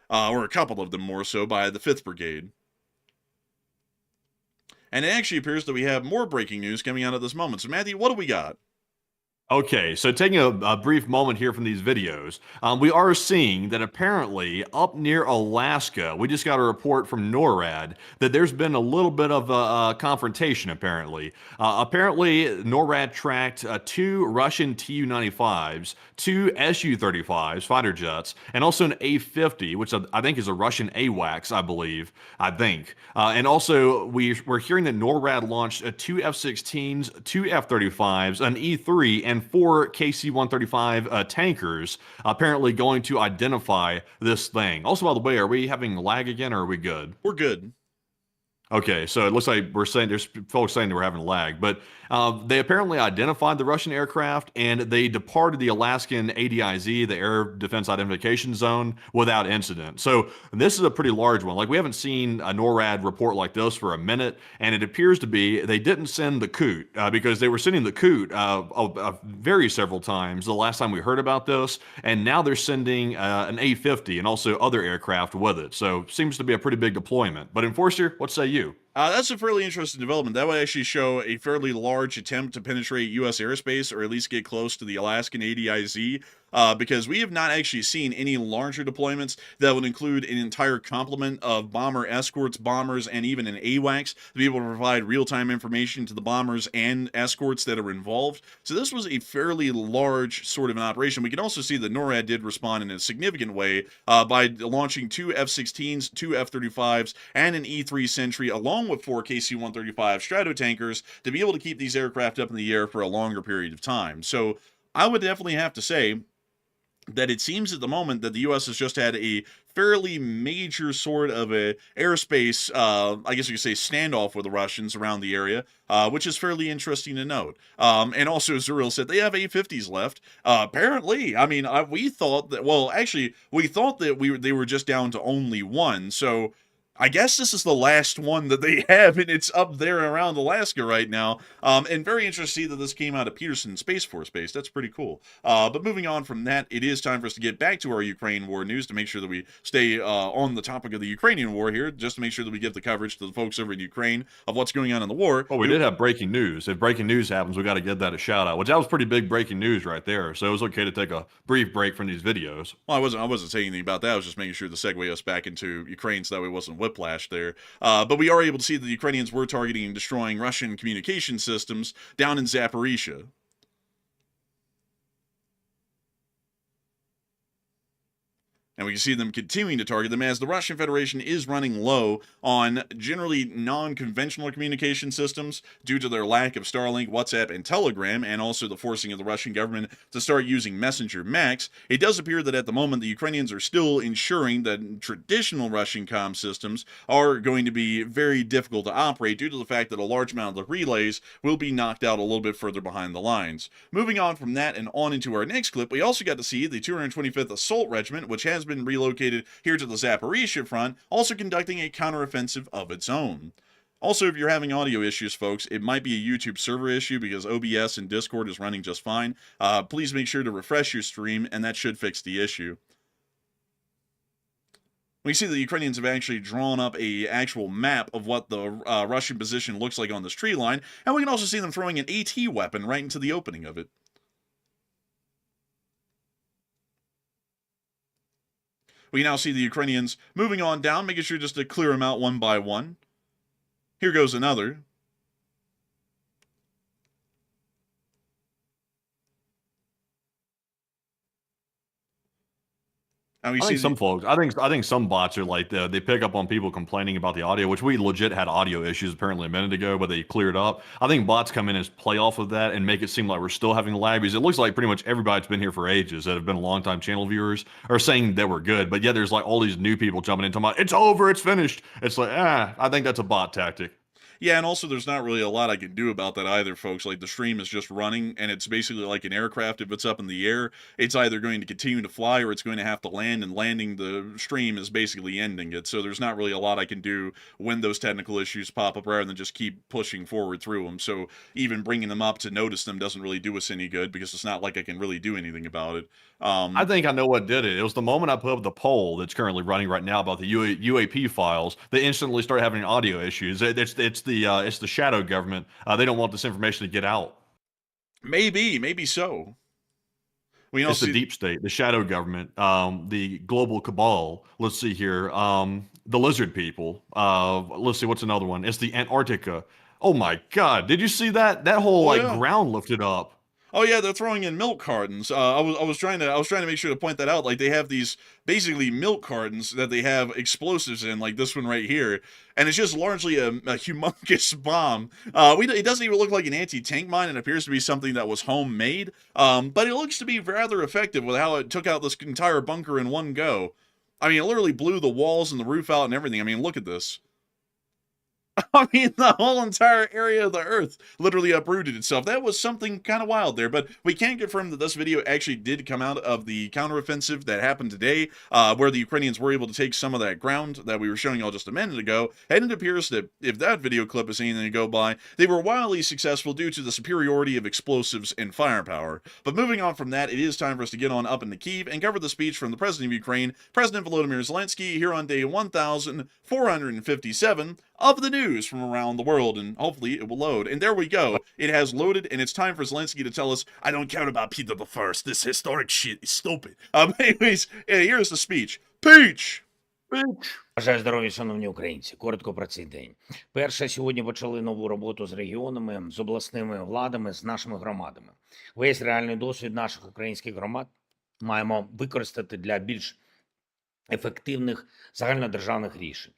or a couple of them more so, by the 5th Brigade. And it actually appears that we have more breaking news coming out at this moment. So Matthew, what do we got? Okay, so taking a brief moment here from these videos, we are seeing that apparently up near Alaska, we just got a report from NORAD that there's been a little bit of a confrontation apparently. Apparently, NORAD tracked 2 Russian Tu-95s, 2 Su-35s, fighter jets, and also an A-50, which I think is a Russian AWACS, I think. And also, we're hearing that NORAD launched 2 F-16s, 2 F-35s, an E-3, and 4 KC-135 tankers, apparently going to identify this thing. Also, by the way, are we having lag again, or are we good? We're good. Okay, so it looks like there's folks saying that we're having lag, but they apparently identified the Russian aircraft and they departed the Alaskan ADIZ, the Air Defense Identification Zone, without incident. So this is a pretty large one. Like, we haven't seen a NORAD report like this for a minute, and it appears to be they didn't send the coup because they were sending the coup very several times the last time we heard about this, and now they're sending an A-50 and also other aircraft with it. So seems to be a pretty big deployment. But Enforcer, what say you? That's a fairly interesting development. That would actually show a fairly large attempt to penetrate U.S. airspace, or at least get close to the Alaskan ADIZ, because we have not actually seen any larger deployments that would include an entire complement of bomber escorts, bombers, and even an AWACS to be able to provide real-time information to the bombers and escorts that are involved. So this was a fairly large sort of an operation. We can also see that NORAD did respond in a significant way by launching 2 F-16s, 2 F-35s, and an E-3 Sentry, along with 4 KC-135 Stratotankers, to be able to keep these aircraft up in the air for a longer period of time. So I would definitely have to say that it seems at the moment that the U.S. has just had a fairly major sort of a airspace, I guess you could say, standoff with the Russians around the area, which is fairly interesting to note. And also, as Zuriel said, they have A-50s left. Apparently, I mean, we thought that, well, actually, we thought that they were just down to only one, so I guess this is the last one that they have, and it's up there around Alaska right now. And very interesting to see that this came out of Peterson Space Force Base. That's pretty cool. But moving on from that, it is time for us to get back to our Ukraine war news to make sure that we stay on the topic of the Ukrainian war here, just to make sure that we give the coverage to the folks over in Ukraine of what's going on in the war. Well, we did have breaking news. If breaking news happens, we got to give that a shout out, which that was pretty big breaking news right there. So it was okay to take a brief break from these videos. Well, I wasn't saying anything about that. I was just making sure to segue us back into Ukraine so that way it wasn't whiplash there. But we are able to see that the Ukrainians were targeting and destroying Russian communication systems down in Zaporizhia. And we can see them continuing to target them as the Russian Federation is running low on generally non-conventional communication systems due to their lack of Starlink, WhatsApp, and Telegram, and also the forcing of the Russian government to start using Messenger Max. It does appear that at the moment the Ukrainians are still ensuring that traditional Russian comm systems are going to be very difficult to operate due to the fact that a large amount of the relays will be knocked out a little bit further behind the lines. Moving on from that and on into our next clip, we also got to see the 225th Assault Regiment, which has been relocated here to the Zaporizhia front, also conducting a counteroffensive of its own. Also, if you're having audio issues, folks, it might be a YouTube server issue because OBS and Discord is running just fine. Please make sure to refresh your stream, and that should fix the issue. We see the Ukrainians have actually drawn up a actual map of what the Russian position looks like on this tree line, and we can also see them throwing an AT weapon right into the opening of it. We now see the Ukrainians moving on down, making sure just to clear them out one by one. Here goes another. I think some folks, I think some bots are like they pick up on people complaining about the audio, which we legit had audio issues apparently a minute ago, but they cleared up. I think bots come in and play off of that and make it seem like we're still having lag because it looks like pretty much everybody that's been here for ages that have been longtime channel viewers are saying that we're good, but yet there's like all these new people jumping in talking about it's over, it's finished. It's like I think that's a bot tactic. Yeah, and also there's not really a lot I can do about that either, folks. Like, the stream is just running, and it's basically like an aircraft. If it's up in the air, it's either going to continue to fly or it's going to have to land, and landing the stream is basically ending it. So there's not really a lot I can do when those technical issues pop up rather than just keep pushing forward through them. So even bringing them up to notice them doesn't really do us any good because it's not like I can really do anything about it. I think I know what did it. It was the moment I put up the poll that's currently running right now about the UAP files. They instantly started having audio issues. It's the shadow government. They don't want this information to get out. Maybe so. It's the deep state, the shadow government, the global cabal. Let's see here. The lizard people. Let's see, what's another one? It's the Antarctica. Oh my God! Did you see that? That whole ground lifted up. Oh yeah, they're throwing in milk cartons. I was trying to make sure to point that out. Like, they have these basically milk cartons that they have explosives in, like this one right here, and it's just largely a humongous bomb. It doesn't even look like an anti-tank mine. It appears to be something that was homemade, but it looks to be rather effective with how it took out this entire bunker in one go. I mean, it literally blew the walls and the roof out and everything. I mean, look at this. I mean, the whole entire area of the Earth literally uprooted itself. That was something kind of wild there, but we can confirm that this video actually did come out of the counteroffensive that happened today, where the Ukrainians were able to take some of that ground that we were showing y'all just a minute ago, and it appears that if that video clip is anything to go by, they were wildly successful due to the superiority of explosives and firepower. But moving on from that, it is time for us to get on up into Kyiv and cover the speech from the President of Ukraine, President Volodymyr Zelensky, here on day 1457 of the news from around the world, and hopefully it will load. And there we go. It has loaded, and it's time for Zelensky to tell us, I don't care about Peter the First. This historic shit is stupid. Anyways, here's the speech. Peach! Бажаю здоров'я, шановні українці. Коротко про цей день. Перше, сьогодні почали нову роботу з регіонами, з обласними владами, з нашими громадами. Весь реальний досвід наших українських громад маємо використати для більш ефективних загальнодержавних рішень.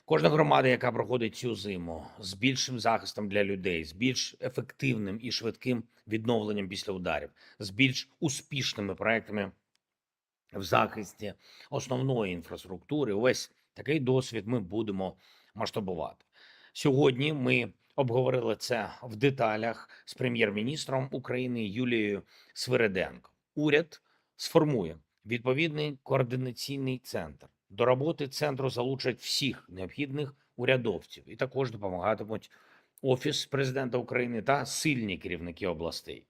Кожна громада, яка проходить цю зиму з більшим захистом для людей, з більш ефективним і швидким відновленням після ударів, з більш успішними проектами в захисті основної інфраструктури. Ось такий досвід ми будемо масштабувати. Сьогодні ми обговорили це в деталях з прем'єр-міністром України Юлією Свириденко. Уряд сформує відповідний координаційний центр. До роботи центру залучать всіх необхідних урядовців і також допомагатимуть Офіс президента України та сильні керівники областей.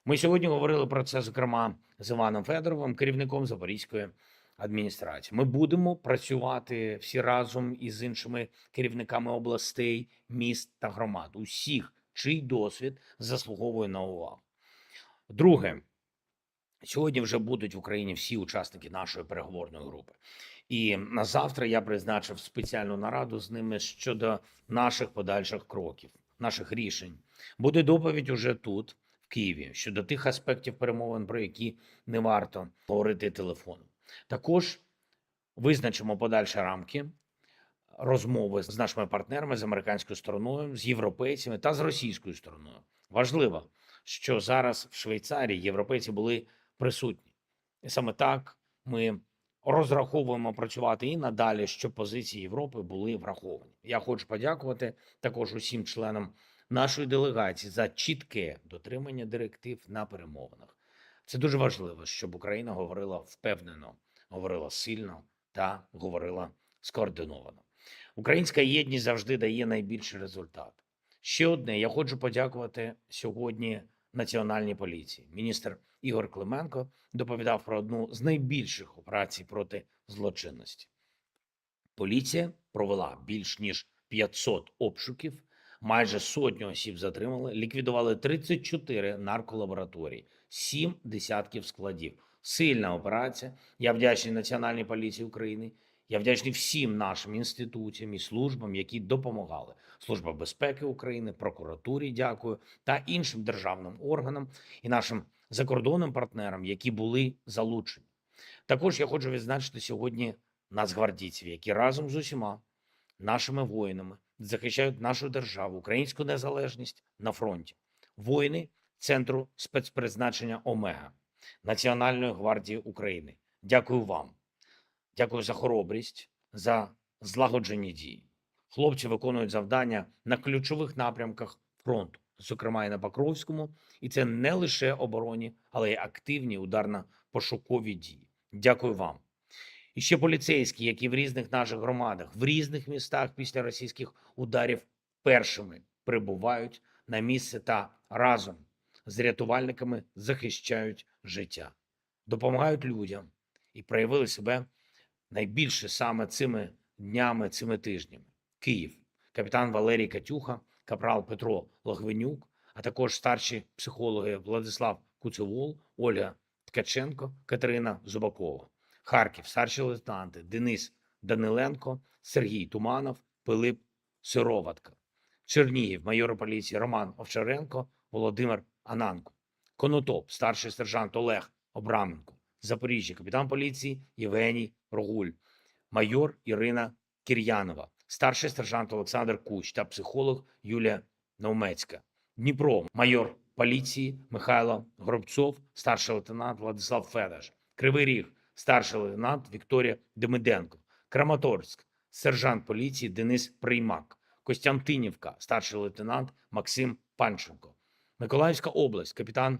Ми сьогодні говорили про це, зокрема, з Іваном Федоровим, керівником Запорізької адміністрації. Ми будемо працювати всі разом із іншими керівниками областей, міст та громад, усіх, чий досвід заслуговує на увагу. Друге, сьогодні вже будуть в Україні всі учасники нашої переговорної групи. І на завтра я призначив спеціальну нараду з ними щодо наших подальших кроків, наших рішень. Буде доповідь уже тут, в Києві, щодо тих аспектів перемовин, про які не варто говорити телефоном. Також визначимо подальші рамки розмови з нашими партнерами, з американською стороною, з європейцями та з російською стороною. Важливо, що зараз в Швейцарії європейці були присутні. І саме так ми розраховуємо працювати і надалі, щоб позиції Європи були враховані. Я хочу подякувати також усім членам нашої делегації за чітке дотримання директив на перемовинах. Це дуже важливо, щоб Україна говорила впевнено, говорила сильно та говорила скоординовано. Українська єдність завжди дає найбільший результат. Ще одне, я хочу подякувати сьогодні Національній поліції. Міністр Ігор Клименко доповідав про одну з найбільших операцій проти злочинності. Поліція провела більш ніж 500 обшуків, майже сотню осіб затримали, ліквідували 34 нарколабораторії, 7 десятків складів. Сильна операція. Я вдячний Національній поліції України. Я вдячний всім нашим інституціям і службам, які допомагали. Служба безпеки України, прокуратурі дякую, та іншим державним органам і нашим закордонним партнерам, які були залучені. Також я хочу відзначити сьогодні нацгвардійців, які разом з усіма нашими воїнами захищають нашу державу, українську незалежність на фронті. Воїни Центру спецпризначення «Омега» Національної гвардії України. Дякую вам. Дякую за хоробрість, за злагоджені дії. Хлопці виконують завдання на ключових напрямках фронту, зокрема і на Покровському, і це не лише оборонні, але й активні ударно-пошукові дії. Дякую вам. І ще поліцейські, які в різних наших громадах, в різних містах після російських ударів першими прибувають на місце та разом з рятувальниками захищають життя, допомагають людям і проявили себе найбільше саме цими днями, цими тижнями. Київ. Капітан Валерій Катюха, капрал Петро Логвинюк, а також старші психологи Владислав Куцевол, Ольга Ткаченко, Катерина Зубакова. Харків. Старші лейтенанти Денис Даниленко, Сергій Туманов, Пилип Сироватка. Чернігів. Майор поліції Роман Овчаренко, Володимир Ананко. Конотоп. Старший сержант Олег Обраменко. Запоріжжя. Капітан поліції Євгеній Рогуль. Майор Ірина Кір'янова. Старший сержант Олександр Куч та психолог Юлія Наумецька. Дніпро. Майор поліції Михайло Гробцов, старший лейтенант Владислав Федаш. Кривий Ріг. Старший лейтенант Вікторія Демиденко. Краматорськ. Сержант поліції Денис Приймак. Костянтинівка. Старший лейтенант Максим Панченко. Миколаївська область. Капітан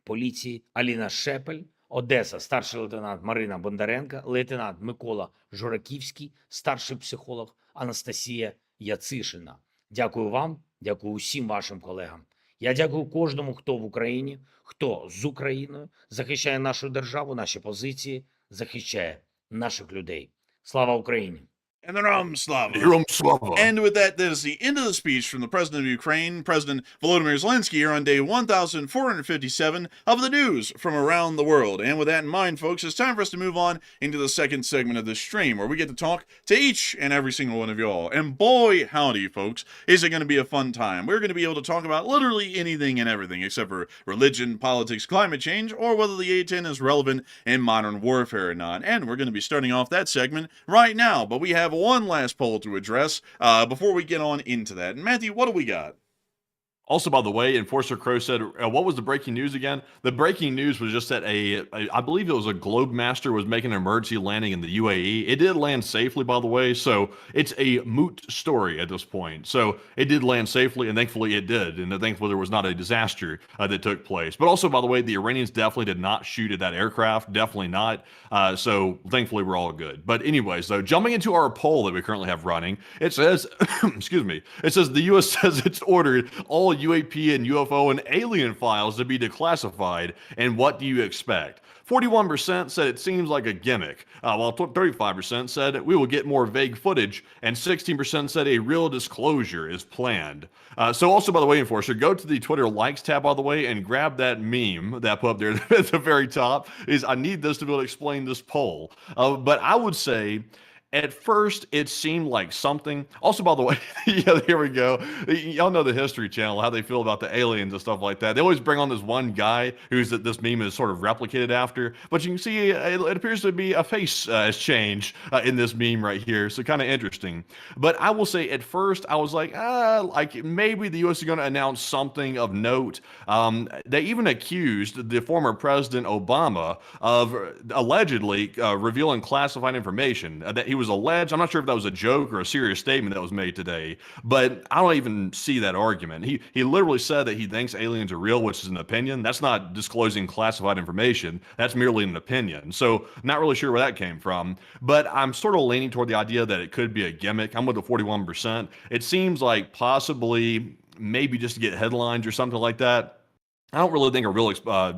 поліції Аліна Шепель. Одеса. Старший лейтенант Марина Бондаренка. Лейтенант Микола Жураківський. Старший психолог Анастасія Яцишина. Дякую вам. Дякую усім вашим колегам. Я дякую кожному, хто в Україні, хто з Україною захищає нашу державу, наші позиції, захищає наших людей. Слава Україні! And the Ram Slava. Героям слава! And with that, that is the end of the speech from the President of Ukraine, President Volodymyr Zelensky, here on day 1457 of the news from around the world. And with that in mind, folks, it's time for us to move on into the second segment of this stream, where we get to talk to each and every single one of y'all. And boy, howdy, folks, is it going to be a fun time. We're going to be able to talk about literally anything and everything, except for religion, politics, climate change, or whether the A-10 is relevant in modern warfare or not. And we're going to be starting off that segment right now. But we have one last poll to address before we get on into that. And Matthew, what do we got? Also, by the way, Enforcer Crow said, what was the breaking news again? The breaking news was just that I believe it was a Globemaster was making an emergency landing in the UAE. It did land safely, by the way, so it's a moot story at this point. So it did land safely, and thankfully it did, and thankfully there was not a disaster that took place. But also, by the way, the Iranians definitely did not shoot at that aircraft, definitely not. So thankfully we're all good. But anyways, though, jumping into our poll that we currently have running, it says, excuse me, it says the U.S. says it's ordered all UAP and UFO and alien files to be declassified, and what do you expect? 41% said it seems like a gimmick, while 35% said we will get more vague footage, and 16% said a real disclosure is planned. So also, by the way, Enforcer, go to the Twitter likes tab, by the way, and grab that meme that I put up there at the very top. Is I need this to be able to explain this poll. But I would say, at first, it seemed like something. Also, by the way, yeah, here we go. Y'all know the History Channel, how they feel about the aliens and stuff like that. They always bring on this one guy who's that this meme is sort of replicated after. But you can see it appears to be a face has changed in this meme right here. So kind of interesting. But I will say, at first, I was like maybe the U.S. is going to announce something of note. They even accused the former President Obama of allegedly revealing classified information that he was alleged. I'm not sure if that was a joke or a serious statement that was made today, but I don't even see that argument. He literally said that he thinks aliens are real, which is an opinion. That's not disclosing classified information. That's merely an opinion. So not really sure where that came from, but I'm sort of leaning toward the idea that it could be a gimmick. I'm with the 41%. It seems like possibly maybe just to get headlines or something like that. I don't really think a real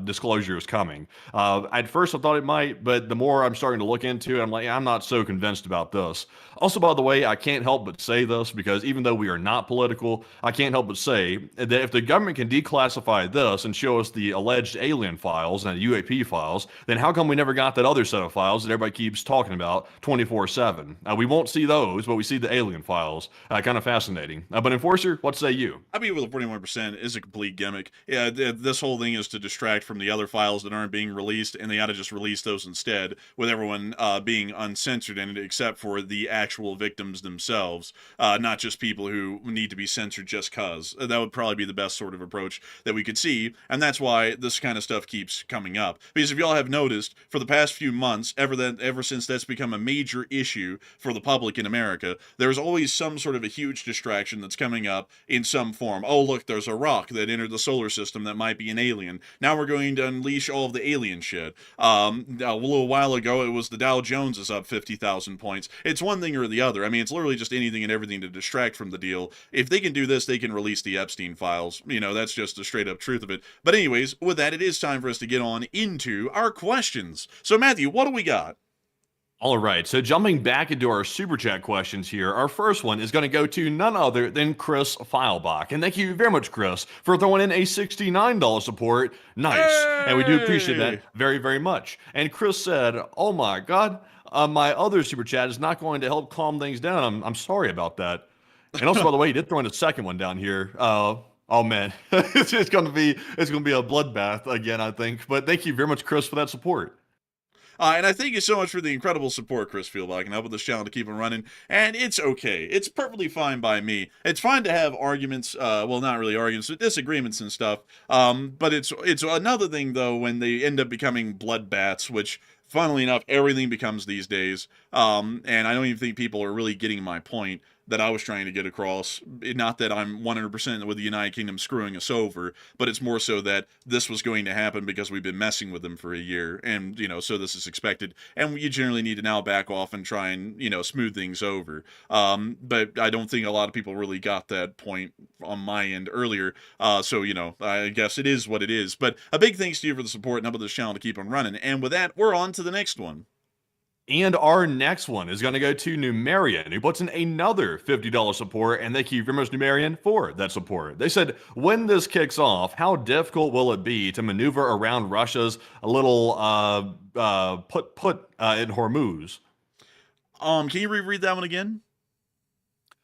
disclosure is coming. At first, I thought it might, but the more I'm starting to look into it, I'm like, I'm not so convinced about this. Also, by the way, I can't help but say this because even though we are not political, I can't help but say that if the government can declassify this and show us the alleged alien files and the UAP files, then how come we never got that other set of files that everybody keeps talking about 24/7? We won't see those, but we see the alien files. Kind of fascinating. But Enforcer, what say you? I mean, with the 41% is a complete gimmick. Yeah, this whole thing is to distract from the other files that aren't being released, and they ought to just release those instead, with everyone being uncensored in it, except for the actual victims themselves, not just people who need to be censored just cause. That would probably be the best sort of approach that we could see, and that's why this kind of stuff keeps coming up. Because if y'all have noticed, for the past few months, ever since that's become a major issue for the public in America, there's always some sort of a huge distraction that's coming up in some form. Oh, look, there's a rock that entered the solar system that might be an alien. Now we're going to unleash all of the alien shit. A little while ago, it was the Dow Jones is up 50,000 points. It's one thing or the other. I mean, it's literally just anything and everything to distract from the deal. If they can do this, they can release the Epstein files. You know, that's just the straight up truth of it. But anyways, with that, it is time for us to get on into our questions. So Matthew, what do we got? All right, so jumping back into our super chat questions here, our first one is going to go to none other than Chris Feilbach. And thank you very much, Chris, for throwing in a $69 support. Nice. Hey! And we do appreciate that very, very much. And Chris said, oh my God, my other super chat is not going to help calm things down. I'm sorry about that. And also, by the way, he did throw in a second one down here. Oh man, it's going to be a bloodbath again, I think. But thank you very much, Chris, for that support. And I thank you so much for the incredible support, Chris Feelback, and help with this channel to keep it running. And it's okay. It's perfectly fine by me. It's fine to have arguments, well, not really arguments, but disagreements and stuff. But it's another thing, though, when they end up becoming bloodbaths, which, funnily enough, everything becomes these days. And I don't even think people are really getting my point that I was trying to get across. Not that I'm 100% with the United Kingdom screwing us over, but it's more so that this was going to happen because we've been messing with them for a year, and, you know, so this is expected, and you generally need to now back off and try and, you know, smooth things over. But I don't think a lot of people really got that point on my end earlier, so, you know, I guess it is what it is. But a big thanks to you for the support and help with this channel to keep on running, and with that, we're on to the next one. And our next one is going to go to Numerian, who puts in another $50 support, and thank you very much, Numerian, for that support. They said, when this kicks off, how difficult will it be to maneuver around Russia's little put in Hormuz? Can you reread that one again?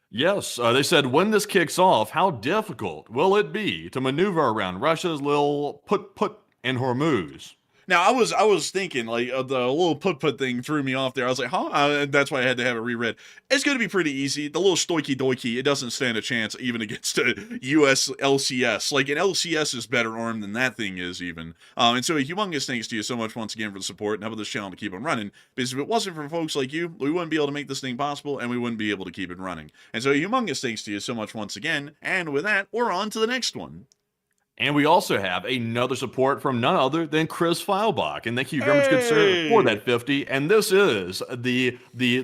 Yes, they said, when this kicks off, how difficult will it be to maneuver around Russia's little put in Hormuz? Now, I was thinking, like, the little put thing threw me off there. I was like, huh? That's why I had to have it reread. It's going to be pretty easy. The little Stoiky doiky, it doesn't stand a chance even against a US LCS. Like, an LCS is better armed than that thing is even. And so a humongous thanks to you so much once again for the support and helping this channel to keep on running. Because if it wasn't for folks like you, we wouldn't be able to make this thing possible, and we wouldn't be able to keep it running. And so a humongous thanks to you so much once again. And with that, we're on to the next one. And we also have another support from none other than Chris Feilbach. And thank you very much, good sir, for that 50. And this is the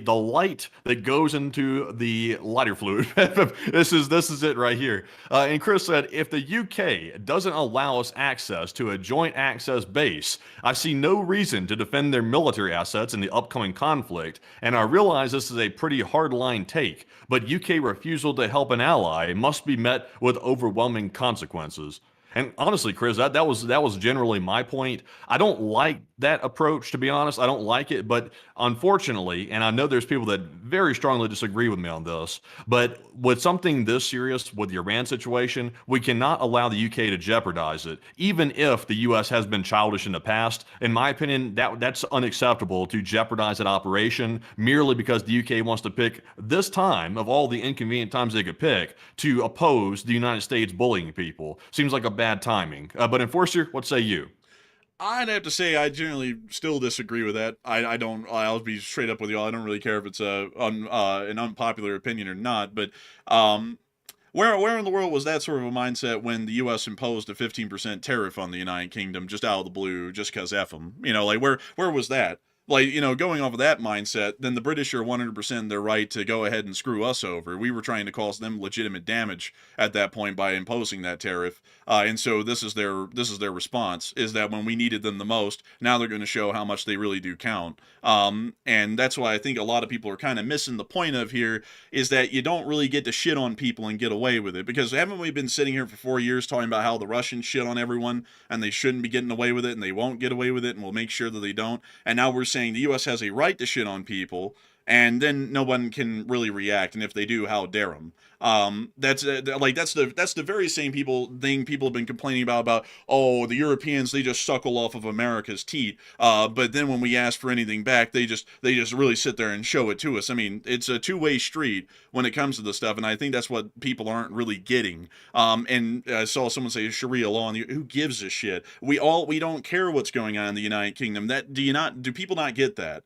light that goes into the lighter fluid. This is it right here. And Chris said, if the UK doesn't allow us access to a joint access base, I see no reason to defend their military assets in the upcoming conflict. And I realize this is a pretty hardline take, but UK refusal to help an ally must be met with overwhelming consequences. And honestly, Chris, that was generally my point. I don't like that approach, to be honest. I don't like it, but unfortunately, and I know there's people that very strongly disagree with me on this, but with something this serious with the Iran situation, we cannot allow the UK to jeopardize it, even if the US has been childish in the past. In my opinion, that's unacceptable to jeopardize that operation merely because the UK wants to pick this time of all the inconvenient times they could pick to oppose the United States bullying people. Seems like a bad timing. But Enforcer, what say you? I'd have to say I generally still disagree with that. I'll be straight up with you all. I don't really care if it's an unpopular opinion or not, but where in the world was that sort of a mindset when the U.S. imposed a 15% tariff on the United Kingdom just out of the blue, just because F them? You know, like where was that? Like, you know, going off of that mindset, then the British are 100% in their right to go ahead and screw us over. We were trying to cause them legitimate damage at that point by imposing that tariff. And so this is their response, is that when we needed them the most, now they're going to show how much they really do count. And that's why I think a lot of people are kind of missing the point of here, is that you don't really get to shit on people and get away with it. Because haven't we been sitting here for 4 years talking about how the Russians shit on everyone and they shouldn't be getting away with it and they won't get away with it and we'll make sure that they don't. And now we're saying the U.S. has a right to shit on people, and then no one can really react, and if they do, how dare them? That's the very same thing people have been complaining about oh, the Europeans, they just suckle off of America's teat, but then when we ask for anything back, they just really sit there and show it to us. I mean, it's a two-way street when it comes to this stuff, and I think that's what people aren't really getting. And I saw someone say Sharia law, and who gives a shit? We don't care what's going on in the United Kingdom. Do people not get that?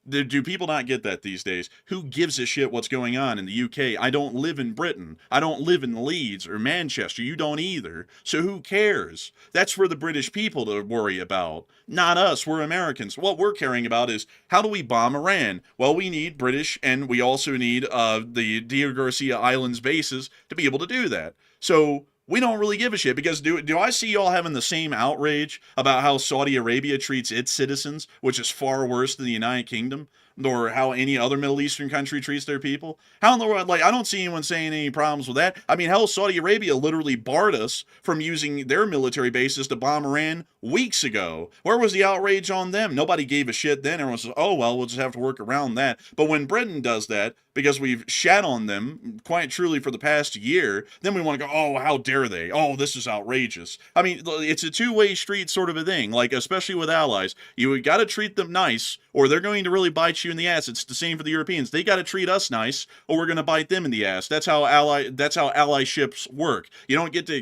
Do people not get that these days? Who gives a shit what's going on in the UK? I don't live in Britain. I don't live in Leeds or Manchester. You don't either. So who cares? That's for the British people to worry about, not us. We're Americans. What we're caring about is, how do we bomb Iran? Well, we need British, and we also need the Diego Garcia Islands bases to be able to do that. So we don't really give a shit, because do I see y'all having the same outrage about how Saudi Arabia treats its citizens, which is far worse than the United Kingdom, or how any other Middle Eastern country treats their people? How in the world, like, I don't see anyone saying any problems with that. I mean, hell, Saudi Arabia literally barred us from using their military bases to bomb Iran weeks ago. Where was the outrage on them? Nobody gave a shit then. Everyone says, oh, well, we'll just have to work around that. But when Britain does that, because we've shat on them quite truly for the past year, then we want to go, oh, how dare they? Oh, this is outrageous. I mean, it's a two-way street sort of a thing, like, especially with allies. You got to treat them nice, or they're going to really bite you in the ass. It's the same for the Europeans. They got to treat us nice, or we're going to bite them in the ass. That's how allyships work. You don't get to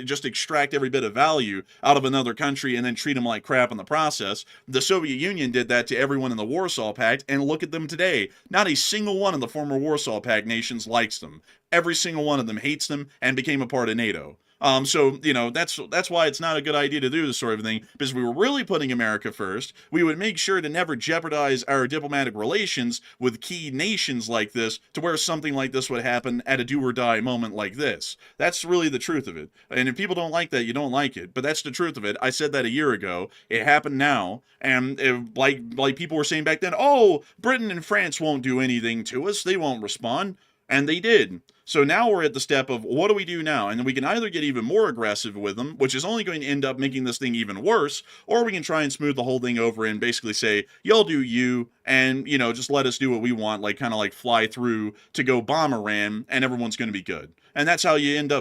just extract every bit of value out of another country and then treat them like crap in the process. The Soviet Union did that to everyone in the Warsaw Pact, and look at them today. Not a single one of the former Warsaw Pact nations likes them. Every single one of them hates them and became a part of NATO. So, you know, that's why it's not a good idea to do this sort of thing, because we were really putting America first. We would make sure to never jeopardize our diplomatic relations with key nations like this, to where something like this would happen at a do or die moment like this. That's really the truth of it. And if people don't like that, you don't like it. But that's the truth of it. I said that a year ago. It happened now. And like people were saying back then, oh, Britain and France won't do anything to us. They won't respond. And they did. So now we're at the step of, what do we do now? And then we can either get even more aggressive with them, which is only going to end up making this thing even worse, or we can try and smooth the whole thing over and basically say, y'all do you, and, you know, just let us do what we want, like kind of like fly through to go bomb Iran, and everyone's going to be good. And that's how you end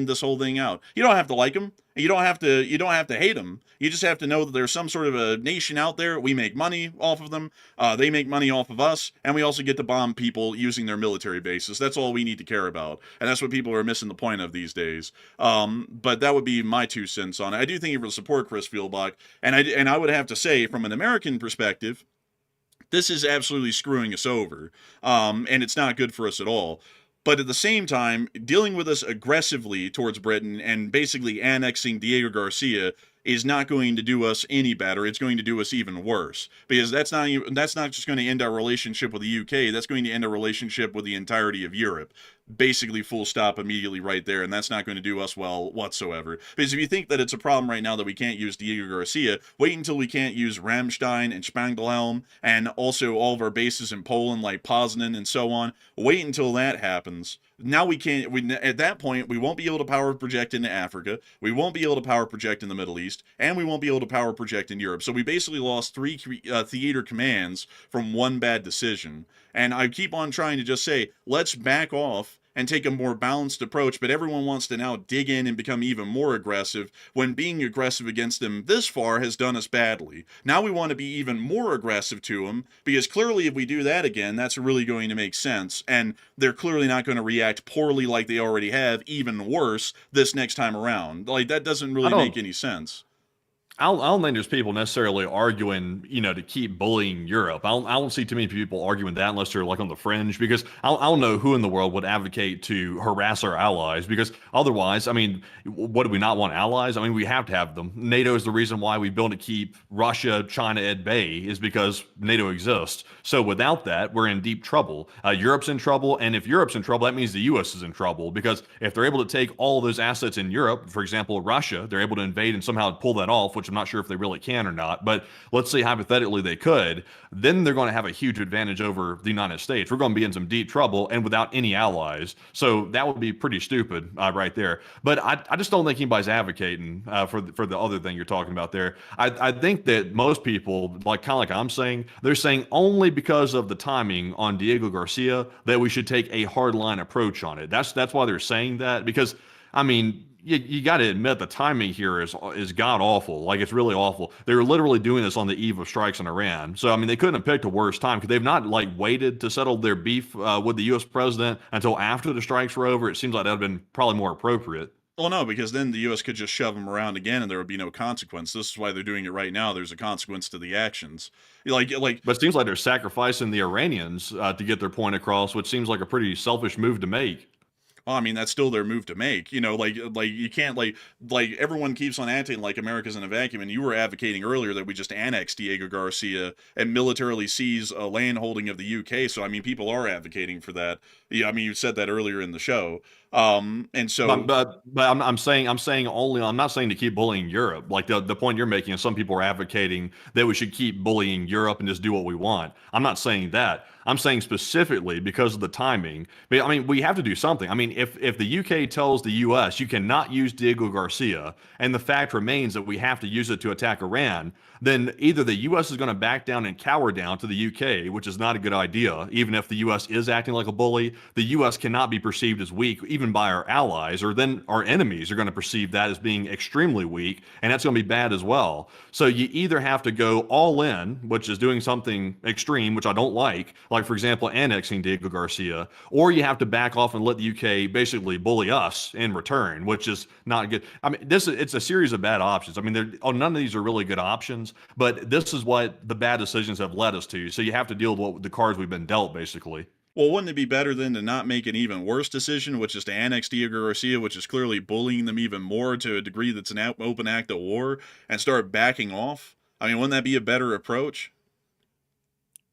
this whole thing out. You don't have to like them. You don't have to hate them. You just have to know that there's some sort of a nation out there. We make money off of them. They make money off of us, and we also get to bomb people using their military bases. That's all we need to care about, and that's what people are missing the point of these days. But that would be my 2 cents on it. I do think you would support Chris Fieldbach, and I would have to say, from an American perspective, this is absolutely screwing us over, and it's not good for us at all. But at the same time, dealing with us aggressively towards Britain and basically annexing Diego Garcia is not going to do us any better. It's going to do us even worse, because that's not just going to end our relationship with the UK. That's going to end our relationship with the entirety of Europe. Basically, full stop immediately right there, and that's not going to do us well whatsoever. Because if you think that it's a problem right now that we can't use Diego Garcia, wait until we can't use Ramstein and Sprangelhelm and also all of our bases in Poland like Poznan and so on. Wait until that happens. Now we can't. At that point, we won't be able to power project into Africa. We won't be able to power project in the Middle East, and we won't be able to power project in Europe. So we basically lost 3 theater commands from one bad decision. And I keep on trying to just say, let's back off and take a more balanced approach, but everyone wants to now dig in and become even more aggressive when being aggressive against them this far has done us badly. Now we want to be even more aggressive to them, because clearly if we do that again, that's really going to make sense, and they're clearly not going to react poorly like they already have, even worse, this next time around. Like, that doesn't really make any sense. I don't think there's people necessarily arguing, to keep bullying Europe. I don't see too many people arguing that unless they're like on the fringe, because I don't know who in the world would advocate to harass our allies, because otherwise, what do we not want allies? We have to have them. NATO is the reason why we built to keep Russia, China at bay, is because NATO exists. So without that, we're in deep trouble. Europe's in trouble, and if Europe's in trouble, that means the U.S. is in trouble, because if they're able to take all of those assets in Europe, for example, Russia, they're able to invade and somehow pull that off, which I'm not sure if they really can or not, but let's say hypothetically they could, then they're going to have a huge advantage over the United States. We're going to be in some deep trouble and without any allies. So that would be pretty stupid right there. But I just don't think anybody's advocating for the other thing you're talking about there. I think that most people, kind of like I'm saying, they're saying only because of the timing on Diego Garcia that we should take a hardline approach on it. That's why they're saying that, because you got to admit the timing here is god awful. Like, it's really awful. They were literally doing this on the eve of strikes in Iran. So they couldn't have picked a worse time, because they've not waited to settle their beef with the U.S. president until after the strikes were over. It seems like that would have been probably more appropriate. Well, no, because then the U.S. could just shove them around again, and there would be no consequence. This is why they're doing it right now. There's a consequence to the actions. But it seems like they're sacrificing the Iranians to get their point across, which seems like a pretty selfish move to make. Well, that's still their move to make. You can't everyone keeps on acting like America's in a vacuum, and you were advocating earlier that we just annex Diego Garcia and militarily seize a land holding of the UK. So people are advocating for that. Yeah, you said that earlier in the show. And so, but I'm saying only. I'm not saying to keep bullying Europe. Like the point you're making is some people are advocating that we should keep bullying Europe and just do what we want. I'm not saying that. I'm saying specifically because of the timing. But we have to do something. If the UK tells the US you cannot use Diego Garcia, and the fact remains that we have to use it to attack Iran, then either the US is going to back down and cower down to the UK, which is not a good idea. Even if the US is acting like a bully, the US cannot be perceived as weak, even by our allies, or then our enemies are going to perceive that as being extremely weak, and that's going to be bad as well. So you either have to go all in, which is doing something extreme, which I don't like for example, annexing Diego Garcia, or you have to back off and let the UK basically bully us in return, which is not good. It's a series of bad options. None of these are really good options, but this is what the bad decisions have led us to. So you have to deal with the cards we've been dealt, basically. Well, wouldn't it be better then to not make an even worse decision, which is to annex Diego Garcia, which is clearly bullying them even more to a degree that's an open act of war, and start backing off? Wouldn't that be a better approach?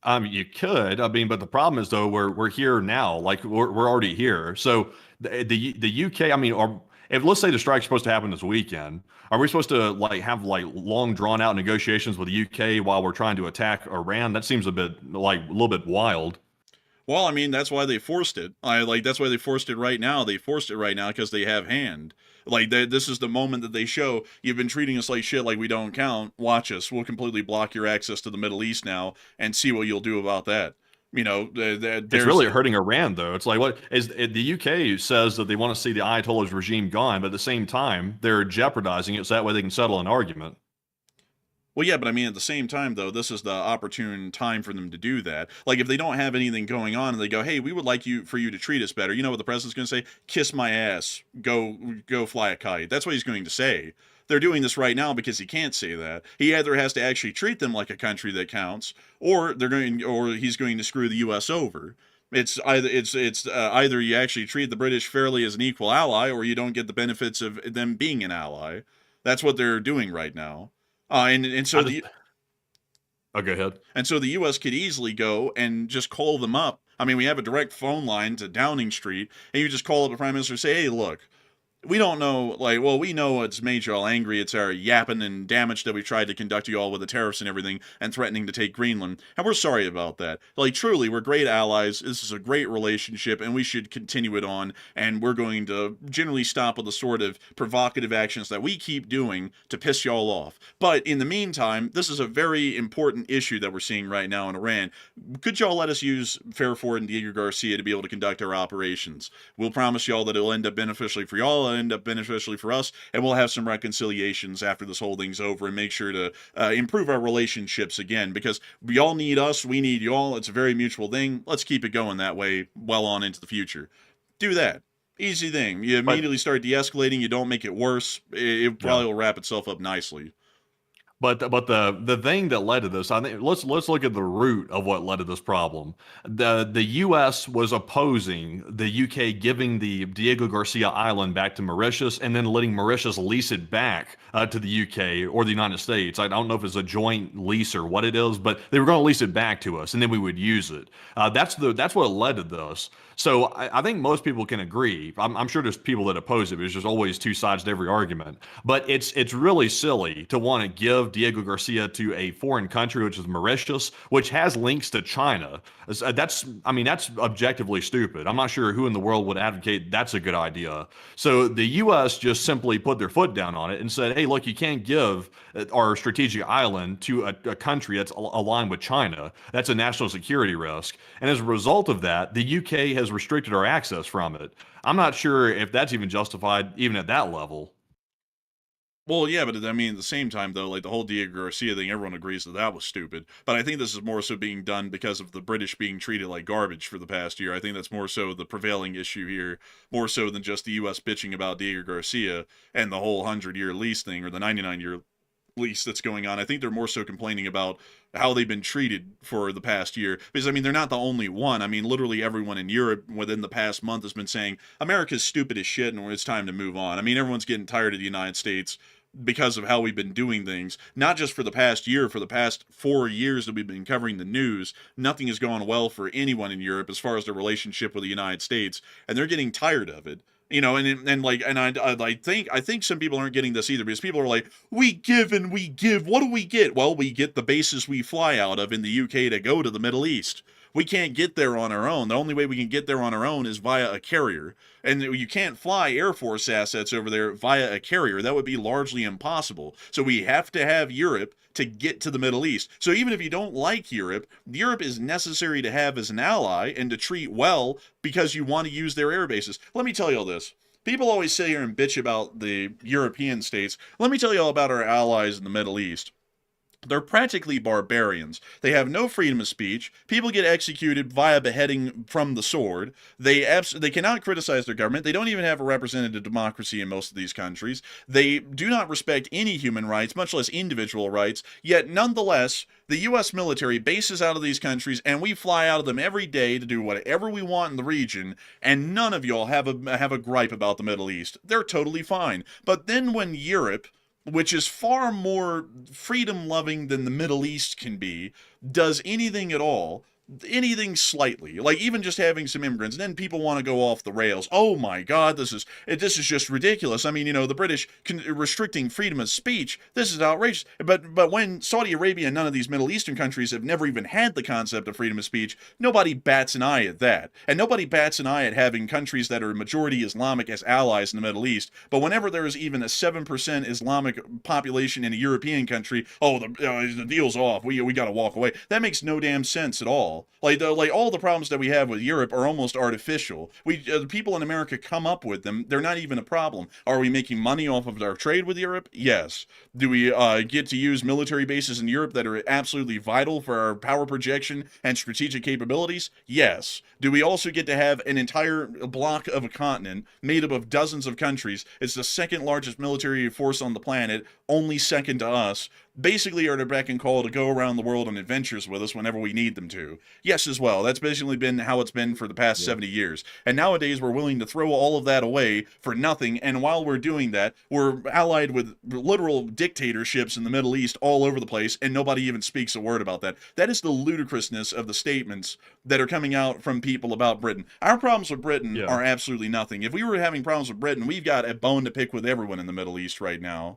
You could, but the problem is though, we're here now, we're already here. So the UK, if let's say the strike's supposed to happen this weekend, are we supposed to have long drawn out negotiations with the UK while we're trying to attack Iran? That seems a little bit wild. Well, that's why they forced it. That's why they forced it right now. They forced it right now because they have hand. This is the moment that they show, you've been treating us like shit, like we don't count. Watch us. We'll completely block your access to the Middle East now, and see what you'll do about that. You know, It's really hurting Iran, though. It's like what is the UK says that they want to see the Ayatollah's regime gone, but at the same time, they're jeopardizing it so that way they can settle an argument. Well, yeah, but I mean, at the same time, though, this is the opportune time for them to do that. Like, if they don't have anything going on and they go, "Hey, we would like for you to treat us better," you know what the president's going to say? "Kiss my ass. Go fly a kite." That's what he's going to say. They're doing this right now because he can't say that. He either has to actually treat them like a country that counts, or he's going to screw the U.S. over. It's either you actually treat the British fairly as an equal ally, or you don't get the benefits of them being an ally. That's what they're doing right now. And so Oh, go ahead. and so the U.S. could easily go and just call them up. I mean, we have a direct phone line to Downing Street, and you just call up the prime minister and say, "Hey, look, we don't know, we know it's made y'all angry. It's our yapping and damage that we tried to conduct you all with the tariffs and everything and threatening to take Greenland. And we're sorry about that. Like, truly, we're great allies. This is a great relationship, and we should continue it on. And we're going to generally stop with the sort of provocative actions that we keep doing to piss y'all off. But in the meantime, this is a very important issue that we're seeing right now in Iran. Could y'all let us use Fairford and Diego Garcia to be able to conduct our operations? We'll promise y'all that it'll end up beneficially for y'all, end up beneficially for us, and we'll have some reconciliations after this whole thing's over and make sure to improve our relationships again, because we all need us, we need y'all. It's a very mutual thing. Let's keep it going that way well on into the future. Do that. Easy thing. You immediately start de-escalating. You don't make it worse. It probably will wrap itself up nicely. But the thing that led to this, I think let's look at the root of what led to this problem. The U.S. was opposing the U.K. giving the Diego Garcia Island back to Mauritius and then letting Mauritius lease it back to the U.K. or the United States. I don't know if it's a joint lease or what it is, but they were going to lease it back to us and then we would use it. That's what led to this. So I think most people can agree. I'm sure there's people that oppose it, but there's just always two sides to every argument. But it's really silly to want to give Diego Garcia to a foreign country, which is Mauritius, which has links to China. That's objectively stupid. I'm not sure who in the world would advocate that's a good idea. So the U.S. just simply put their foot down on it and said, "Hey, look, you can't give our strategic island to a country that's aligned with China. That's a national security risk." And as a result of that, the UK has restricted our access from it. I'm not sure if that's even justified, even at that level. Well, yeah, but I mean, at the same time, though, like the whole Diego Garcia thing, everyone agrees that was stupid. But I think this is more so being done because of the British being treated like garbage for the past year. I think that's more so the prevailing issue here, more so than just the U.S. bitching about Diego Garcia and the whole 100-year lease thing or the 99-year lease that's going on. I think they're more so complaining about how they've been treated for the past year. Because, I mean, they're not the only one. I mean, literally everyone in Europe within the past month has been saying, America's stupid as shit and it's time to move on. I mean, everyone's getting tired of the United States because of how we've been doing things, not just for the past year, for the past 4 years that we've been covering the news. Nothing has gone well for anyone in Europe as far as their relationship with the United States, and they're getting tired of it. You know, I think some people aren't getting this either, because people are like, we give and we give. What do we get? Well, we get the bases we fly out of in the UK to go to the Middle East. We can't get there on our own. The only way we can get there on our own is via a carrier. And you can't fly Air Force assets over there via a carrier. That would be largely impossible. So we have to have Europe to get to the Middle East. So even if you don't like Europe, Europe is necessary to have as an ally and to treat well because you want to use their air bases. Let me tell you all this. People always sit here and bitch about the European states. Let me tell you all about our allies in the Middle East. They're practically barbarians. They have no freedom of speech. People get executed via beheading from the sword. They cannot criticize their government. They don't even have a representative democracy in most of these countries. They do not respect any human rights, much less individual rights. Yet, nonetheless, the U.S. military bases out of these countries, and we fly out of them every day to do whatever we want in the region, and none of y'all have a gripe about the Middle East. They're totally fine. But then when Europe, which is far more freedom-loving than the Middle East can be, does anything at all, anything slightly, like even just having some immigrants, and then people want to go off the rails. Oh my God, this is just ridiculous. I mean, you know, the British restricting freedom of speech, this is outrageous. But when Saudi Arabia and none of these Middle Eastern countries have never even had the concept of freedom of speech, nobody bats an eye at that. And nobody bats an eye at having countries that are majority Islamic as allies in the Middle East. But whenever there is even a 7% Islamic population in a European country, the deal's off. We got to walk away. That makes no damn sense at all. all. Like all the problems that we have with Europe are almost artificial. The people in America come up with them. They're not even a problem. Are we making money off of our trade with Europe? Yes. Do we get to use military bases in Europe that are absolutely vital for our power projection and strategic capabilities? Yes. Do we also get to have an entire block of a continent made up of dozens of countries? It's the second largest military force on the planet, only second to us. Basically are to beck and call to go around the world on adventures with us whenever we need them to. Yes, as well. That's basically been how it's been for the past 70 years. And nowadays we're willing to throw all of that away for nothing. And while we're doing that, we're allied with literal dictatorships in the Middle East all over the place, and nobody even speaks a word about that. That is the ludicrousness of the statements that are coming out from people about Britain. Our problems with Britain are absolutely nothing. If we were having problems with Britain, we've got a bone to pick with everyone in the Middle East right now.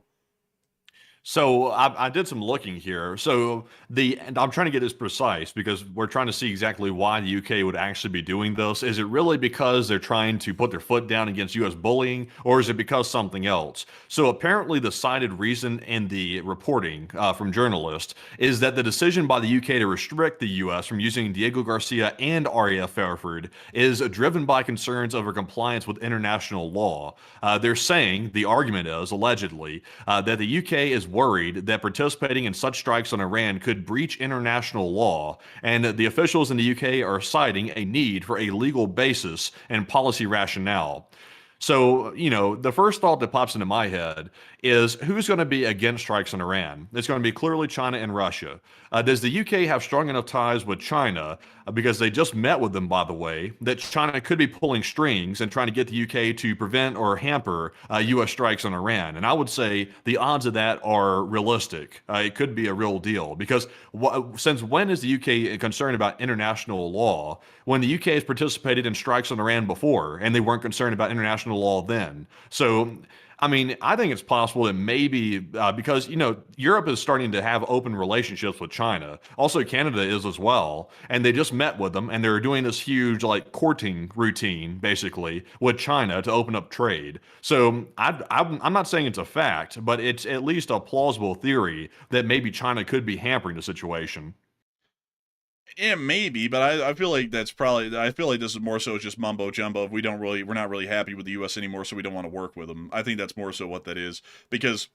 So I did some looking here. So and I'm trying to get this precise because we're trying to see exactly why the UK would actually be doing this. Is it really because they're trying to put their foot down against US bullying, or is it because something else? So apparently the cited reason in the reporting from journalists is that the decision by the UK to restrict the US from using Diego Garcia and RAF Fairford is driven by concerns over compliance with international law. They're saying, the argument is, allegedly, that the UK is worried that participating in such strikes on Iran could breach international law, and the officials in the UK are citing a need for a legal basis and policy rationale. So, the first thought that pops into my head is who's going to be against strikes on Iran? It's going to be clearly China and Russia. Does the UK have strong enough ties with China, because they just met with them, by the way, that China could be pulling strings and trying to get the UK to prevent or hamper US strikes on Iran? And I would say the odds of that are realistic. It could be a real deal, because since when is the UK concerned about international law when the UK has participated in strikes on Iran before and they weren't concerned about international law then? So, I mean, I think it's possible that maybe because, Europe is starting to have open relationships with China. Also, Canada is as well. And they just met with them, and they're doing this huge, courting routine, basically, with China to open up trade. So I'm not saying it's a fact, but it's at least a plausible theory that maybe China could be hampering the situation. Yeah, maybe, but I feel like I feel like this is more so just mumbo jumbo. We're not really happy with the U.S. anymore, so we don't want to work with them. I think that's more so what that is, because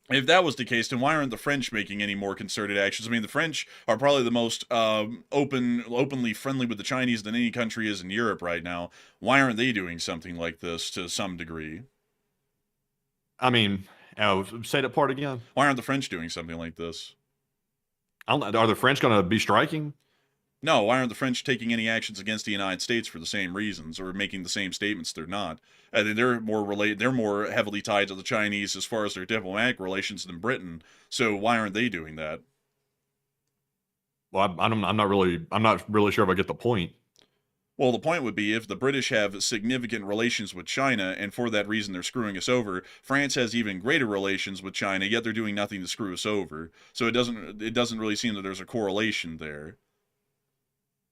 if that was the case, then why aren't the French making any more concerted actions? I mean, the French are probably the most openly friendly with the Chinese than any country is in Europe right now. Why aren't they doing something like this to some degree? I mean, say that part again. Why aren't the French doing something like this? Are the French going to be striking? No, why aren't the French taking any actions against the United States for the same reasons, or making the same statements? They're not. They're more heavily tied to the Chinese as far as their diplomatic relations than Britain. So why aren't they doing that? Well, I'm not really sure if I get the point. Well, the point would be if the British have significant relations with China, and for that reason they're screwing us over, France has even greater relations with China, yet they're doing nothing to screw us over. So it doesn't really seem that there's a correlation there.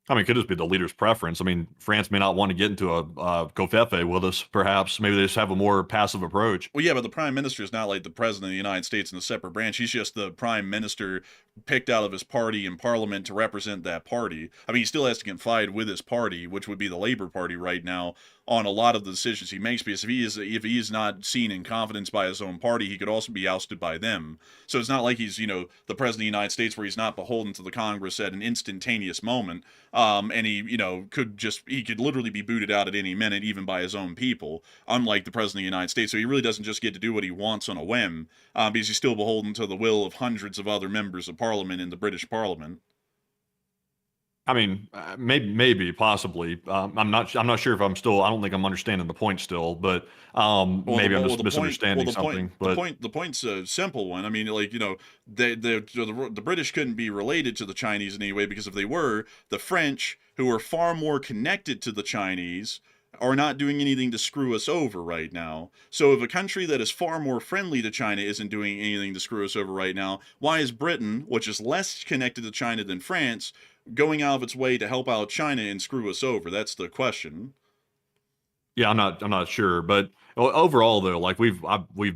I mean, it could just be the leader's preference. I mean, France may not want to get into a covfefe with us, perhaps. Maybe they just have a more passive approach. Well, yeah, but the prime minister is not like the president of the United States in a separate branch. He's just the prime minister picked out of his party in parliament to represent that party. I mean, he still has to confide with his party, which would be the Labour Party right now, on a lot of the decisions he makes, because if he is not seen in confidence by his own party, he could also be ousted by them. So it's not like he's, the president of the United States, where he's not beholden to the Congress at an instantaneous moment. And he, he could literally be booted out at any minute, even by his own people, unlike the president of the United States. So he really doesn't just get to do what he wants on a whim, because he's still beholden to the will of hundreds of other members of parliament in the British Parliament. I mean, maybe, possibly. I'm not sure if I don't think I'm understanding the point still, but maybe I'm just misunderstanding something. The point's a simple one. I mean, the British couldn't be related to the Chinese in any way, because if they were, the French, who are far more connected to the Chinese, are not doing anything to screw us over right now. So if a country that is far more friendly to China isn't doing anything to screw us over right now, why is Britain, which is less connected to China than France, going out of its way to help out China and screw us over? That's the question. Yeah, I'm not sure, but Overall, though, like we've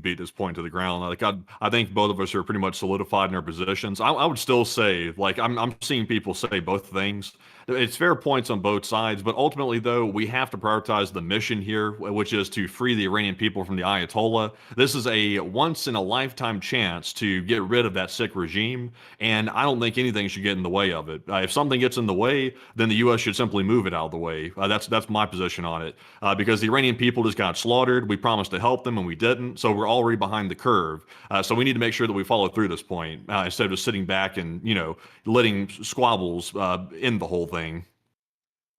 beat this point to the ground. Like I think both of us are pretty much solidified in our positions. I would still say, like I'm seeing people say both things. It's fair points on both sides, but ultimately, though, we have to prioritize the mission here, which is to free the Iranian people from the Ayatollah. This is a once in a lifetime chance to get rid of that sick regime, and I don't think anything should get in the way of it. If something gets in the way, then the U.S. should simply move it out of the way. That's my position on it, because the Iranian people just got slaughtered. We promised to help them, and we didn't, so we're already behind the curve. So we need to make sure that we follow through this point instead of just sitting back and letting squabbles end the whole thing.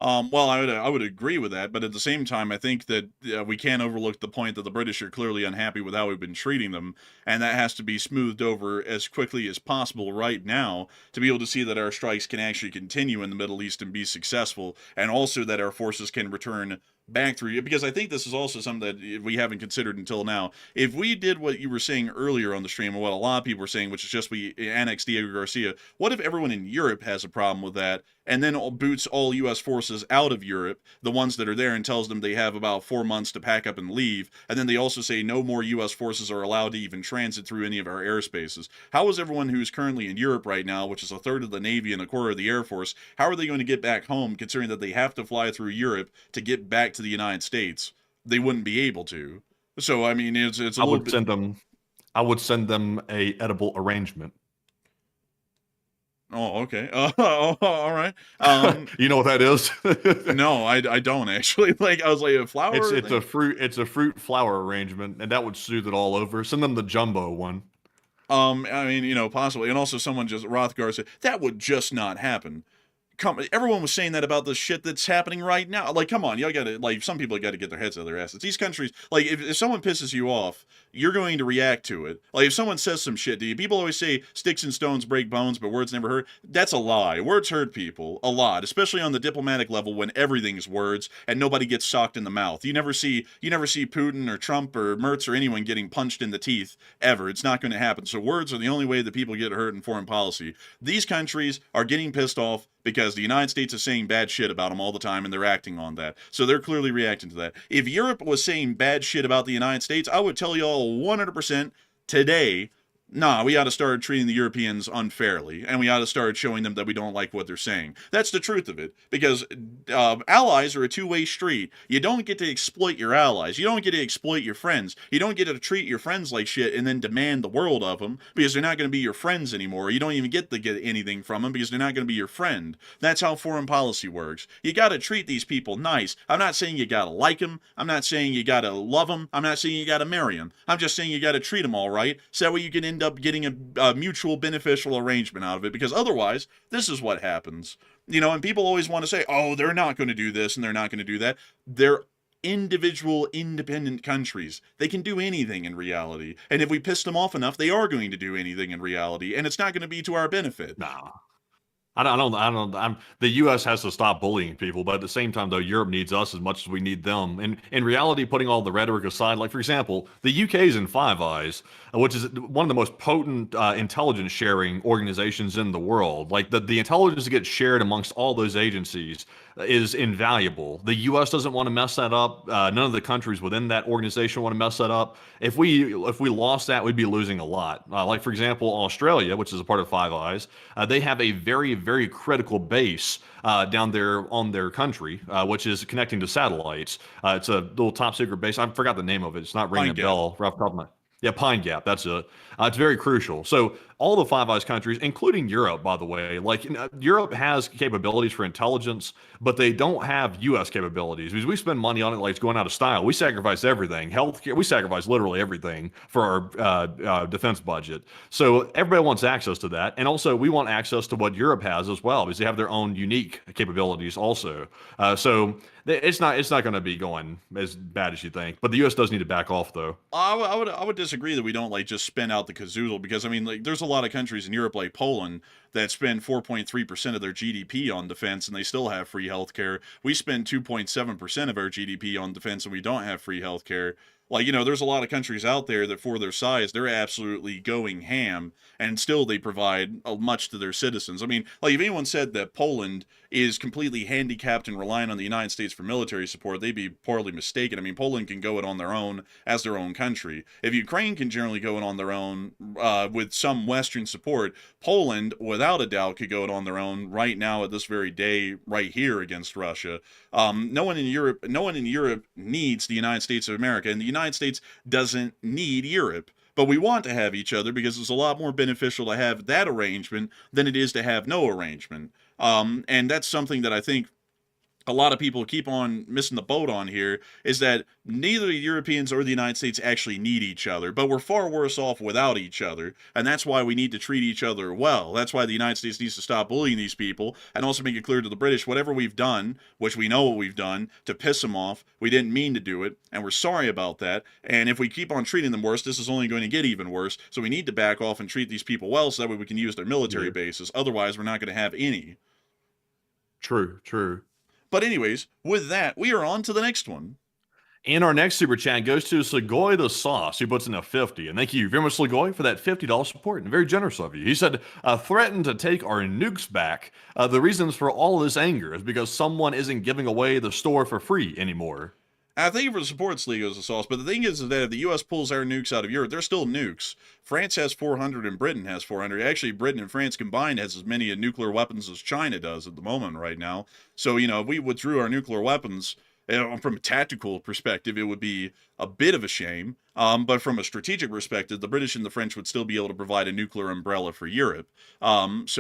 Well, I would agree with that, but at the same time, I think that we can't overlook the point that the British are clearly unhappy with how we've been treating them, and that has to be smoothed over as quickly as possible right now to be able to see that our strikes can actually continue in the Middle East and be successful, and also that our forces can return back through, because I think this is also something that we haven't considered until now. If we did what you were saying earlier on the stream, and what a lot of people were saying, which is just we annex Diego Garcia, what if everyone in Europe has a problem with that, and then boots all U.S. forces out of Europe, the ones that are there, and tells them they have about 4 months to pack up and leave, and then they also say no more U.S. forces are allowed to even transit through any of our airspaces? How is everyone who's currently in Europe right now, which is a third of the Navy and a quarter of the Air Force, how are they going to get back home, considering that they have to fly through Europe to get back to the United States? They wouldn't be able to. So I mean, it's a little bit. I would send them a edible arrangement. Oh, okay. All right. You know what that is? No, I don't actually. Like, I was like, a flower. It's a fruit flower arrangement, and that would soothe it all over. Send them the jumbo one. I mean, possibly, and also someone Rothgar said that would just not happen. Everyone was saying that about the shit that's happening right now. Like, come on, y'all gotta, like, some people gotta get their heads out of their asses. These countries, like, if someone pisses you off, you're going to react to it. Like, if someone says some shit to you, people always say sticks and stones break bones, but words never hurt. That's a lie. Words hurt people a lot, especially on the diplomatic level when everything's words and nobody gets socked in the mouth. You never see Putin or Trump or Mertz or anyone getting punched in the teeth ever. It's not going to happen. So words are the only way that people get hurt in foreign policy. These countries are getting pissed off because the United States is saying bad shit about them all the time, and they're acting on that. So they're clearly reacting to that. If Europe was saying bad shit about the United States, I would tell y'all 100% today, nah, we ought to start treating the Europeans unfairly, and we ought to start showing them that we don't like what they're saying. That's the truth of it, because allies are a two-way street. You don't get to exploit your allies. You don't get to exploit your friends. You don't get to treat your friends like shit and then demand the world of them, because they're not going to be your friends anymore. You don't even get to get anything from them because they're not going to be your friend. That's how foreign policy works. You got to treat these people nice. I'm not saying you got to like them. I'm not saying you got to love them. I'm not saying you got to marry them. I'm just saying you got to treat them all right, so that way you can end up getting a mutual beneficial arrangement out of it, because otherwise this is what happens. And people always want to say, oh, they're not going to do this and they're not going to do that. They're individual independent countries. They can do anything in reality, and if we piss them off enough, they are going to do anything in reality, and it's not going to be to our benefit. Nah. The U.S. has to stop bullying people, but at the same time, though, Europe needs us as much as we need them. And in reality, putting all the rhetoric aside, like, for example, the UK's in Five Eyes, which is one of the most potent intelligence sharing organizations in the world. Like, the intelligence that gets shared amongst all those agencies is invaluable. The U.S. doesn't want to mess that up. None of the countries within that organization want to mess that up. If we lost that, we'd be losing a lot. Like, for example, Australia, which is a part of Five Eyes, they have a very, very critical base down there on their country, which is connecting to satellites. It's a little top secret base. I forgot the name of it. It's not ringing a bell right off the top of my. Yeah, Pine Gap. That's it. It's very crucial. So all the Five Eyes countries, including Europe, by the way, like Europe has capabilities for intelligence, but they don't have U.S. capabilities because we spend money on it like it's going out of style. We sacrifice everything. Healthcare, we sacrifice literally everything for our defense budget. So everybody wants access to that. And also we want access to what Europe has as well because they have their own unique capabilities also. So it's not going to be going as bad as you think. But the U.S. does need to back off, though. I would disagree that we don't like just spend out the cazoodle, because I mean, like, there's a lot of countries in Europe like Poland that spend 4.3% of their GDP on defense and they still have free healthcare. We spend 2.7% of our GDP on defense and we don't have free healthcare. Like, there's a lot of countries out there that for their size, they're absolutely going ham, and still they provide much to their citizens. I mean, like, if anyone said that Poland is completely handicapped and reliant on the United States for military support, they'd be poorly mistaken. I mean, Poland can go it on their own as their own country. If Ukraine can generally go it on their own with some Western support, Poland, without a doubt, could go it on their own right now at this very day, right here against Russia. No one in Europe needs the United States of America, and the United States doesn't need Europe. But we want to have each other because it's a lot more beneficial to have that arrangement than it is to have no arrangement. And that's something that I think a lot of people keep on missing the boat on here, is that neither the Europeans or the United States actually need each other, but we're far worse off without each other, and that's why we need to treat each other well. That's why the United States needs to stop bullying these people, and also make it clear to the British, whatever we've done, which we know what we've done, to piss them off, we didn't mean to do it, and we're sorry about that, and if we keep on treating them worse, this is only going to get even worse, so we need to back off and treat these people well so that way we can use their military bases. Otherwise, we're not going to have any. True. But anyways, with that, we are on to the next one. And our next super chat goes to Sligoy the Sauce, who puts in a 50. And thank you very much, Sligoy, for that $50 support. And very generous of you. He said, threatened to take our nukes back. The reasons for all this anger is because someone isn't giving away the store for free anymore. Thank you for the support, Sligo's the Sauce. But the thing is that if the U.S. pulls our nukes out of Europe, they're still nukes. France has 400 and Britain has 400. Actually, Britain and France combined has as many nuclear weapons as China does at the moment right now. So, if we withdrew our nuclear weapons, from a tactical perspective, it would be a bit of a shame. But from a strategic perspective, the British and the French would still be able to provide a nuclear umbrella for Europe. And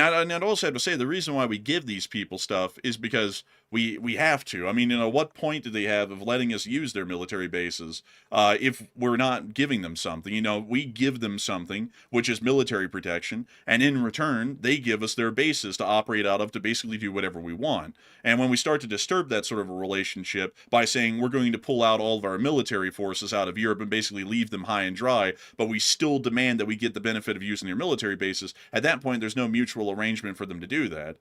I'd also have to say the reason why we give these people stuff is because we have to. I mean, what point do they have of letting us use their military bases if we're not giving them something? We give them something, which is military protection, and in return, they give us their bases to operate out of to basically do whatever we want. And when we start to disturb that sort of a relationship by saying we're going to pull out all of our military forces out of Europe and basically leave them high and dry, but we still demand that we get the benefit of using their military bases, at that point, there's no mutual arrangement for them to do that.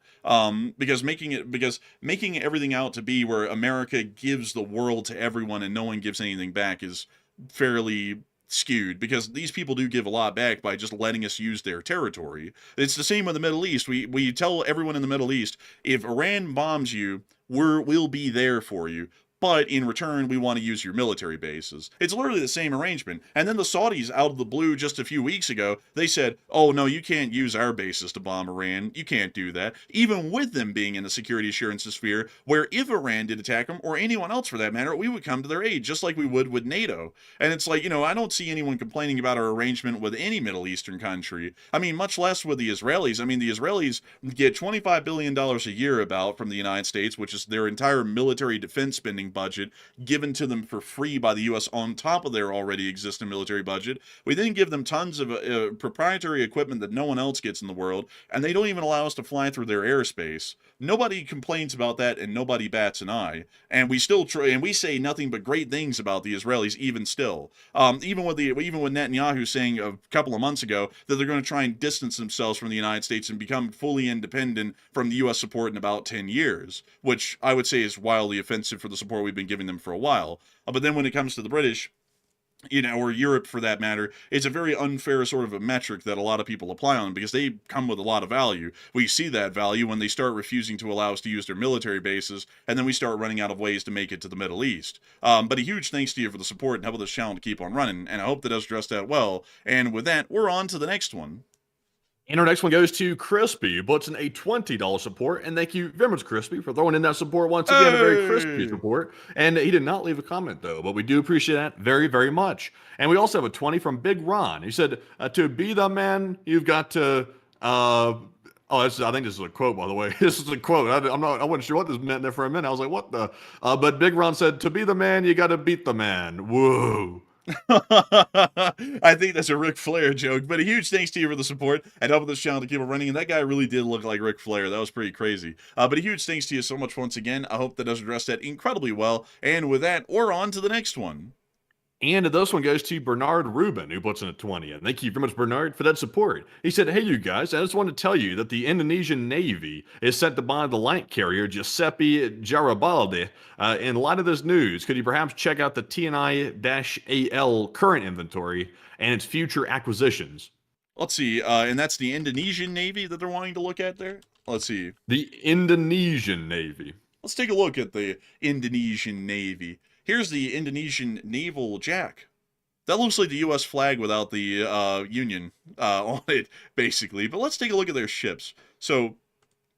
Because making everything out to be where America gives the world to everyone and no one gives anything back is fairly skewed, because these people do give a lot back by just letting us use their territory. It's the same with the Middle East. We tell everyone in the Middle East, if Iran bombs you, we'll be there for you. But in return, we want to use your military bases. It's literally the same arrangement. And then the Saudis, out of the blue just a few weeks ago, they said, oh, no, you can't use our bases to bomb Iran. You can't do that. Even with them being in the security assurance sphere, where if Iran did attack them, or anyone else for that matter, we would come to their aid, just like we would with NATO. And it's like, I don't see anyone complaining about our arrangement with any Middle Eastern country. I mean, much less with the Israelis. I mean, the Israelis get $25 billion a year from the United States, which is their entire military defense spending budget given to them for free by the U.S. on top of their already existing military budget. We then give them tons of proprietary equipment that no one else gets in the world, and they don't even allow us to fly through their airspace. Nobody complains about that, and nobody bats an eye. And we still try, and we say nothing but great things about the Israelis, even still. Even with Netanyahu saying a couple of months ago that they're going to try and distance themselves from the United States and become fully independent from the U.S. support in about 10 years, which I would say is wildly offensive for the support we've been giving them for a while. But then when it comes to the British, or Europe for that matter, it's a very unfair sort of a metric that a lot of people apply on, because they come with a lot of value. We see that value when they start refusing to allow us to use their military bases, and then we start running out of ways to make it to the Middle East. But a huge thanks to you for the support and helping this channel to keep on running, and I hope that does address that well. And with that, we're on to the next one. And our next one goes to Crispy, who puts in a $20 support. And thank you very much, Crispy, for throwing in that support once again. A very crispy support. And he did not leave a comment, though, but we do appreciate that very, very much. And we also have a 20 from Big Ron. He said, to be the man, you've got to... I think this is a quote, by the way. This is a quote. I wasn't sure what this meant there for a minute. I was like, what the... but Big Ron said, to be the man, you got to beat the man. Whoa. I think that's a Ric Flair joke, but a huge thanks to you for the support and helping this channel to keep it running. And that guy really did look like Ric Flair. That was pretty crazy. But a huge thanks to you so much once again. I hope that does address that incredibly well. And with that, we're on to the next one. And this one goes to Bernard Rubin, who puts in a 20. And thank you very much, Bernard, for that support. He said, hey, you guys, I just want to tell you that the Indonesian Navy is set to buy the light carrier Giuseppe Garibaldi. In light of this news, could you perhaps check out the TNI-AL current inventory and its future acquisitions? Let's see. And that's the Indonesian Navy that they're wanting to look at there? Let's see. The Indonesian Navy. Let's take a look at the Indonesian Navy. Here's the Indonesian Naval Jack. That looks like the U.S. flag without the Union on it, basically. But let's take a look at their ships. So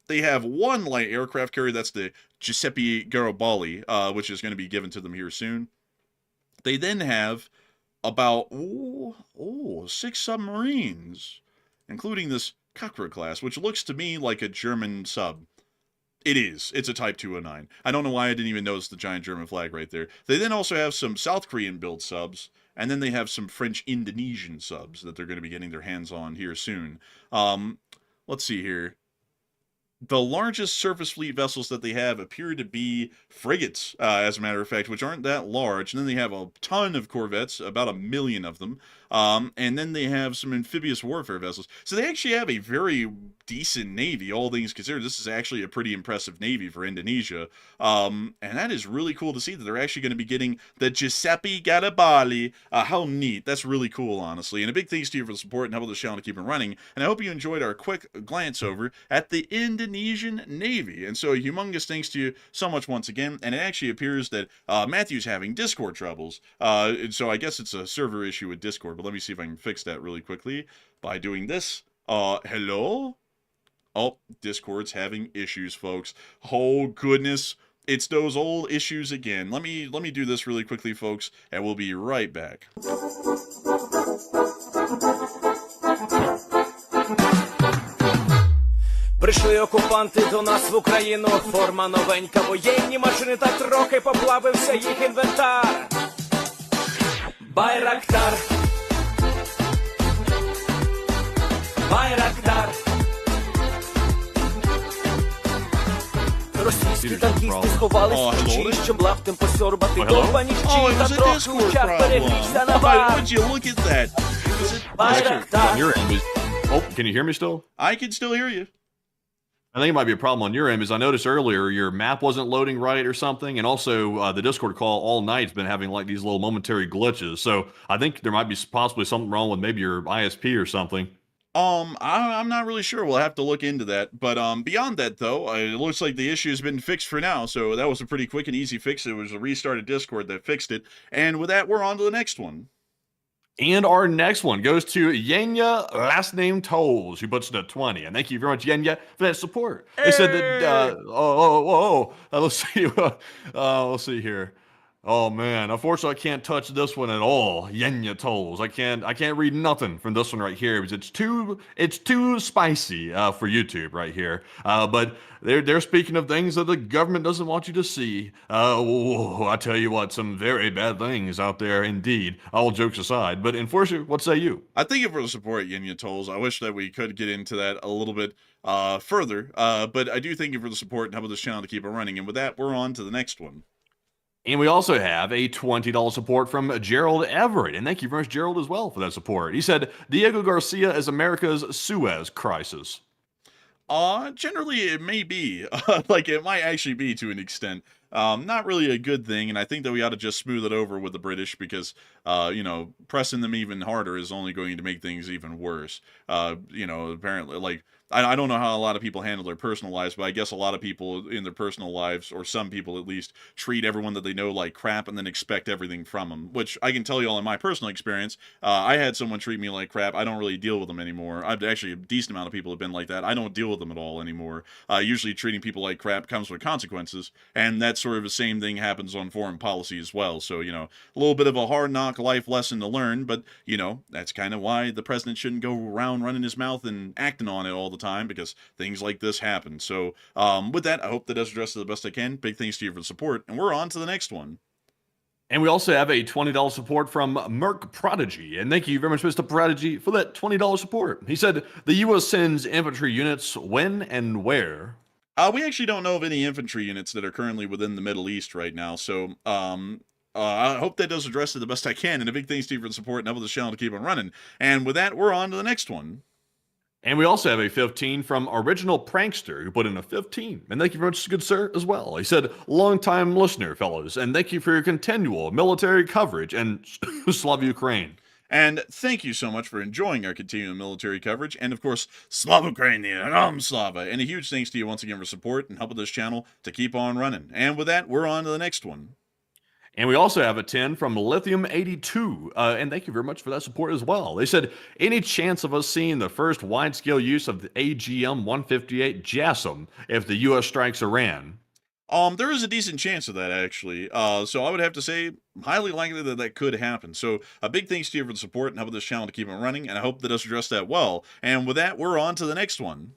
they have one light aircraft carrier. That's the Giuseppe Garibaldi, which is going to be given to them here soon. They then have about 6 submarines, including this Cochrane class, which looks to me like a German sub. It is. It's a Type 209. I don't know why I didn't even notice the giant German flag right there. They then also have some South Korean-built subs, and then they have some French-Indonesian subs that they're going to be getting their hands on here soon. Let's see here. The largest surface fleet vessels that they have appear to be frigates, as a matter of fact, which aren't that large. And then they have a ton of corvettes, about 1 million of them. And then they have some amphibious warfare vessels. So they actually have a very decent navy, all things considered. This is actually a pretty impressive navy for Indonesia. And that is really cool to see that they're actually going to be getting the Giuseppe Garibaldi. How neat. That's really cool, honestly. And a big thanks to you for the support and helping the channel to keep it running. And I hope you enjoyed our quick glance over at the Indonesian Navy. And so a humongous thanks to you so much once again. And it actually appears that Matthew's having Discord troubles. And so I guess it's a server issue with Discord. But let me see if I can fix that really quickly by doing this. Hello? Oh, Discord's having issues, folks. Oh, goodness. It's those old issues again. Let me do this really quickly, folks, and we'll be right back. Прийшли окупанти до нас в Україну, форма новенька, воєнні машини, та трохи поплавився їх інвентар. Байрактар. Байрактар. Російські танкісти сховались в печі, щоб лаптем посьорбати довбані щі, та трохи учар перегрівся на бар. Would you look at that? Байрактар. Oh, can you hear me still? I can still hear you. I think it might be a problem on your end, because I noticed earlier your map wasn't loading right or something, and also the Discord call all night's been having like these little momentary glitches. So I think there might be possibly something wrong with maybe your ISP or something. I'm not really sure. We'll have to look into that. But beyond that, though, it looks like the issue has been fixed for now. So that was a pretty quick and easy fix. It was a restart of Discord that fixed it. And with that, we're on to the next one. And our next one goes to Yenya, last name Tolls, who puts it at 20. And thank you very much, Yenya, for that support. They said that, let's see here. Oh man, unfortunately I can't touch this one at all. Yenya Tolls. I can't read nothing from this one right here because it's too spicy for YouTube right here. But they're speaking of things that the government doesn't want you to see. I tell you what, some very bad things out there indeed. All jokes aside. But Enforcer, what say you? I thank you for the support, Yenya Tolls. I wish that we could get into that a little bit further. But I do thank you for the support and helping this channel to keep it running. And with that, we're on to the next one. And we also have a $20 support from Gerald Everett. And thank you very much, Gerald, as well, for that support. He said, Diego Garcia is America's Suez crisis. Generally, it may be. Like, it might actually be to an extent. Not really a good thing, and I think that we ought to just smooth it over with the British because, pressing them even harder is only going to make things even worse. Apparently, like, I don't know how a lot of people handle their personal lives, but I guess a lot of people in their personal lives, or some people at least, treat everyone that they know like crap and then expect everything from them, which I can tell you all in my personal experience. I had someone treat me like crap. I don't really deal with them anymore. I've actually, a decent amount of people have been like that. I don't deal with them at all anymore. Usually treating people like crap comes with consequences, and that sort of the same thing happens on foreign policy as well. So, a little bit of a hard knock life lesson to learn, but, that's kind of why the president shouldn't go around running his mouth and acting on it all the time, because things like this happen. So with that, I hope that does address it the best I can. Big thanks to you for the support, and we're on to the next one. And we also have a $20 support from Merc Prodigy. And thank you very much, Mr. Prodigy, for that $20 support. He said, the U.S. sends infantry units when and where? We actually don't know of any infantry units that are currently within the Middle East right now. So I hope that does address it the best I can. And a big thanks to you for the support and helping the channel to keep on running. And with that, we're on to the next one. And we also have a 15 from Original Prankster, who put in a 15. And thank you very much, good sir, as well. He said, long-time listener, fellows, and thank you for your continual military coverage, and Slav Ukraine. And thank you so much for enjoying our continuing military coverage. And of course, Slava Ukrainian, Slava. And a huge thanks to you once again for support and helping this channel to keep on running. And with that, we're on to the next one. And we also have a 10 from Lithium82, and thank you very much for that support as well. They said, any chance of us seeing the first wide-scale use of the AGM-158 JASSM if the U.S. strikes Iran? There is a decent chance of that, actually. So I would have to say, highly likely that that could happen. So a big thanks to you for the support and helping this channel to keep it running, and I hope that us address that well. And with that, we're on to the next one.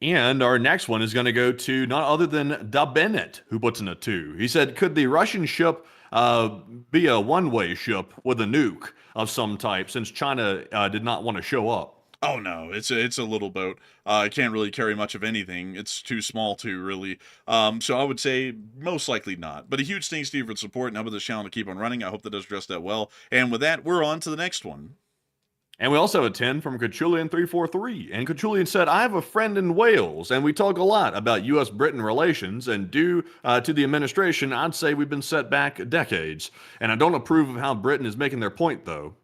And our next one is going to go to none other than Da Bennett, who puts in a 2. He said, could the Russian ship be a one-way ship with a nuke of some type, since China did not want to show up? Oh no, it's a little boat. It can't really carry much of anything. It's too small to really. So I would say most likely not. But a huge thanks to you for the support and helping this channel to keep on running. I hope that does address that well. And with that, we're on to the next one. And we also have a 10 from Cachulian343. And Cachulian said, I have a friend in Wales, and we talk a lot about U.S.-Britain relations, and due to the administration, I'd say we've been set back decades. And I don't approve of how Britain is making their point, though.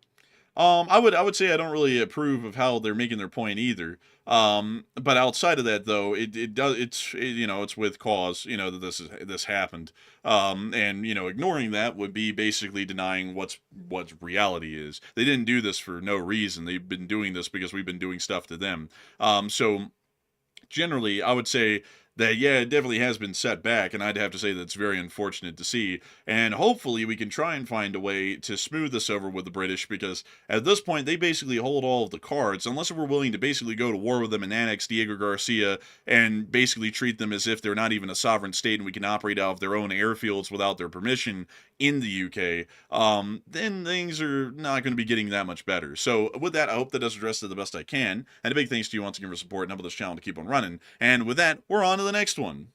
I would say I don't really approve of how they're making their point either. But outside of that, though, it's with cause, that this happened. And ignoring that would be basically denying what reality is. They didn't do this for no reason. They've been doing this because we've been doing stuff to them. So generally, I would say that, yeah, it definitely has been set back, and I'd have to say that's very unfortunate to see. And hopefully we can try and find a way to smooth this over with the British, because at this point they basically hold all of the cards, unless we're willing to basically go to war with them and annex Diego Garcia and basically treat them as if they're not even a sovereign state and we can operate out of their own airfields without their permission in the UK, then things are not going to be getting that much better. So with that, I hope that does address it the best I can. And a big thanks to you once again for support and helping this channel to keep on running. And with that, we're on to the next one.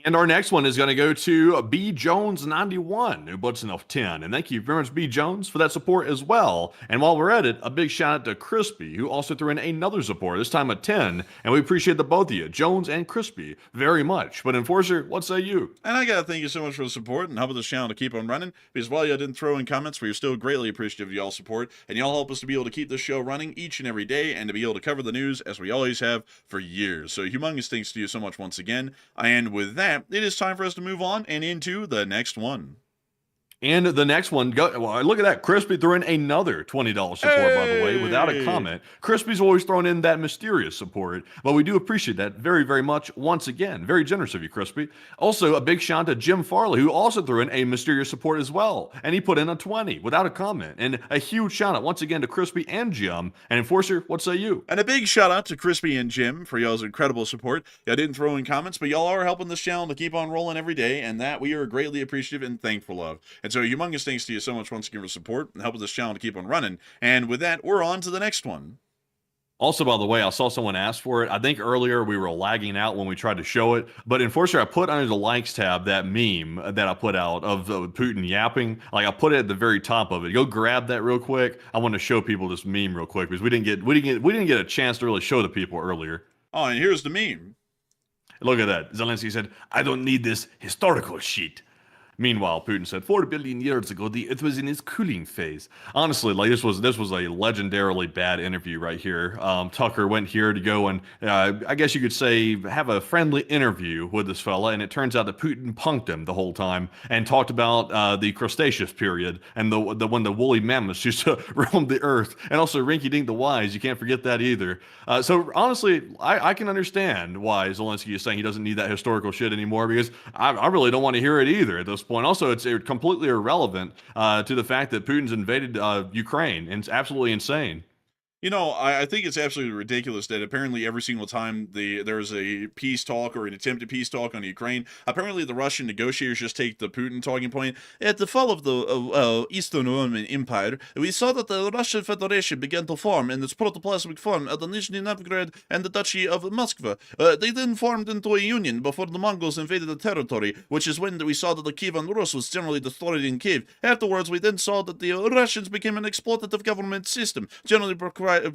And our next one is going to go to B. Jones91, who puts in a 10. And thank you very much, B. Jones, for that support as well. And while we're at it, a big shout out to Crispy, who also threw in another support, this time a 10. And we appreciate the both of you, Jones and Crispy, very much. But Enforcer, what say you? And I got to thank you so much for the support and helping this channel to keep on running. Because while y'all didn't throw in comments, we're still greatly appreciative of y'all's support. And y'all help us to be able to keep this show running each and every day and to be able to cover the news as we always have for years. So humongous thanks to you so much once again. And with that, it is time for us to move on and into the next one. And the next one, well, look at that. Crispy threw in another $20 support, by the way, without a comment. Crispy's always thrown in that mysterious support, but we do appreciate that very, very much once again. Very generous of you, Crispy. Also, a big shout out to Jim Farley, who also threw in a mysterious support as well, and he put in a 20 without a comment. And a huge shout out once again to Crispy and Jim. And Enforcer, what say you? And a big shout out to Crispy and Jim for y'all's incredible support. Y'all didn't throw in comments, but y'all are helping this channel to keep on rolling every day, and that we are greatly appreciative and thankful of. And so humongous thanks to you so much once again for support and helping this channel to keep on running. And with that, we're on to the next one. Also, by the way, I saw someone ask for it. I think earlier we were lagging out when we tried to show it. But Enforcer, I put under the likes tab that meme that I put out of Putin yapping. Like, I put it at the very top of it. Go grab that real quick. I want to show people this meme real quick because we didn't get a chance to really show the people earlier. Oh, and here's the meme. Look at that. Zelensky said, "I don't need this historical shit." Meanwhile, Putin said 4 billion years ago, the Earth was in its cooling phase. Honestly, like this was a legendarily bad interview right here. Tucker went here to go and, I guess you could say, have a friendly interview with this fella, and it turns out that Putin punked him the whole time and talked about the Cretaceous period and the when the woolly mammoths used to roam the Earth, and also Rinky Dink the Wise. You can't forget that either. So honestly, I can understand why Zelensky is saying he doesn't need that historical shit anymore, because I really don't want to hear it either at this point. Also, it's completely irrelevant to the fact that Putin's invaded Ukraine, and it's absolutely insane. You know, I think it's absolutely ridiculous that apparently every single time there's a peace talk or an attempted peace talk on Ukraine, apparently the Russian negotiators just take the Putin talking point. At the fall of the Eastern Roman Empire, we saw that the Russian Federation began to form in its protoplasmic form at the Nizhny Novgorod and the Duchy of Moscow. They then formed into a union before the Mongols invaded the territory, which is when we saw that the Kievan Rus was generally destroyed in Kiev. Afterwards, we then saw that the Russians became an exploitative government system, generally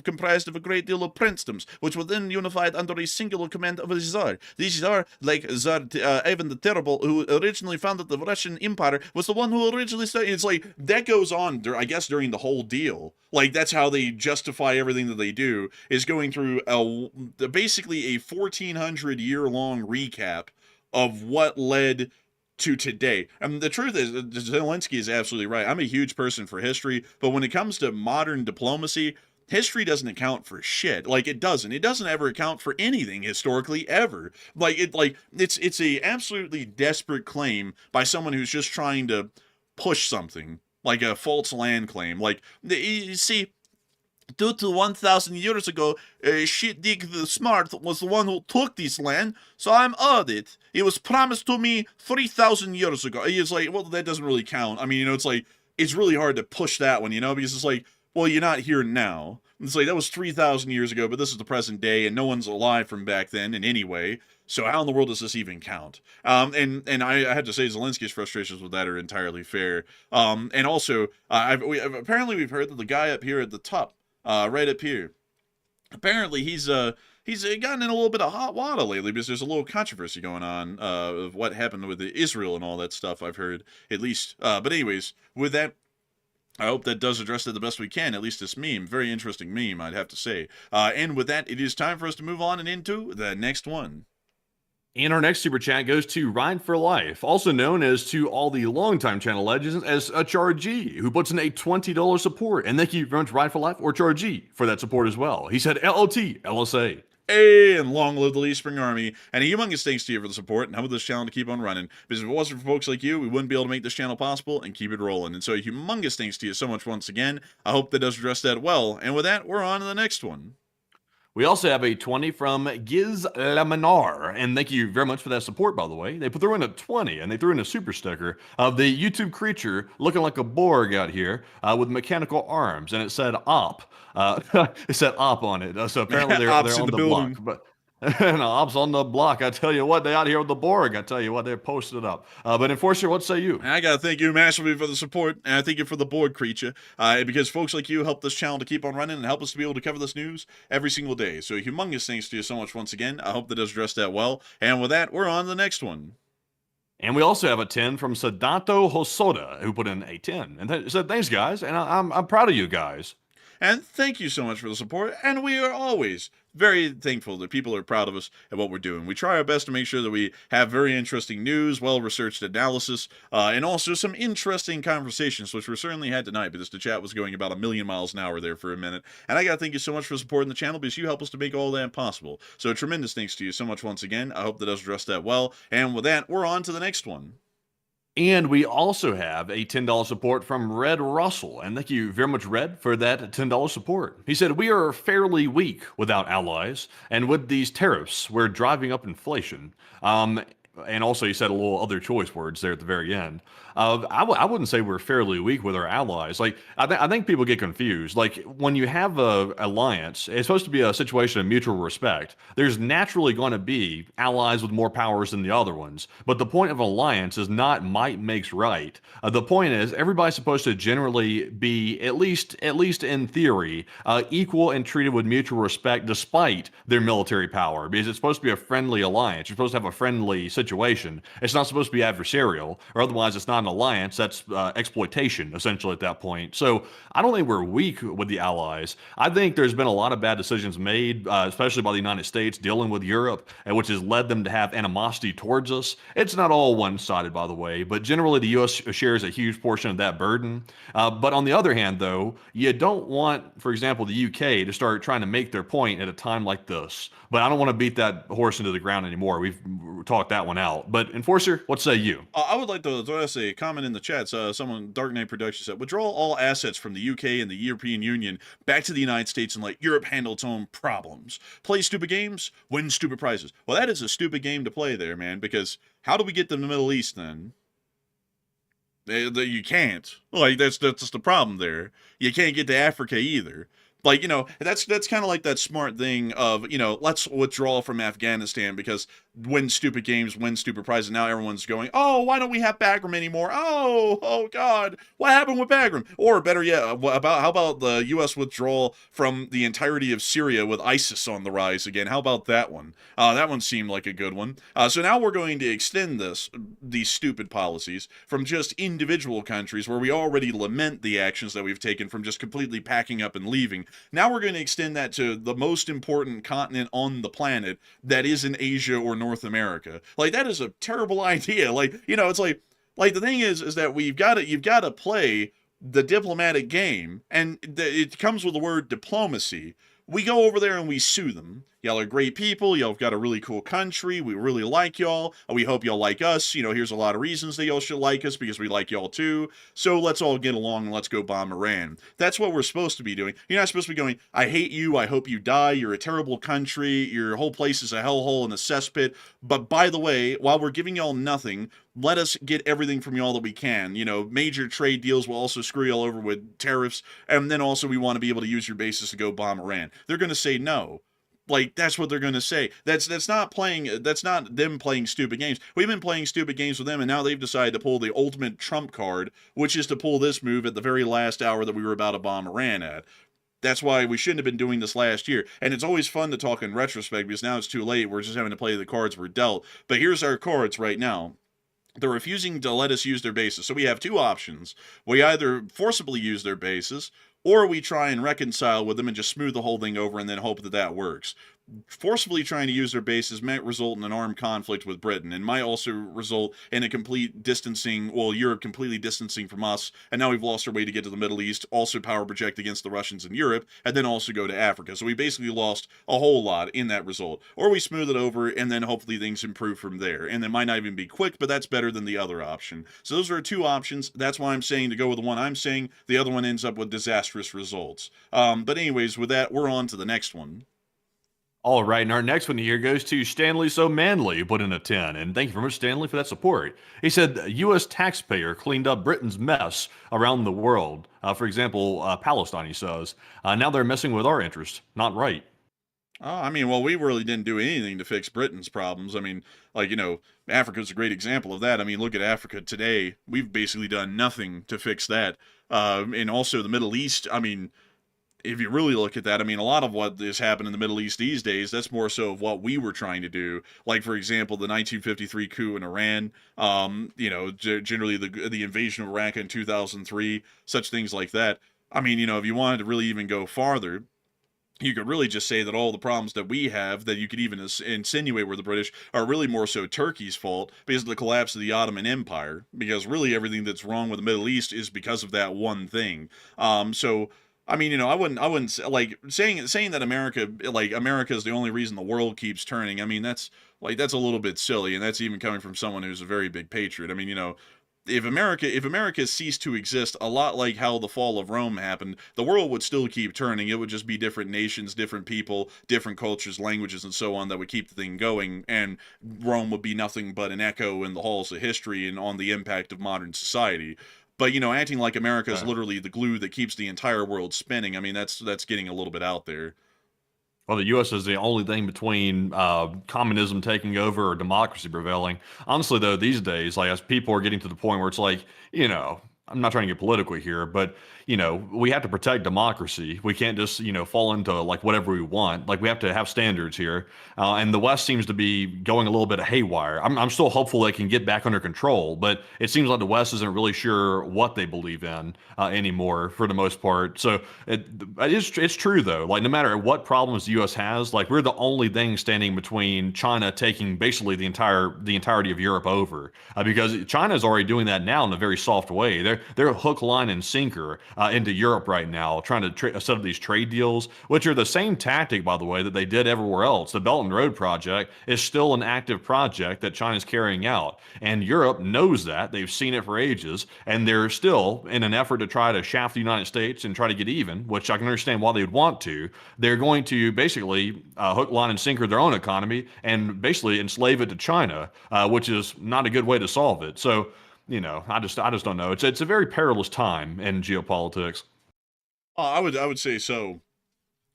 comprised of a great deal of princedoms, which were then unified under a singular command of a Tsar. The Tsar, like Tsar Ivan the Terrible, who originally founded the Russian Empire, was the one who originally started. It's like, that goes on, I guess, during the whole deal. Like, that's how they justify everything that they do, is going through basically a 1,400-year-long recap of what led to today. The truth is, Zelensky is absolutely right. I'm a huge person for history, but when it comes to modern diplomacy, history doesn't account for shit. Like, it doesn't ever account for anything historically, ever. It's a absolutely desperate claim by someone who's just trying to push something, like a false land claim. Like, you see, due to 1,000 years ago, Shitdig the Smart was the one who took this land, so I'm owed it. It was promised to me 3,000 years ago. It's like, well, that doesn't really count. I mean, it's like, it's really hard to push that one, because it's like, well, you're not here now. It's like, that was 3,000 years ago, but this is the present day, and no one's alive from back then in any way. So how in the world does this even count? And I had to say, Zelensky's frustrations with that are entirely fair. And also, apparently we've heard that the guy up here at the top, right up here, apparently he's gotten in a little bit of hot water lately because there's a little controversy going on of what happened with Israel and all that stuff, I've heard, at least. But anyways, with that, I hope that does address it the best we can, at least this meme. Very interesting meme, I'd have to say. And with that, it is time for us to move on and into the next one. And our next super chat goes to Ryan for Life, also known as to all the longtime channel legends as a Chargy, who puts in a $20 support. And thank you very much, Ryan for Life, or Chargy, for that support as well. He said LOT, LSA. Hey, and long live the Lee Spring Army. And a humongous thanks to you for the support and helping this channel to keep on running. Because if it wasn't for folks like you, we wouldn't be able to make this channel possible and keep it rolling. And so a humongous thanks to you so much once again. I hope that does address that well. And with that, we're on to the next one. We also have a 20 from Giz Laminar, and thank you very much for that support, by the way. They threw in a 20, and they threw in a super sticker of the YouTube creature looking like a Borg out here with mechanical arms, and it said OP. It said OP on it, so apparently they're on the block. But Ops on the block. I tell you what, they out here with the Borg. I tell you what, they're posted it up. But Enforcer, what say you? I gotta thank you massively for the support, and I thank you for the Borg creature, because folks like you help this channel to keep on running and help us to be able to cover this news every single day. So humongous thanks to you so much once again. I hope that does address that well. And with that, we're on to the next one. And we also have a 10 from Sadato Hosoda, who put in a 10 and said, "Thanks, guys, and I'm proud of you guys." And thank you so much for the support, and we are always very thankful that people are proud of us and what we're doing. We try our best to make sure that we have very interesting news, well-researched analysis, and also some interesting conversations, which we certainly had tonight, because the chat was going about 1,000,000 miles an hour there for a minute. And I gotta thank you so much for supporting the channel, because you help us to make all that possible. So tremendous thanks to you so much once again. I hope that does address that well. And with that, we're on to the next one. And we also have a $10 support from Red Russell. And thank you very much, Red, for that $10 support. He said, "We are fairly weak without allies. And with these tariffs, we're driving up inflation." And also, he said a little other choice words there at the very end. I wouldn't say we're fairly weak with our allies. Like, I think people get confused. Like, when you have a alliance, it's supposed to be a situation of mutual respect. There's naturally going to be allies with more powers than the other ones. But the point of an alliance is not might makes right. The point is everybody's supposed to generally be, at least in theory, equal and treated with mutual respect despite their military power. Because it's supposed to be a friendly alliance. You're supposed to have a friendly situation. It's not supposed to be adversarial, or otherwise it's not an alliance. That's exploitation, essentially, at that point. So I don't think we're weak with the allies. I think there's been a lot of bad decisions made, especially by the United States, dealing with Europe, which has led them to have animosity towards us. It's not all one-sided, by the way, but generally the U.S. shares a huge portion of that burden. But on the other hand, though, you don't want, for example, the UK to start trying to make their point at a time like this. But I don't want to beat that horse into the ground anymore. We've talked that one out. But Enforcer, what say you? I would like to throw a comment in the chat. Someone, Dark Knight Productions, said, "Withdraw all assets from the UK and the European Union back to the United States and let Europe handle its own problems. Play stupid games, win stupid prizes." Well, that is a stupid game to play there, man, because how do we get to the Middle East then? You can't. Like, that's the problem there. You can't get to Africa either. Like, that's kind of like that smart thing of, let's withdraw from Afghanistan because win stupid games, win stupid prizes. Now everyone's going, oh, why don't we have Bagram anymore? Oh God, what happened with Bagram? Or better yet, how about the U.S. withdrawal from the entirety of Syria with ISIS on the rise again? How about that one? That one seemed like a good one. So now we're going to extend these stupid policies from just individual countries where we already lament the actions that we've taken from just completely packing up and leaving. Now we're going to extend that to the most important continent on the planet that isn't Asia or North America. Like, that is a terrible idea. Like, it's like the thing is that you've got to play the diplomatic game, and it comes with the word diplomacy. We go over there and we sue them. Y'all are great people. Y'all have got a really cool country. We really like y'all. We hope y'all like us. Here's a lot of reasons that y'all should like us because we like y'all too. So let's all get along and let's go bomb Iran. That's what we're supposed to be doing. You're not supposed to be going, I hate you. I hope you die. You're a terrible country. Your whole place is a hellhole and a cesspit. But by the way, while we're giving y'all nothing, let us get everything from y'all that we can. Major trade deals will also screw y'all over with tariffs. And then also we want to be able to use your bases to go bomb Iran. They're going to say no. Like, that's what they're going to say. That's not them playing stupid games. We've been playing stupid games with them, and now they've decided to pull the ultimate trump card, which is to pull this move at the very last hour that we were about to bomb Iran at. That's why we shouldn't have been doing this last year. And it's always fun to talk in retrospect because now it's too late. We're just having to play the cards we're dealt. But here's our cards right now. They're refusing to let us use their bases. So we have two options. We either forcibly use their bases, or we try and reconcile with them and just smooth the whole thing over and then hope that works. Forcibly trying to use their bases might result in an armed conflict with Britain and might also result in a complete distancing, Europe completely distancing from us, and now we've lost our way to get to the Middle East, also power project against the Russians in Europe, and then also go to Africa. So we basically lost a whole lot in that result. Or we smooth it over, and then hopefully things improve from there. And it might not even be quick, but that's better than the other option. So those are two options. That's why I'm saying to go with the one I'm saying. The other one ends up with disastrous results. But anyways, with that, we're on to the next one. All right, and our next one here goes to Stanley So Manly, who put in a 10. And thank you very much, Stanley, for that support. He said, U.S. taxpayer cleaned up Britain's mess around the world. For example, Palestine, he says. Now they're messing with our interests. Not right. We really didn't do anything to fix Britain's problems. Africa's a great example of that. Look at Africa today. We've basically done nothing to fix that. And also the Middle East, if you really look at that, a lot of what is happening in the Middle East these days, that's more so of what we were trying to do. Like, for example, the 1953 coup in Iran, generally the invasion of Iraq in 2003, such things like that. If you wanted to really even go farther, you could really just say that all the problems that we have, that you could even insinuate were the British, are really more so Turkey's fault because of the collapse of the Ottoman Empire. Because really everything that's wrong with the Middle East is because of that one thing. I wouldn't like saying that America is the only reason the world keeps turning. That's a little bit silly, and that's even coming from someone who's a very big patriot. If America ceased to exist, a lot like how the fall of Rome happened, the world would still keep turning. It would just be different nations, different people, different cultures, languages, and so on that would keep the thing going, and Rome would be nothing but an echo in the halls of history and on the impact of modern society. But, acting like America is literally the glue that keeps the entire world spinning, that's getting a little bit out there. Well, the U.S. is the only thing between communism taking over or democracy prevailing. Honestly, though, these days, as people are getting to the point where it's I'm not trying to get political here, but, we have to protect democracy. We can't just, fall into whatever we want. We have to have standards here. And the West seems to be going a little bit haywire. I'm still hopeful they can get back under control, but it seems like the West isn't really sure what they believe in anymore for the most part. So it's true, though. No matter what problems the U.S. has, we're the only thing standing between China taking basically the entirety of Europe over, because China is already doing that now in a very soft way. They're hook, line, and sinker into Europe right now, trying to set up these trade deals, which are the same tactic, by the way, that they did everywhere else. The Belt and Road Project is still an active project that China's carrying out, and Europe knows that. They've seen it for ages, and they're still, in an effort to try to shaft the United States and try to get even, which I can understand why they would want to, they're going to basically hook, line, and sinker their own economy and basically enslave it to China, which is not a good way to solve it. So, I just don't know. It's a very perilous time in geopolitics. I would say so.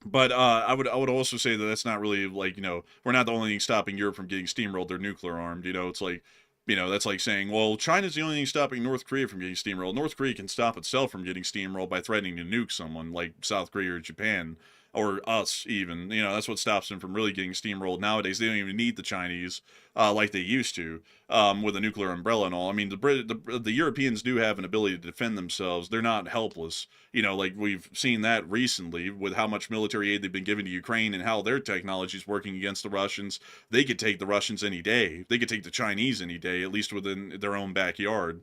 But I would also say that that's not really like, we're not the only thing stopping Europe from getting steamrolled. They're nuclear armed. It's like, that's like saying, well, China's the only thing stopping North Korea from getting steamrolled. North Korea can stop itself from getting steamrolled by threatening to nuke someone like South Korea or Japan or us even. That's what stops them from really getting steamrolled nowadays. They don't even need the Chinese like they used to with a nuclear umbrella and all. I mean, the Europeans do have an ability to defend themselves. They're not helpless. Like we've seen that recently with how much military aid they've been giving to Ukraine and how their technology is working against the Russians. They could take the Russians any day. They could take the Chinese any day, at least within their own backyard.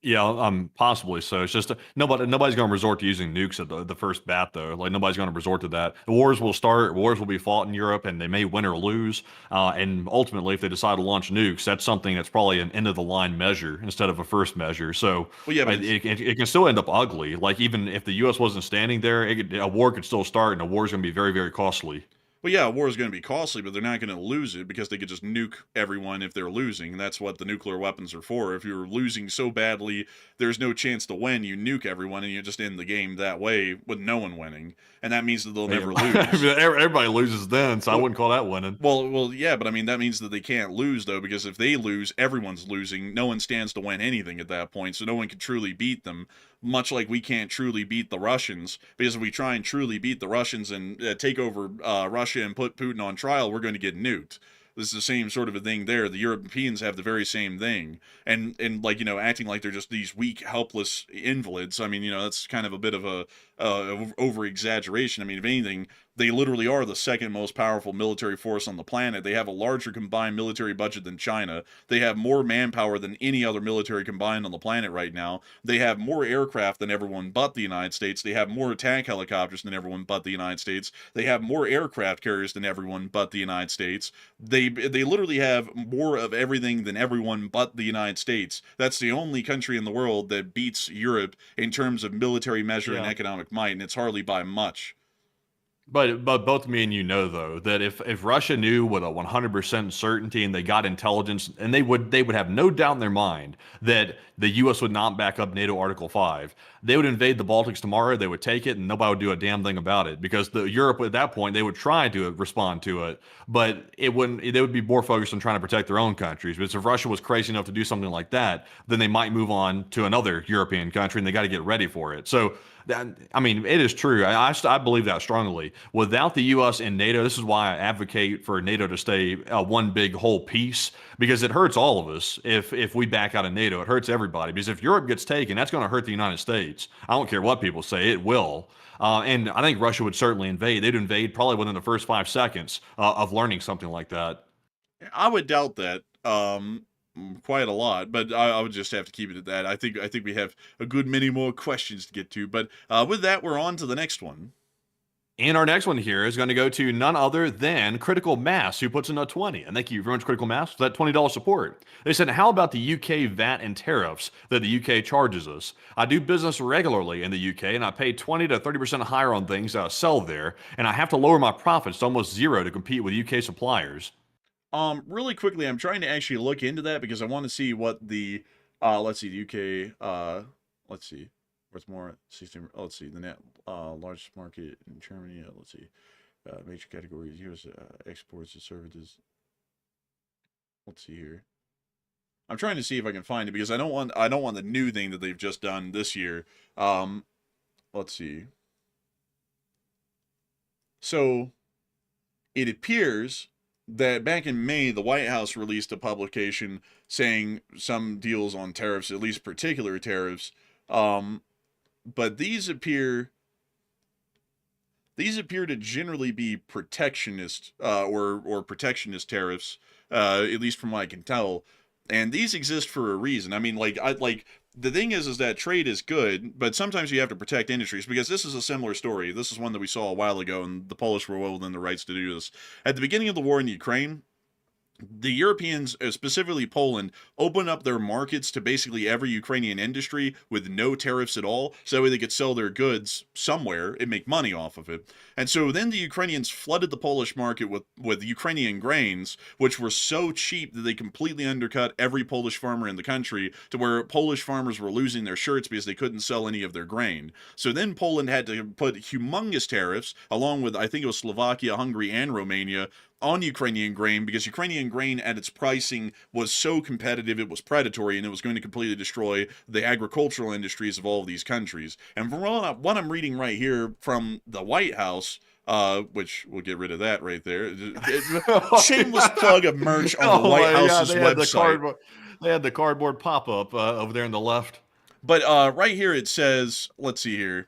Yeah, possibly so. It's just nobody's going to resort to using nukes at the first bat, though. Like nobody's going to resort to that. The wars will start. Wars will be fought in Europe, and they may win or lose. And ultimately, if they decide to launch nukes, that's something that's probably an end of the line measure instead of a first measure. So, Well, yeah, but it can still end up ugly. Like even if the U.S. wasn't standing there, a war could still start, and a war is going to be very, very costly. Well, yeah, war is going to be costly, but they're not going to lose it because they could just nuke everyone if they're losing. And that's what the nuclear weapons are for. If you're losing so badly, there's no chance to win. You nuke everyone, and you just end the game that way with no one winning. And that means that they'll never lose. Everybody loses then, so I wouldn't call that winning. Well, yeah, but I mean that means that they can't lose though, because if they lose, everyone's losing. No one stands to win anything at that point, so no one can truly beat them. Much like we can't truly beat the Russians, because if we try and truly beat the Russians and take over Russia and put Putin on trial, we're going to get nuked. This is the same sort of a thing there. The Europeans have the very same thing, and like acting like they're just these weak, helpless invalids. I mean, that's kind of a bit of a over exaggeration. I mean, if anything, they literally are the second most powerful military force on the planet. They have a larger combined military budget than China. They have more manpower than any other military combined on the planet right now. They have more aircraft than everyone but the United States. They have more attack helicopters than everyone but the United States. They have more aircraft carriers than everyone but the United States. They literally have more of everything than everyone but the United States. That's the only country in the world that beats Europe in terms of military measure and economic might, and it's hardly by much. But both me and you know though that if Russia knew with a 100% certainty and they got intelligence and they would have no doubt in their mind that the U.S. would not back up NATO Article 5, they would invade the Baltics tomorrow. They would take it and nobody would do a damn thing about it because the Europe at that point they would try to respond to it, but it wouldn't. They would be more focused on trying to protect their own countries. Because if Russia was crazy enough to do something like that, then they might move on to another European country and they got to get ready for it. So. I mean, it is true. I believe that strongly. Without the U.S. and NATO, this is why I advocate for NATO to stay one big whole piece, because it hurts all of us if we back out of NATO. It hurts everybody, because if Europe gets taken, that's going to hurt the United States. I don't care what people say, it will. And I think Russia would certainly invade. They'd invade probably within the first 5 seconds of learning something like that. I would doubt that. Quite a lot, but I would just have to keep it at that. I think we have a good many more questions to get to, but with that, we're on to the next one. And our next one here is going to go to none other than Critical Mass, who puts in a 20. And thank you very much, Critical Mass, for that $20 support. They said, how about the UK VAT and tariffs that the UK charges us? I do business regularly in the UK, and I pay 20 to 30% higher on things that I sell there, and I have to lower my profits to almost zero to compete with UK suppliers. Really quickly, I'm trying to actually look into that because I want to see what the, let's see, the UK, let's see, what's more, 16, let's see, the net, largest market in Germany, let's see, major categories, US exports to services, let's see here. I'm trying to see if I can find it because I don't want the new thing that they've just done this year. Let's see. So, it appears that back in May, the White House released a publication saying some deals on tariffs, at least particular tariffs, but these appear to generally be protectionist or protectionist tariffs, at least from what I can tell, and these exist for a reason. I mean, the thing is that trade is good, but sometimes you have to protect industries, because this is a similar story. This is one that we saw a while ago, and the Polish were well within the rights to do this. At the beginning of the war in Ukraine, the Europeans, specifically Poland, open up their markets to basically every Ukrainian industry with no tariffs at all, so that way they could sell their goods somewhere and make money off of it. And so then the Ukrainians flooded the Polish market with Ukrainian grains, which were so cheap that they completely undercut every Polish farmer in the country, to where Polish farmers were losing their shirts because they couldn't sell any of their grain. So then Poland had to put humongous tariffs, along with, I think it was Slovakia, Hungary, and Romania, on Ukrainian grain, because Ukrainian grain at its pricing was so competitive, it was predatory, and it was going to completely destroy the agricultural industries of all of these countries. And from what I'm reading right here from the White House, which we'll get rid of that right there. Shameless plug of merch on the White House's website. They had the cardboard pop-up over there on the left. But right here it says, let's see here.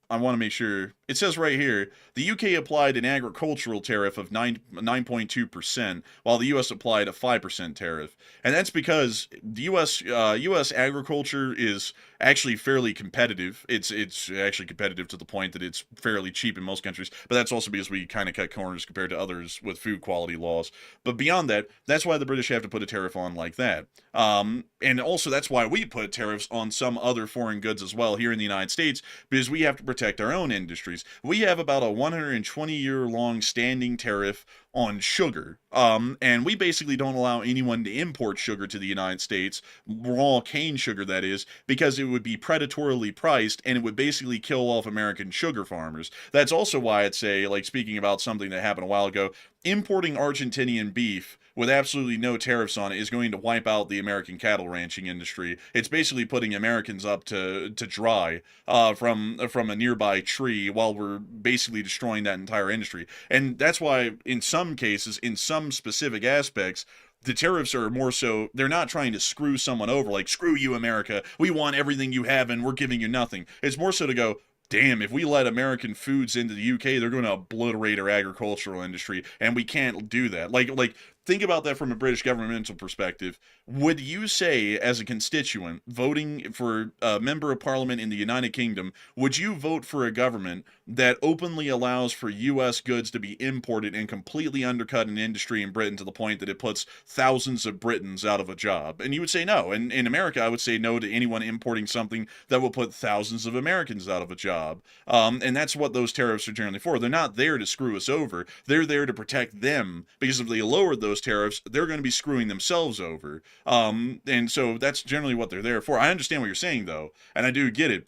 I want to make sure. It says right here, the UK applied an agricultural tariff of 9.2%, while the US applied a 5% tariff. And that's because the US agriculture is actually fairly competitive. It's actually competitive to the point that it's fairly cheap in most countries, but that's also because we kind of cut corners compared to others with food quality laws. But beyond that, that's why the British have to put a tariff on like that. And also that's why we put tariffs on some other foreign goods as well here in the United States, because we have to protect our own industries. We have about a 120-year-long standing tariff on sugar. And we basically don't allow anyone to import sugar to the United States, raw cane sugar that is, because it would be predatorily priced and it would basically kill off American sugar farmers. That's also why I'd say, like, speaking about something that happened a while ago, importing Argentinian beef with absolutely no tariffs on it is going to wipe out the American cattle ranching industry. It's basically putting Americans up to dry from a nearby tree, while we're basically destroying that entire industry. And that's why in some cases, in some specific aspects, the tariffs are more so, they're not trying to screw someone over, like, screw you, America, we want everything you have and we're giving you nothing. It's more so to go, damn, if we let American foods into the UK, they're going to obliterate our agricultural industry, and we can't do that. Like, think about that from a British governmental perspective. Would you say, as a constituent voting for a member of parliament in the United Kingdom, would you vote for a government that openly allows for U.S. goods to be imported and completely undercut an industry in Britain to the point that it puts thousands of Britons out of a job? And you would say no. And in America, I would say no to anyone importing something that will put thousands of Americans out of a job. And that's what those tariffs are generally for. They're not there to screw us over. They're there to protect them, because if they lower those tariffs, they're going to be screwing themselves over. And so that's generally what they're there for. I understand what you're saying, though, and I do get it.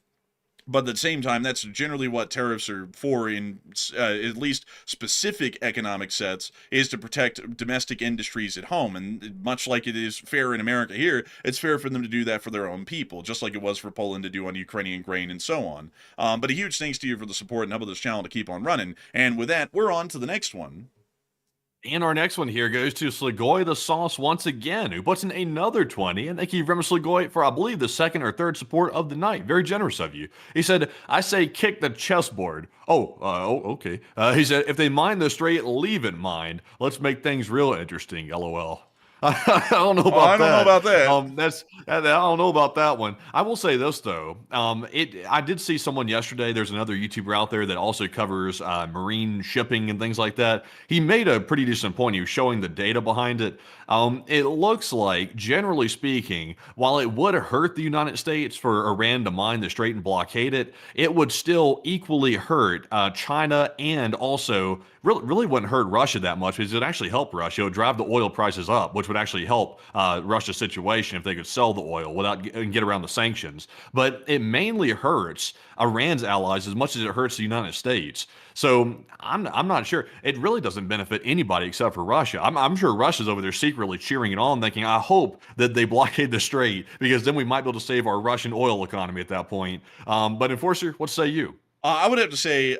But at the same time, that's generally what tariffs are for, in at least specific economic sets, is to protect domestic industries at home. And much like it is fair in America here, it's fair for them to do that for their own people, just like it was for Poland to do on Ukrainian grain and so on. But a huge thanks to you for the support and help of this channel to keep on running. And with that, we're on to the next one. And our next one here goes to Sligoy the Sauce once again, who puts in another 20. And thank you very much, Sligoy, for, I believe, the second or third support of the night. Very generous of you. He said, I say kick the chessboard. Okay. He said, if they mine the strait, leave it mined. Let's make things real interesting, LOL. I don't know about that. I don't know about that. I don't know about that one. I will say this though. I did see someone yesterday. There's another YouTuber out there that also covers marine shipping and things like that. He made a pretty decent point. He was showing the data behind it. It looks like, generally speaking, while it would hurt the United States for Iran to mine the strait and blockade it, it would still equally hurt China, and also really wouldn't hurt Russia that much, because it would actually help Russia. It would drive the oil prices up, which would actually help Russia's situation if they could sell the oil without and get around the sanctions. But it mainly hurts Iran's allies as much as it hurts the United States. So I'm not sure. It really doesn't benefit anybody except for Russia. I'm sure Russia's over there secretly cheering it on, thinking, I hope that they blockade the strait, because then we might be able to save our Russian oil economy at that point. But Enforcer, what say you? I would have to say,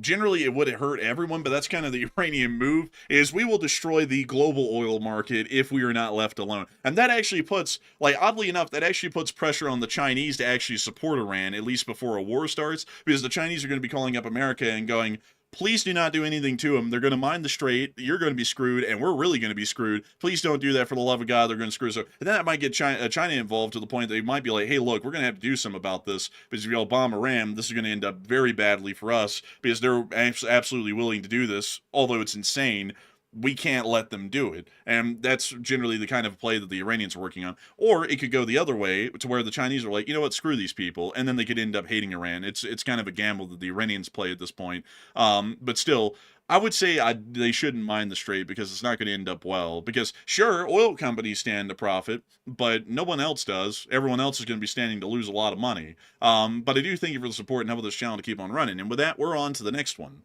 generally it would hurt everyone, but that's kind of the Iranian move, is we will destroy the global oil market if we are not left alone. And that actually puts, like, oddly enough, that actually puts pressure on the Chinese to actually support Iran, at least before a war starts, because the Chinese are going to be calling up America and going, please do not do anything to them. They're going to mine the strait. You're going to be screwed, and we're really going to be screwed. Please don't do that, for the love of God. They're going to screw us up. And then that might get China involved to the point that they might be like, hey, look, we're going to have to do something about this, because if y'all bomb Iran, this is going to end up very badly for us, because they're absolutely willing to do this, although it's insane. we can't let them do it. And that's generally the kind of play that the Iranians are working on. Or it could go the other way to where the Chinese are like, you know what, screw these people. And then they could end up hating Iran. It's kind of a gamble that the Iranians play at this point. But still, I would say they shouldn't mind the Strait because it's not going to end up well. Because sure, oil companies stand to profit, but no one else does. Everyone else is going to be standing to lose a lot of money. But I do thank you for the support and help this channel to keep on running. And with that, we're on to the next one.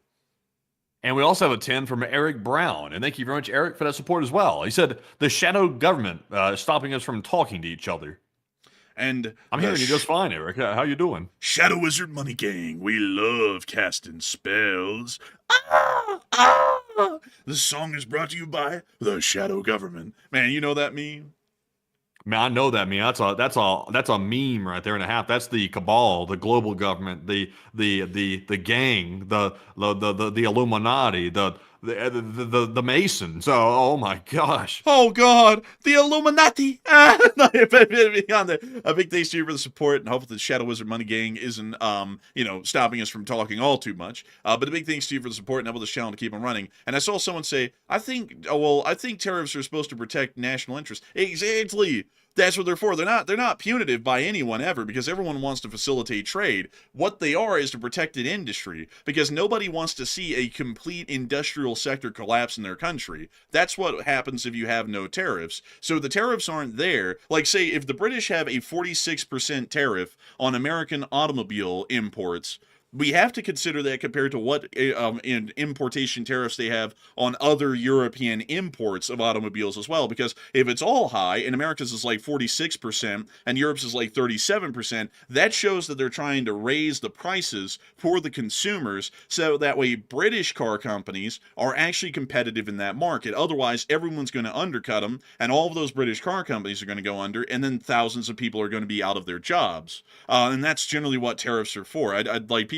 And we also have a 10 from Eric Brown. And thank you very much, Eric, for that support as well. He said, the shadow government stopping us from talking to each other. And I'm hearing you just fine, Eric. How you doing? Shadow Wizard Money Gang, we love casting spells. Ah, ah. This song is brought to you by the Shadow Government. Man, you know that meme? Man, I know that meme. That's a meme right there and a half. That's the cabal, the global government, the gang, the Illuminati, the Masons. Oh my gosh. Oh God, the Illuminati. A big thanks to you for the support, and hopefully the Shadow Wizard Money Gang isn't stopping us from talking all too much. But a big thanks to you for the support and help this channel to keep on running. And I saw someone say, I think tariffs are supposed to protect national interests. Exactly. That's what they're for. They're not punitive by anyone ever, because everyone wants to facilitate trade. What they are is to protect an industry, because nobody wants to see a complete industrial sector collapse in their country. That's what happens if you have no tariffs. So the tariffs aren't there. Like, say, if the British have a 46% tariff on American automobile imports, we have to consider that compared to what importation tariffs they have on other European imports of automobiles as well. Because if it's all high, and America's is like 46%, and Europe's is like 37%, that shows that they're trying to raise the prices for the consumers, so that way British car companies are actually competitive in that market. Otherwise, everyone's going to undercut them, and all of those British car companies are going to go under, and then thousands of people are going to be out of their jobs. And that's generally what tariffs are for. I'd like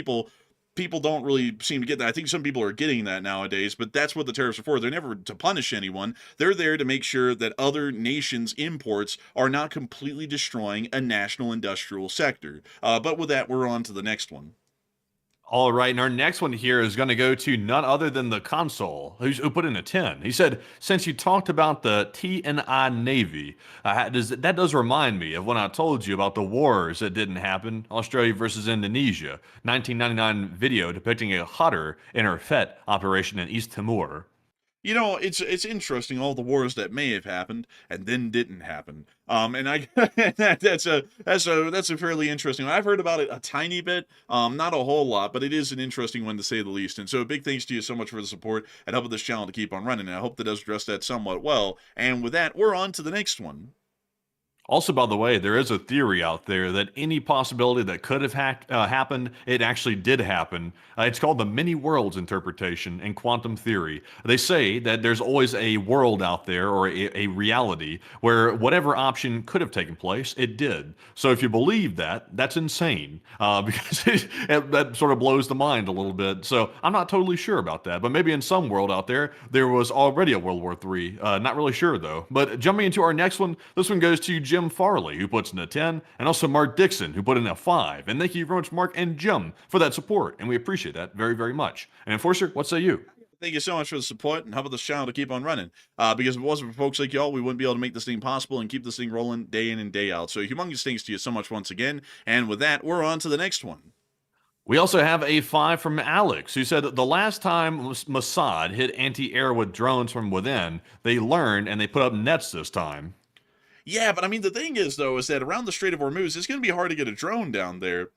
people don't really seem to get that. I think some people are getting that nowadays, but that's what the tariffs are for. They're never to punish anyone. They're there to make sure that other nations' imports are not completely destroying a national industrial sector. But with that, we're on to the next one. All right, and our next one here is going to go to none other than the consul, who put in a 10. He said, since you talked about the TNI Navy, that does remind me of when I told you about the wars that didn't happen, Australia versus Indonesia, 1999 video depicting a hutter in her FET operation in East Timor. You know, it's interesting, all the wars that may have happened and then didn't happen. And that's a fairly interesting one. I've heard about it a tiny bit, not a whole lot, but it is an interesting one to say the least. And so a big thanks to you so much for the support and helping this channel to keep on running. And I hope that does address that somewhat well. And with that, we're on to the next one. Also, by the way, there is a theory out there that any possibility that could have happened, it actually did happen. It's called the many worlds interpretation in quantum theory. They say that there's always a world out there, or a reality, where whatever option could have taken place, it did. So if you believe that, that's insane, because that sort of blows the mind a little bit. So I'm not totally sure about that, but maybe in some world out there, there was already a World War III. Not really sure, though. But jumping into our next one, this one goes to Jim Farley, who puts in a 10, and also Mark Dixon, who put in a 5. And thank you very much, Mark and Jim, for that support, and we appreciate that very, very much. And Enforcer, what say you? Thank you so much for the support, and how about this channel to keep on running? Because if it wasn't for folks like y'all, we wouldn't be able to make this thing possible and keep this thing rolling day in and day out. So humongous thanks to you so much once again. And with that, we're on to the next one. We also have a 5 from Alex, who said that the last time Mossad hit anti-air with drones from within, they learned and they put up nets this time. Yeah, but I mean, the thing is, though, is that around the Strait of Hormuz, it's going to be hard to get a drone down there,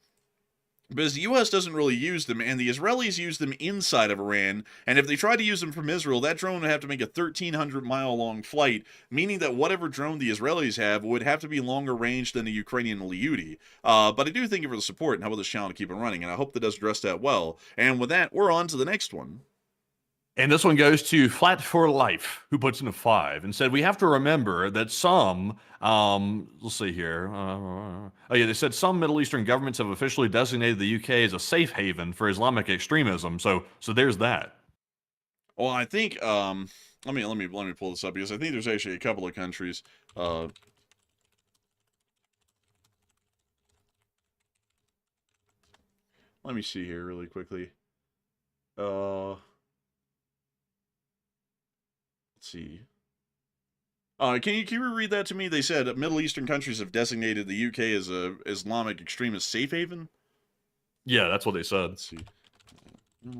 because the U.S. doesn't really use them, and the Israelis use them inside of Iran, and if they try to use them from Israel, that drone would have to make a 1,300-mile-long flight, meaning that whatever drone the Israelis have would have to be longer range than a Ukrainian Lyuti. But I do thank you for the support and how about this channel to keep it running, and I hope that does address that well. And with that, we're on to the next one. And this one goes to Flat for Life, who puts in a 5 and said, we have to remember that some, let's see here. They said some Middle Eastern governments have officially designated the UK as a safe haven for Islamic extremism. So there's that. Well, I think, let me pull this up, because I think there's actually a couple of countries, let me see here really quickly. Let's see. Can you reread that to me? They said Middle Eastern countries have designated the UK as a Islamic extremist safe haven. Yeah, that's what they said. Let's see. UK.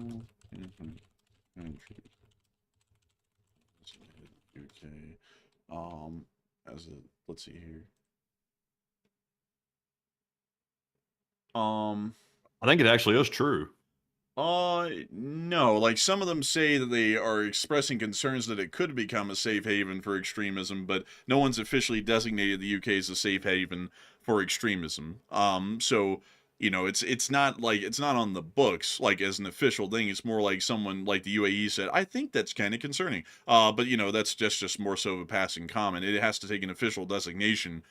Let's see here. I think it actually is true. No, like some of them say that they are expressing concerns that it could become a safe haven for extremism, but no one's officially designated the UK as a safe haven for extremism. So, you know, it's not like it's not on the books like as an official thing. It's more like someone like the UAE said, I think that's kind of concerning. But you know, that's just more so of a passing comment. It has to take an official designation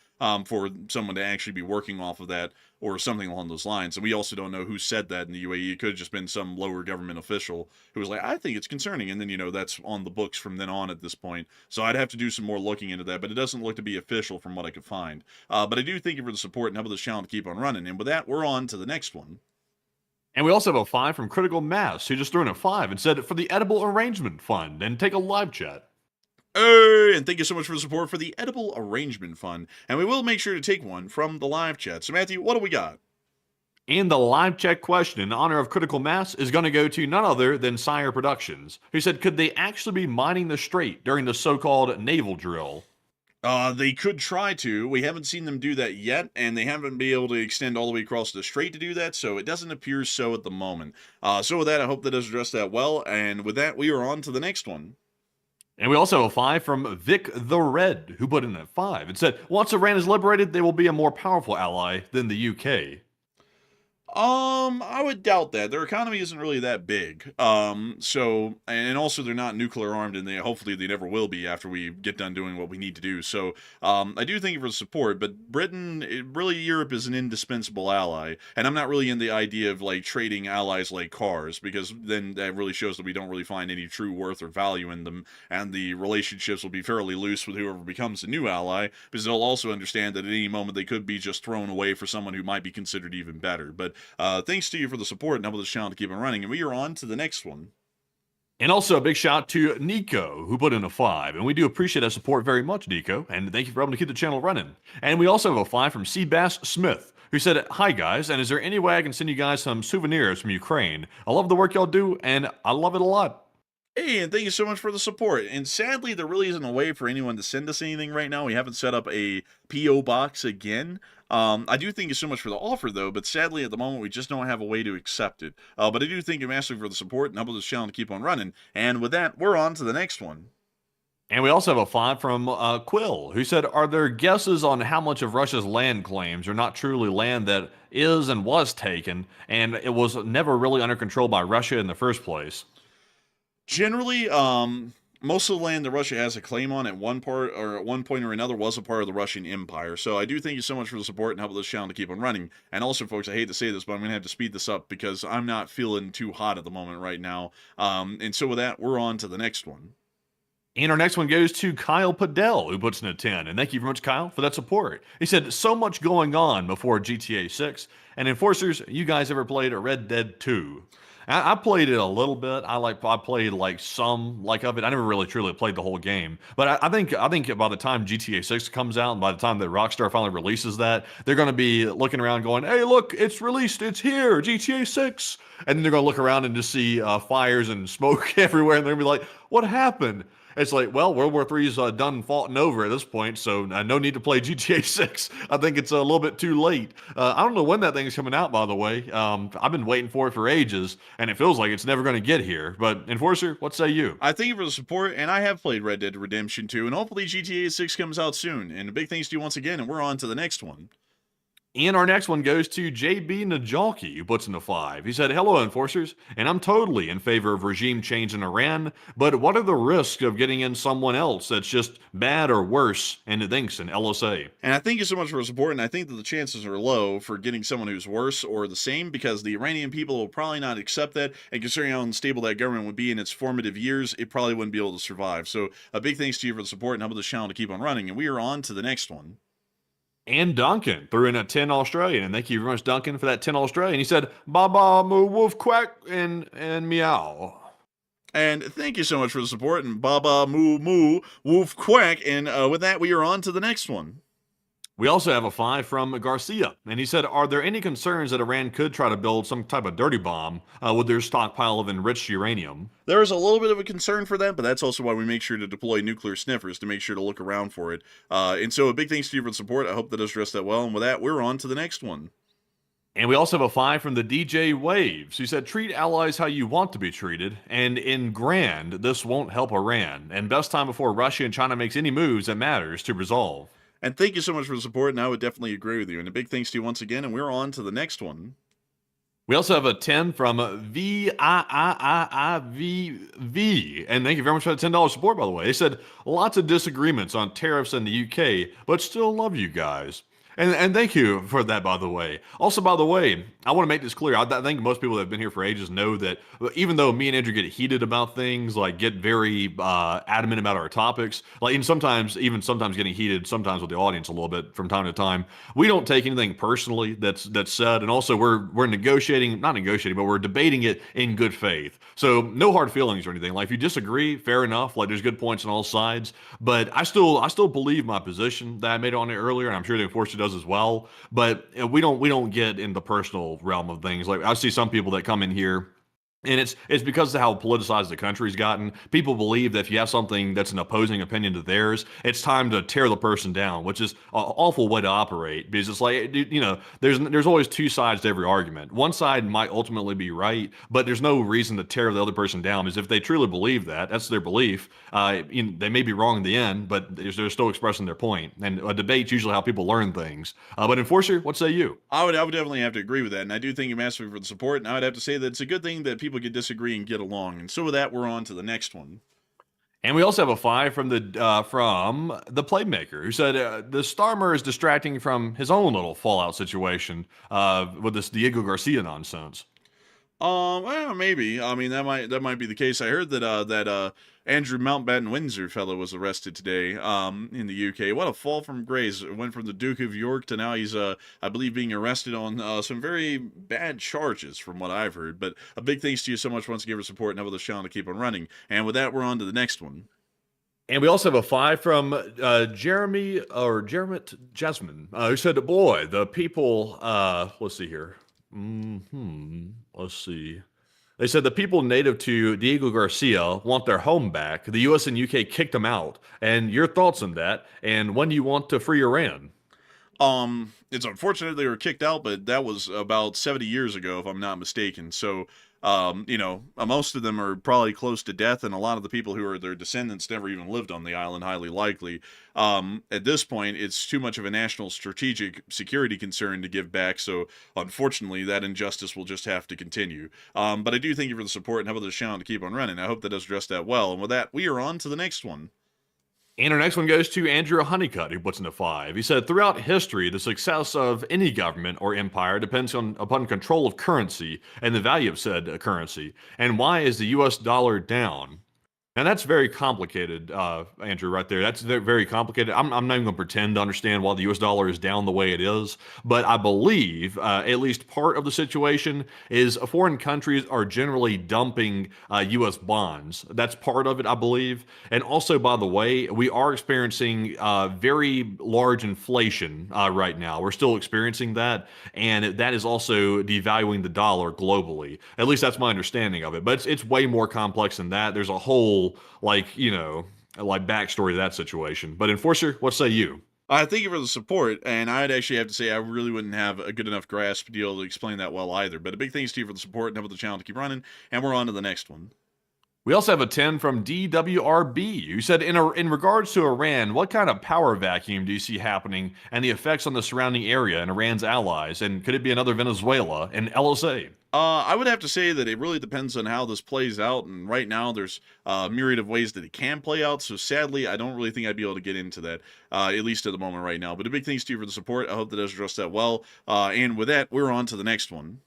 for someone to actually be working off of that or something along those lines. And we also don't know who said that in the UAE. It could have just been some lower government official who was like, I think it's concerning. And then, you know, that's on the books from then on at this point. So I'd have to do some more looking into that, but it doesn't look to be official from what I could find. But I do thank you for the support and help this channel to keep on running. And with that, we're on to the next one. And we also have a 5 from Critical Mass, who just threw in a 5 and said, for the Edible Arrangement Fund, and take a live chat. Hey, and thank you so much for the support for the Edible Arrangement Fund. And we will make sure to take one from the live chat. So, Matthew, what do we got? And the live chat question in honor of Critical Mass is going to go to none other than Sire Productions, who said, could they actually be mining the strait during the so-called naval drill? They could try to. We haven't seen them do that yet, and they haven't been able to extend all the way across the strait to do that, so it doesn't appear so at the moment. So with that, I hope that does address that well, and with that, we are on to the next one. And we also have a 5 from Vic the Red, who put in a 5 and said, once Iran is liberated, they will be a more powerful ally than the UK. I would doubt that. Their economy isn't really that big. So, and also they're not nuclear armed, and hopefully they never will be after we get done doing what we need to do. So, I do thank you for the support, but Europe is an indispensable ally, and I'm not really in the idea of like trading allies like cars, because then that really shows that we don't really find any true worth or value in them, and the relationships will be fairly loose with whoever becomes a new ally, because they'll also understand that at any moment they could be just thrown away for someone who might be considered even better. But thanks to you for the support and help this channel to keep on running, and we are on to the next one. And also a big shout out to Nico, who put in a 5, and we do appreciate that support very much, Nico, and thank you for helping to keep the channel running. And we also have a 5 from Seabass Smith, who said, hi guys, and is there any way I can send you guys some souvenirs from Ukraine? I love the work y'all do, and I love it a lot. Hey, and thank you so much for the support. And sadly, there really isn't a way for anyone to send us anything right now. We haven't set up a P.O. box again. I do thank you so much for the offer, though, but sadly, at the moment, we just don't have a way to accept it. But I do thank you massively for the support and help this channel to keep on running. And with that, we're on to the next one. And we also have a 5 from Quill, who said, are there guesses on how much of Russia's land claims are not truly land that is and was taken, and it was never really under control by Russia in the first place? Generally, most of the land that Russia has a claim on at one point or another was a part of the Russian Empire. So I do thank you so much for the support and help this channel to keep on running. And also, folks, I hate to say this, but I'm going to have to speed this up because I'm not feeling too hot at the moment right now. And so with that, we're on to the next one. And our next one goes to Kyle Padell, who puts in a 10. And thank you very much, Kyle, for that support. He said, so much going on before GTA 6. And Enforcers, you guys ever played a Red Dead 2? I played it a little bit. I played like some of it. I never really truly played the whole game. But I think by the time GTA 6 comes out and by the time that Rockstar finally releases that, they're going to be looking around going, hey, look, it's released. It's here, GTA 6. And then they're going to look around and just see fires and smoke everywhere. And they're going to be like, what happened? It's like, well, World War III's done and fought and over at this point, so no need to play GTA 6. I think it's a little bit too late. I don't know when that thing's coming out, by the way. I've been waiting for it for ages, and it feels like it's never going to get here. But, Enforcer, what say you? I thank you for the support, and I have played Red Dead Redemption 2, and hopefully GTA 6 comes out soon. And a big thanks to you once again, and we're on to the next one. And our next one goes to JB Najalki, who puts in a 5. He said, hello, Enforcers, and I'm totally in favor of regime change in Iran, but what are the risks of getting in someone else that's just bad or worse and thinks in LSA? And I thank you so much for the support, and I think that the chances are low for getting someone who's worse or the same, because the Iranian people will probably not accept that, and considering how unstable that government would be in its formative years, it probably wouldn't be able to survive. So a big thanks to you for the support and helping this channel to keep on running, and we are on to the next one. And Duncan threw in a 10 Australian, and thank you very much, Duncan, for that 10 Australian. He said, Baba, moo, wolf, quack, and meow. And thank you so much for the support, and Baba Moo Moo Woof Quack. And with that, we are on to the next one. We also have a 5 from Garcia, and he said, are there any concerns that Iran could try to build some type of dirty bomb with their stockpile of enriched uranium? There is a little bit of a concern for that, but that's also why we make sure to deploy nuclear sniffers to make sure to look around for it. And so a big thanks to you for the support. I hope that does address that well. And with that, we're on to the next one. And we also have a 5 from the DJ Waves, who said, treat allies how you want to be treated, and in grand, this won't help Iran, and best time before Russia and China makes any moves that matters to resolve. And thank you so much for the support, and I would definitely agree with you. And a big thanks to you once again, and we're on to the next one. We also have a 10 from VIIIV, and thank you very much for the $10 support, by the way. They said, lots of disagreements on tariffs in the UK, but still love you guys. And thank you for that, by the way. Also, by the way, I want to make this clear. I think most people that have been here for ages know that even though me and Andrew get heated about things, like get very adamant about our topics, like and sometimes getting heated, sometimes with the audience a little bit from time to time, we don't take anything personally that's said. And also, we're not negotiating, but we're debating it in good faith. So no hard feelings or anything. Like if you disagree, fair enough. Like there's good points on all sides. But I still believe my position that I made on it earlier, and I'm sure the enforcer does as well. But we don't get in the personal realm of things. Like I see some people that come in here, and it's because of how politicized the country's gotten. People believe that if you have something that's an opposing opinion to theirs, it's time to tear the person down, which is an awful way to operate, because it's like, you know, there's always two sides to every argument. One side might ultimately be right, but there's no reason to tear the other person down, because if they truly believe that's their belief. They may be wrong in the end, but they're still expressing their point. And a debate's usually how people learn things. But Enforcer, what say you? I would definitely have to agree with that, and I do thank you massively for the support, and I would have to say that it's a good thing that people can disagree and get along. And so with that, we're on to the next one. And we also have a 5 from the Playmaker, who said the Starmer is distracting from his own little fallout situation with this Diego Garcia nonsense. Well, maybe. I mean, that might be the case. I heard that Andrew Mountbatten Windsor fellow was arrested today in the UK. What a fall from grace. It went from the Duke of York to now he's I believe being arrested on some very bad charges from what I've heard. But a big thanks to you so much once again for support and helping the channel to keep on running. And with that, we're on to the next one. And we also have a 5 from Jeremy Jasmine, who said, boy, the people, let's see here. Let's see. They said the people native to Diego Garcia want their home back. The U.S. and UK kicked them out. And your thoughts on that? And when do you want to free Iran? It's unfortunate they were kicked out, but that was about 70 years ago, if I'm not mistaken. So, most of them are probably close to death, and a lot of the people who are their descendants never even lived on the island, highly likely. At this point, it's too much of a national strategic security concern to give back, so unfortunately, that injustice will just have to continue. But I do thank you for the support and helping the channel to keep on running. I hope that does address that well. And with that, we are on to the next one. And our next one goes to Andrew Honeycutt, who puts in a 5. He said, throughout history, the success of any government or empire depends upon control of currency and the value of said currency. And why is the U.S. dollar down? And that's very complicated, Andrew, right there. That's very complicated. I'm not even going to pretend to understand why the U.S. dollar is down the way it is. But I believe at least part of the situation is foreign countries are generally dumping U.S. bonds. That's part of it, I believe. And also, by the way, we are experiencing very large inflation right now. We're still experiencing that. And that is also devaluing the dollar globally. At least that's my understanding of it. But it's way more complex than that. There's a whole backstory to that situation. But Enforcer, what say you? Thank you for the support, and I'd actually have to say I really wouldn't have a good enough grasp to be able to explain that well either. But a big thanks to you for the support and helping the channel to keep running, and we're on to the next one. We also have a 10 from DWRB, who said, in regards to Iran, what kind of power vacuum do you see happening and the effects on the surrounding area and Iran's allies? And could it be another Venezuela and LSA? I would have to say that it really depends on how this plays out, and right now there's a myriad of ways that it can play out, so sadly, I don't really think I'd be able to get into that, at least at the moment right now. But a big thanks to you for the support. I hope that does address that well. And with that, we're on to the next one.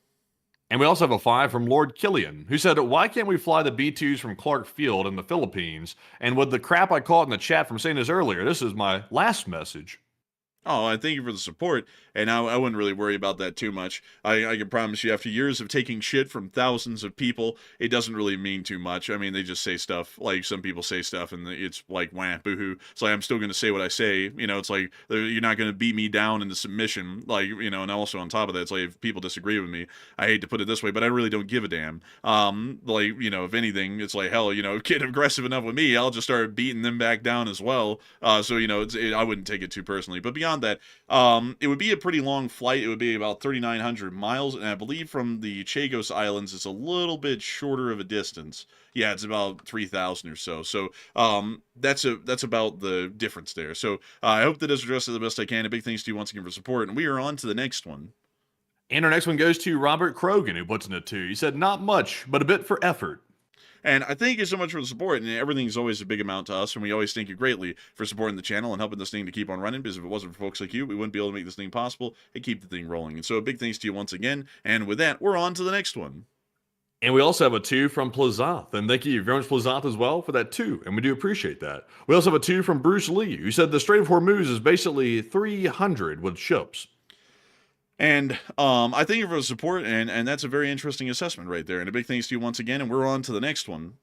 And we also have a 5 from Lord Killian, who said, why can't we fly the B-2s from Clark Field in the Philippines? And with the crap I caught in the chat from saying this earlier, this is my last message. Oh, I thank you for the support. and I wouldn't really worry about that too much. I can promise you, after years of taking shit from thousands of people, it doesn't really mean too much. I mean, they just say stuff, like some people say stuff, and it's like, wah, boohoo. It's like, I'm still going to say what I say. You know, it's like, you're not going to beat me down into submission. Like, you know, and also on top of that, it's like, if people disagree with me, I hate to put it this way, but I really don't give a damn. Like, you know, if anything, it's like, hell, you know, get aggressive enough with me, I'll just start beating them back down as well. So, you know, I wouldn't take it too personally. But beyond that, it would be a pretty long flight. It would be about 3,900 miles, and I believe from the Chagos Islands, it's a little bit shorter of a distance. Yeah, it's about 3,000 or so. So that's about the difference there. So I hope that is addressed the best I can. A big thanks to you once again for support, and we are on to the next one. And our next one goes to Robert Krogan, who puts in a 2. He said, not much, but a bit for effort. And I thank you so much for the support, and everything's always a big amount to us, and we always thank you greatly for supporting the channel and helping this thing to keep on running, because if it wasn't for folks like you, we wouldn't be able to make this thing possible and keep the thing rolling. And so a big thanks to you once again, and with that, we're on to the next one. And we also have a 2 from Plazath, and thank you very much, Plazath, as well, for that 2, and we do appreciate that. We also have a 2 from Bruce Lee, who said the Strait of Hormuz is basically 300 with ships. And I thank you for the support, and that's a very interesting assessment right there. And a big thanks to you once again, and we're on to the next one.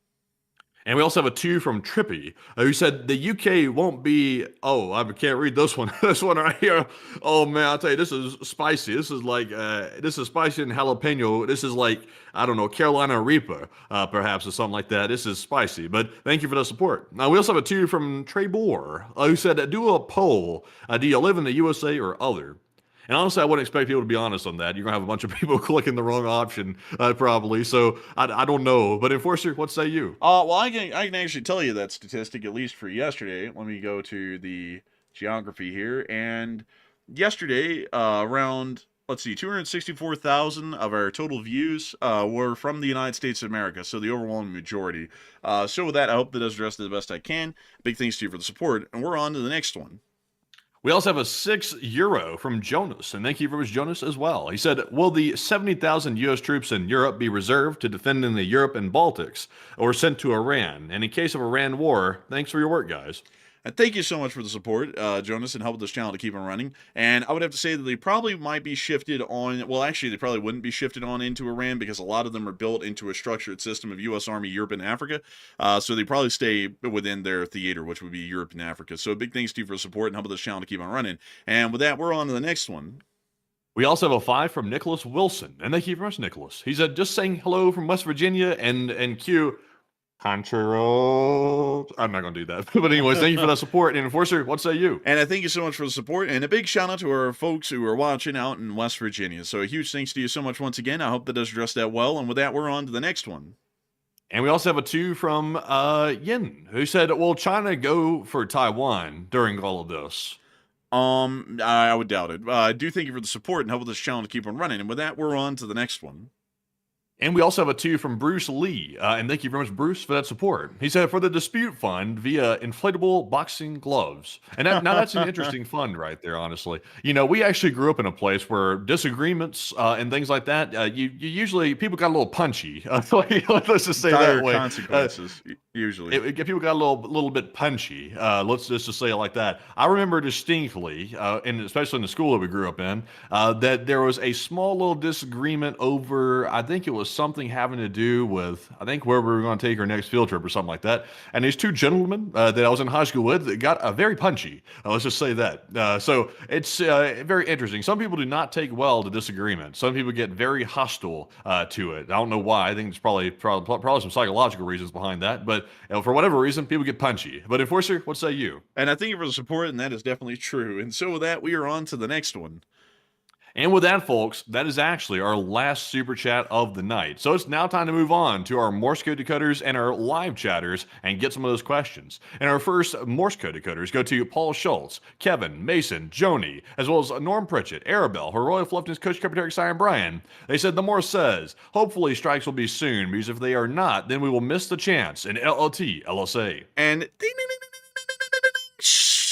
And we also have a 2 from Trippy, who said the UK won't be, oh, I can't read this one. This one right here. Oh, man, I'll tell you, this is spicy. This is like, this is spicy and jalapeno. This is like, I don't know, Carolina Reaper, perhaps, or something like that. This is spicy, but thank you for the support. Now, we also have a 2 from Trebor, who said, do a poll. Do you live in the USA or other? And honestly, I wouldn't expect people to be honest on that. You're going to have a bunch of people clicking the wrong option, probably. So I don't know. But Enforcer, what say you? Well, I can actually tell you that statistic, at least for yesterday. Let me go to the geography here. And yesterday, around, let's see, 264,000 of our total views were from the United States of America. So the overwhelming majority. So with that, I hope that does address it the best I can. Big thanks to you for the support. And we're on to the next one. We also have a €6 from Jonas, and thank you very much, Jonas, as well. He said, will the 70,000 U.S. troops in Europe be reserved to defend in the Europe and Baltics, or sent to Iran? And in case of Iran war, thanks for your work, guys. And thank you so much for the support, Jonas, and helping this channel to keep on running. And I would have to say that they probably might be shifted on, well, actually, they probably wouldn't be shifted on into Iran, because a lot of them are built into a structured system of U.S. Army, Europe, and Africa. So they probably stay within their theater, which would be Europe and Africa. So big thanks to you for the support and helping this channel to keep on running. And with that, we're on to the next one. We also have a 5 from Nicholas Wilson, and thank you very much, Nicholas. He said, just saying hello from West Virginia, and Q, Control. I'm not going to do that. But anyways, thank you for that support. And Enforcer, what say you? And I thank you so much for the support. And a big shout out to our folks who are watching out in West Virginia. So a huge thanks to you so much once again. I hope that does address that well. And with that, we're on to the next one. And we also have a 2 from Yin, who said, will China go for Taiwan during all of this? I would doubt it. I do thank you for the support and help this channel to keep on running. And with that, we're on to the next one. And we also have a 2 from Bruce Lee, and thank you very much, Bruce, for that support. He said, for the dispute fund via inflatable boxing gloves. And now that's an interesting fund right there, honestly. You know, we actually grew up in a place where disagreements and things like that, you usually, people got a little punchy. Let's just say Dire that way. Consequences, usually. People got a little bit punchy. Let's just say it like that. I remember distinctly, and especially in the school that we grew up in, that there was a small little disagreement over, I think it was something having to do with, I think, where we were going to take our next field trip or something like that. And these 2 gentlemen that I was in high school with that got very punchy. Let's just say that. So it's very interesting. Some people do not take well to disagreement. Some people get very hostile to it. I don't know why. I think there's probably some psychological reasons behind that. But for whatever reason, people get punchy. But Enforcer, what say you? And I thank you for the support, and that is definitely true. And so with that, we are on to the next one. And with that, folks, that is actually our last super chat of the night. So it's now time to move on to our Morse code decoders and our live chatters and get some of those questions. And our first Morse code decoders go to Paul Schultz, Kevin, Mason, Joni, as well as Norm Pritchett, Arabelle, Her Royal Fluffness, Coach Secretary Simon Bryan. They said the Morse says, hopefully strikes will be soon, because if they are not, then we will miss the chance in LLT, LSA. And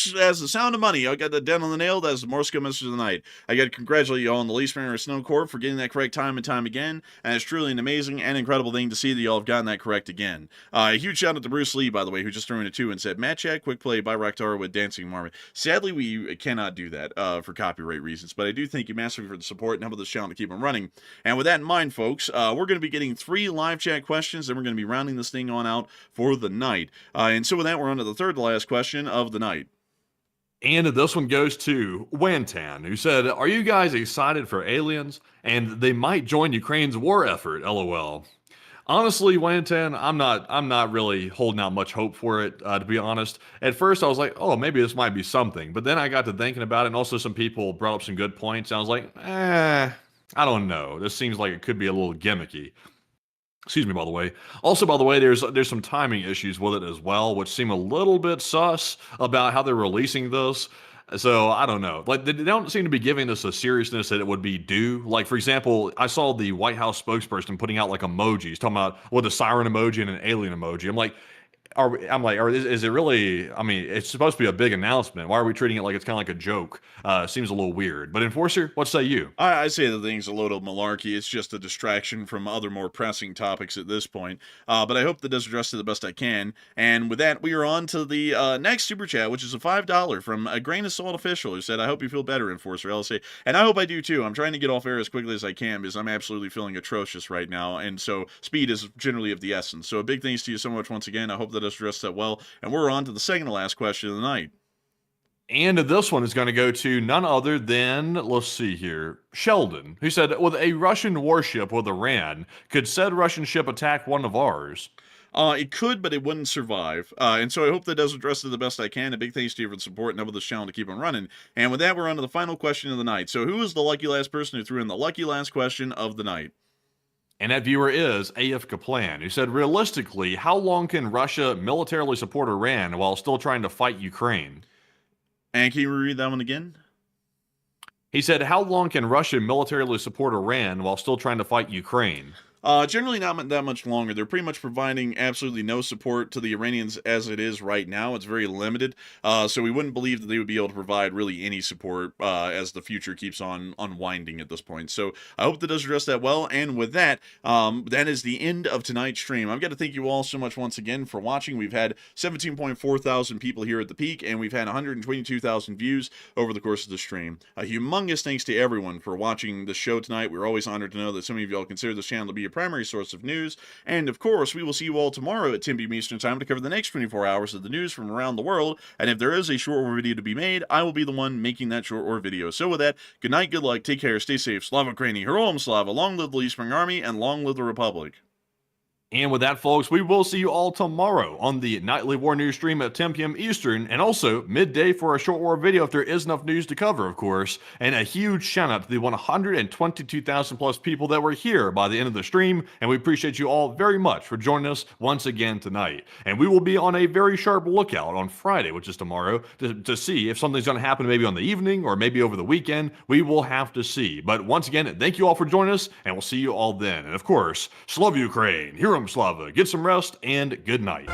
folks, as the sound of money, I got that down on the nail. That's the Morse code message of the night. I got to congratulate you all on the Least Mariner Snow Corps for getting that correct time and time again. And it's truly an amazing and incredible thing to see that y'all have gotten that correct again. A huge shout out to Bruce Lee, by the way, who just threw in a 2 and said, Matt Chat, quick play by Raktar with Dancing Marmot. Sadly, we cannot do that for copyright reasons, but I do thank you massively for the support and help this channel to keep them running. And with that in mind, folks, we're going to be getting 3 live chat questions, and we're going to be rounding this thing on out for the night. And so with that, we're on to the third to last question of the night. And this one goes to Wantan, who said, are you guys excited for aliens? And they might join Ukraine's war effort, LOL. Honestly, Wantan, I'm not really holding out much hope for it, to be honest. At first, I was like, oh, maybe this might be something. But then I got to thinking about it, and also some people brought up some good points. And I was like, I don't know. This seems like it could be a little gimmicky. Excuse me, by the way. Also, by the way, there's some timing issues with it as well, which seem a little bit sus about how they're releasing this. So I don't know. Like, they don't seem to be giving this a seriousness that it would be due. Like, for example, I saw the White House spokesperson putting out like emojis, talking about with a siren emoji and an alien emoji. I'm like, is it really? I mean, it's supposed to be a big announcement. Why are we treating it like it's kind of like a joke? Seems a little weird. But Enforcer, what say you? I say the thing's a load of malarkey. It's just a distraction from other more pressing topics at this point. But I hope that does address it the best I can. And with that, we are on to the next super chat, which is a $5 from a Grain of Salt official who said, I hope you feel better, Enforcer LC. And I hope I do too. I'm trying to get off air as quickly as I can because I'm absolutely feeling atrocious right now. And so speed is generally of the essence. So a big thanks to you so much once again. I hope that does address that well. And we're on to the second to last question of the night. And this one is going to go to none other than, let's see here, Sheldon, who said, with a Russian warship with Iran, could said Russian ship attack one of ours? It could, but it wouldn't survive. And so I hope that does address it the best I can. A big thanks to you for the support and help this channel to keep on running. And with that, we're on to the final question of the night. So who is the lucky last person who threw in the lucky last question of the night? And that viewer is AF Kaplan, who said, realistically, how long can Russia militarily support Iran while still trying to fight Ukraine? And can you read that one again? He said, how long can Russia militarily support Iran while still trying to fight Ukraine? Generally not that much longer. They're pretty much providing absolutely no support to the Iranians as it is right now. It's very limited. So we wouldn't believe that they would be able to provide really any support as the future keeps on unwinding at this point. So I hope that does address that well. And with that, that is the end of tonight's stream. I've got to thank you all so much once again for watching. We've had 17.4 thousand people here at the peak, and we've had 122,000 views over the course of the stream. A humongous thanks to everyone for watching the show tonight. We're always honored to know that so many of y'all consider this channel to be a primary source of news. And of course, we will see you all tomorrow at 10 p.m. Eastern Time to cover the next 24 hours of the news from around the world. And if there is a short war video to be made, I will be the one making that short war video. So with that, good night, good luck, take care, stay safe, Slava Ukraini, Heroam Slava, long live the Leaf Spring Army, and long live the Republic. And with that, folks, we will see you all tomorrow on the nightly war news stream at 10 p.m. Eastern, and also midday for a short war video if there is enough news to cover, of course. And a huge shout out to the 122,000 plus people that were here by the end of the stream, and we appreciate you all very much for joining us once again tonight. And we will be on a very sharp lookout on Friday, which is tomorrow, to see if something's going to happen maybe on the evening or maybe over the weekend. We will have to see. But once again, thank you all for joining us, and we'll see you all then. And of course, Slava Ukraine, Slava, get some rest, and good night.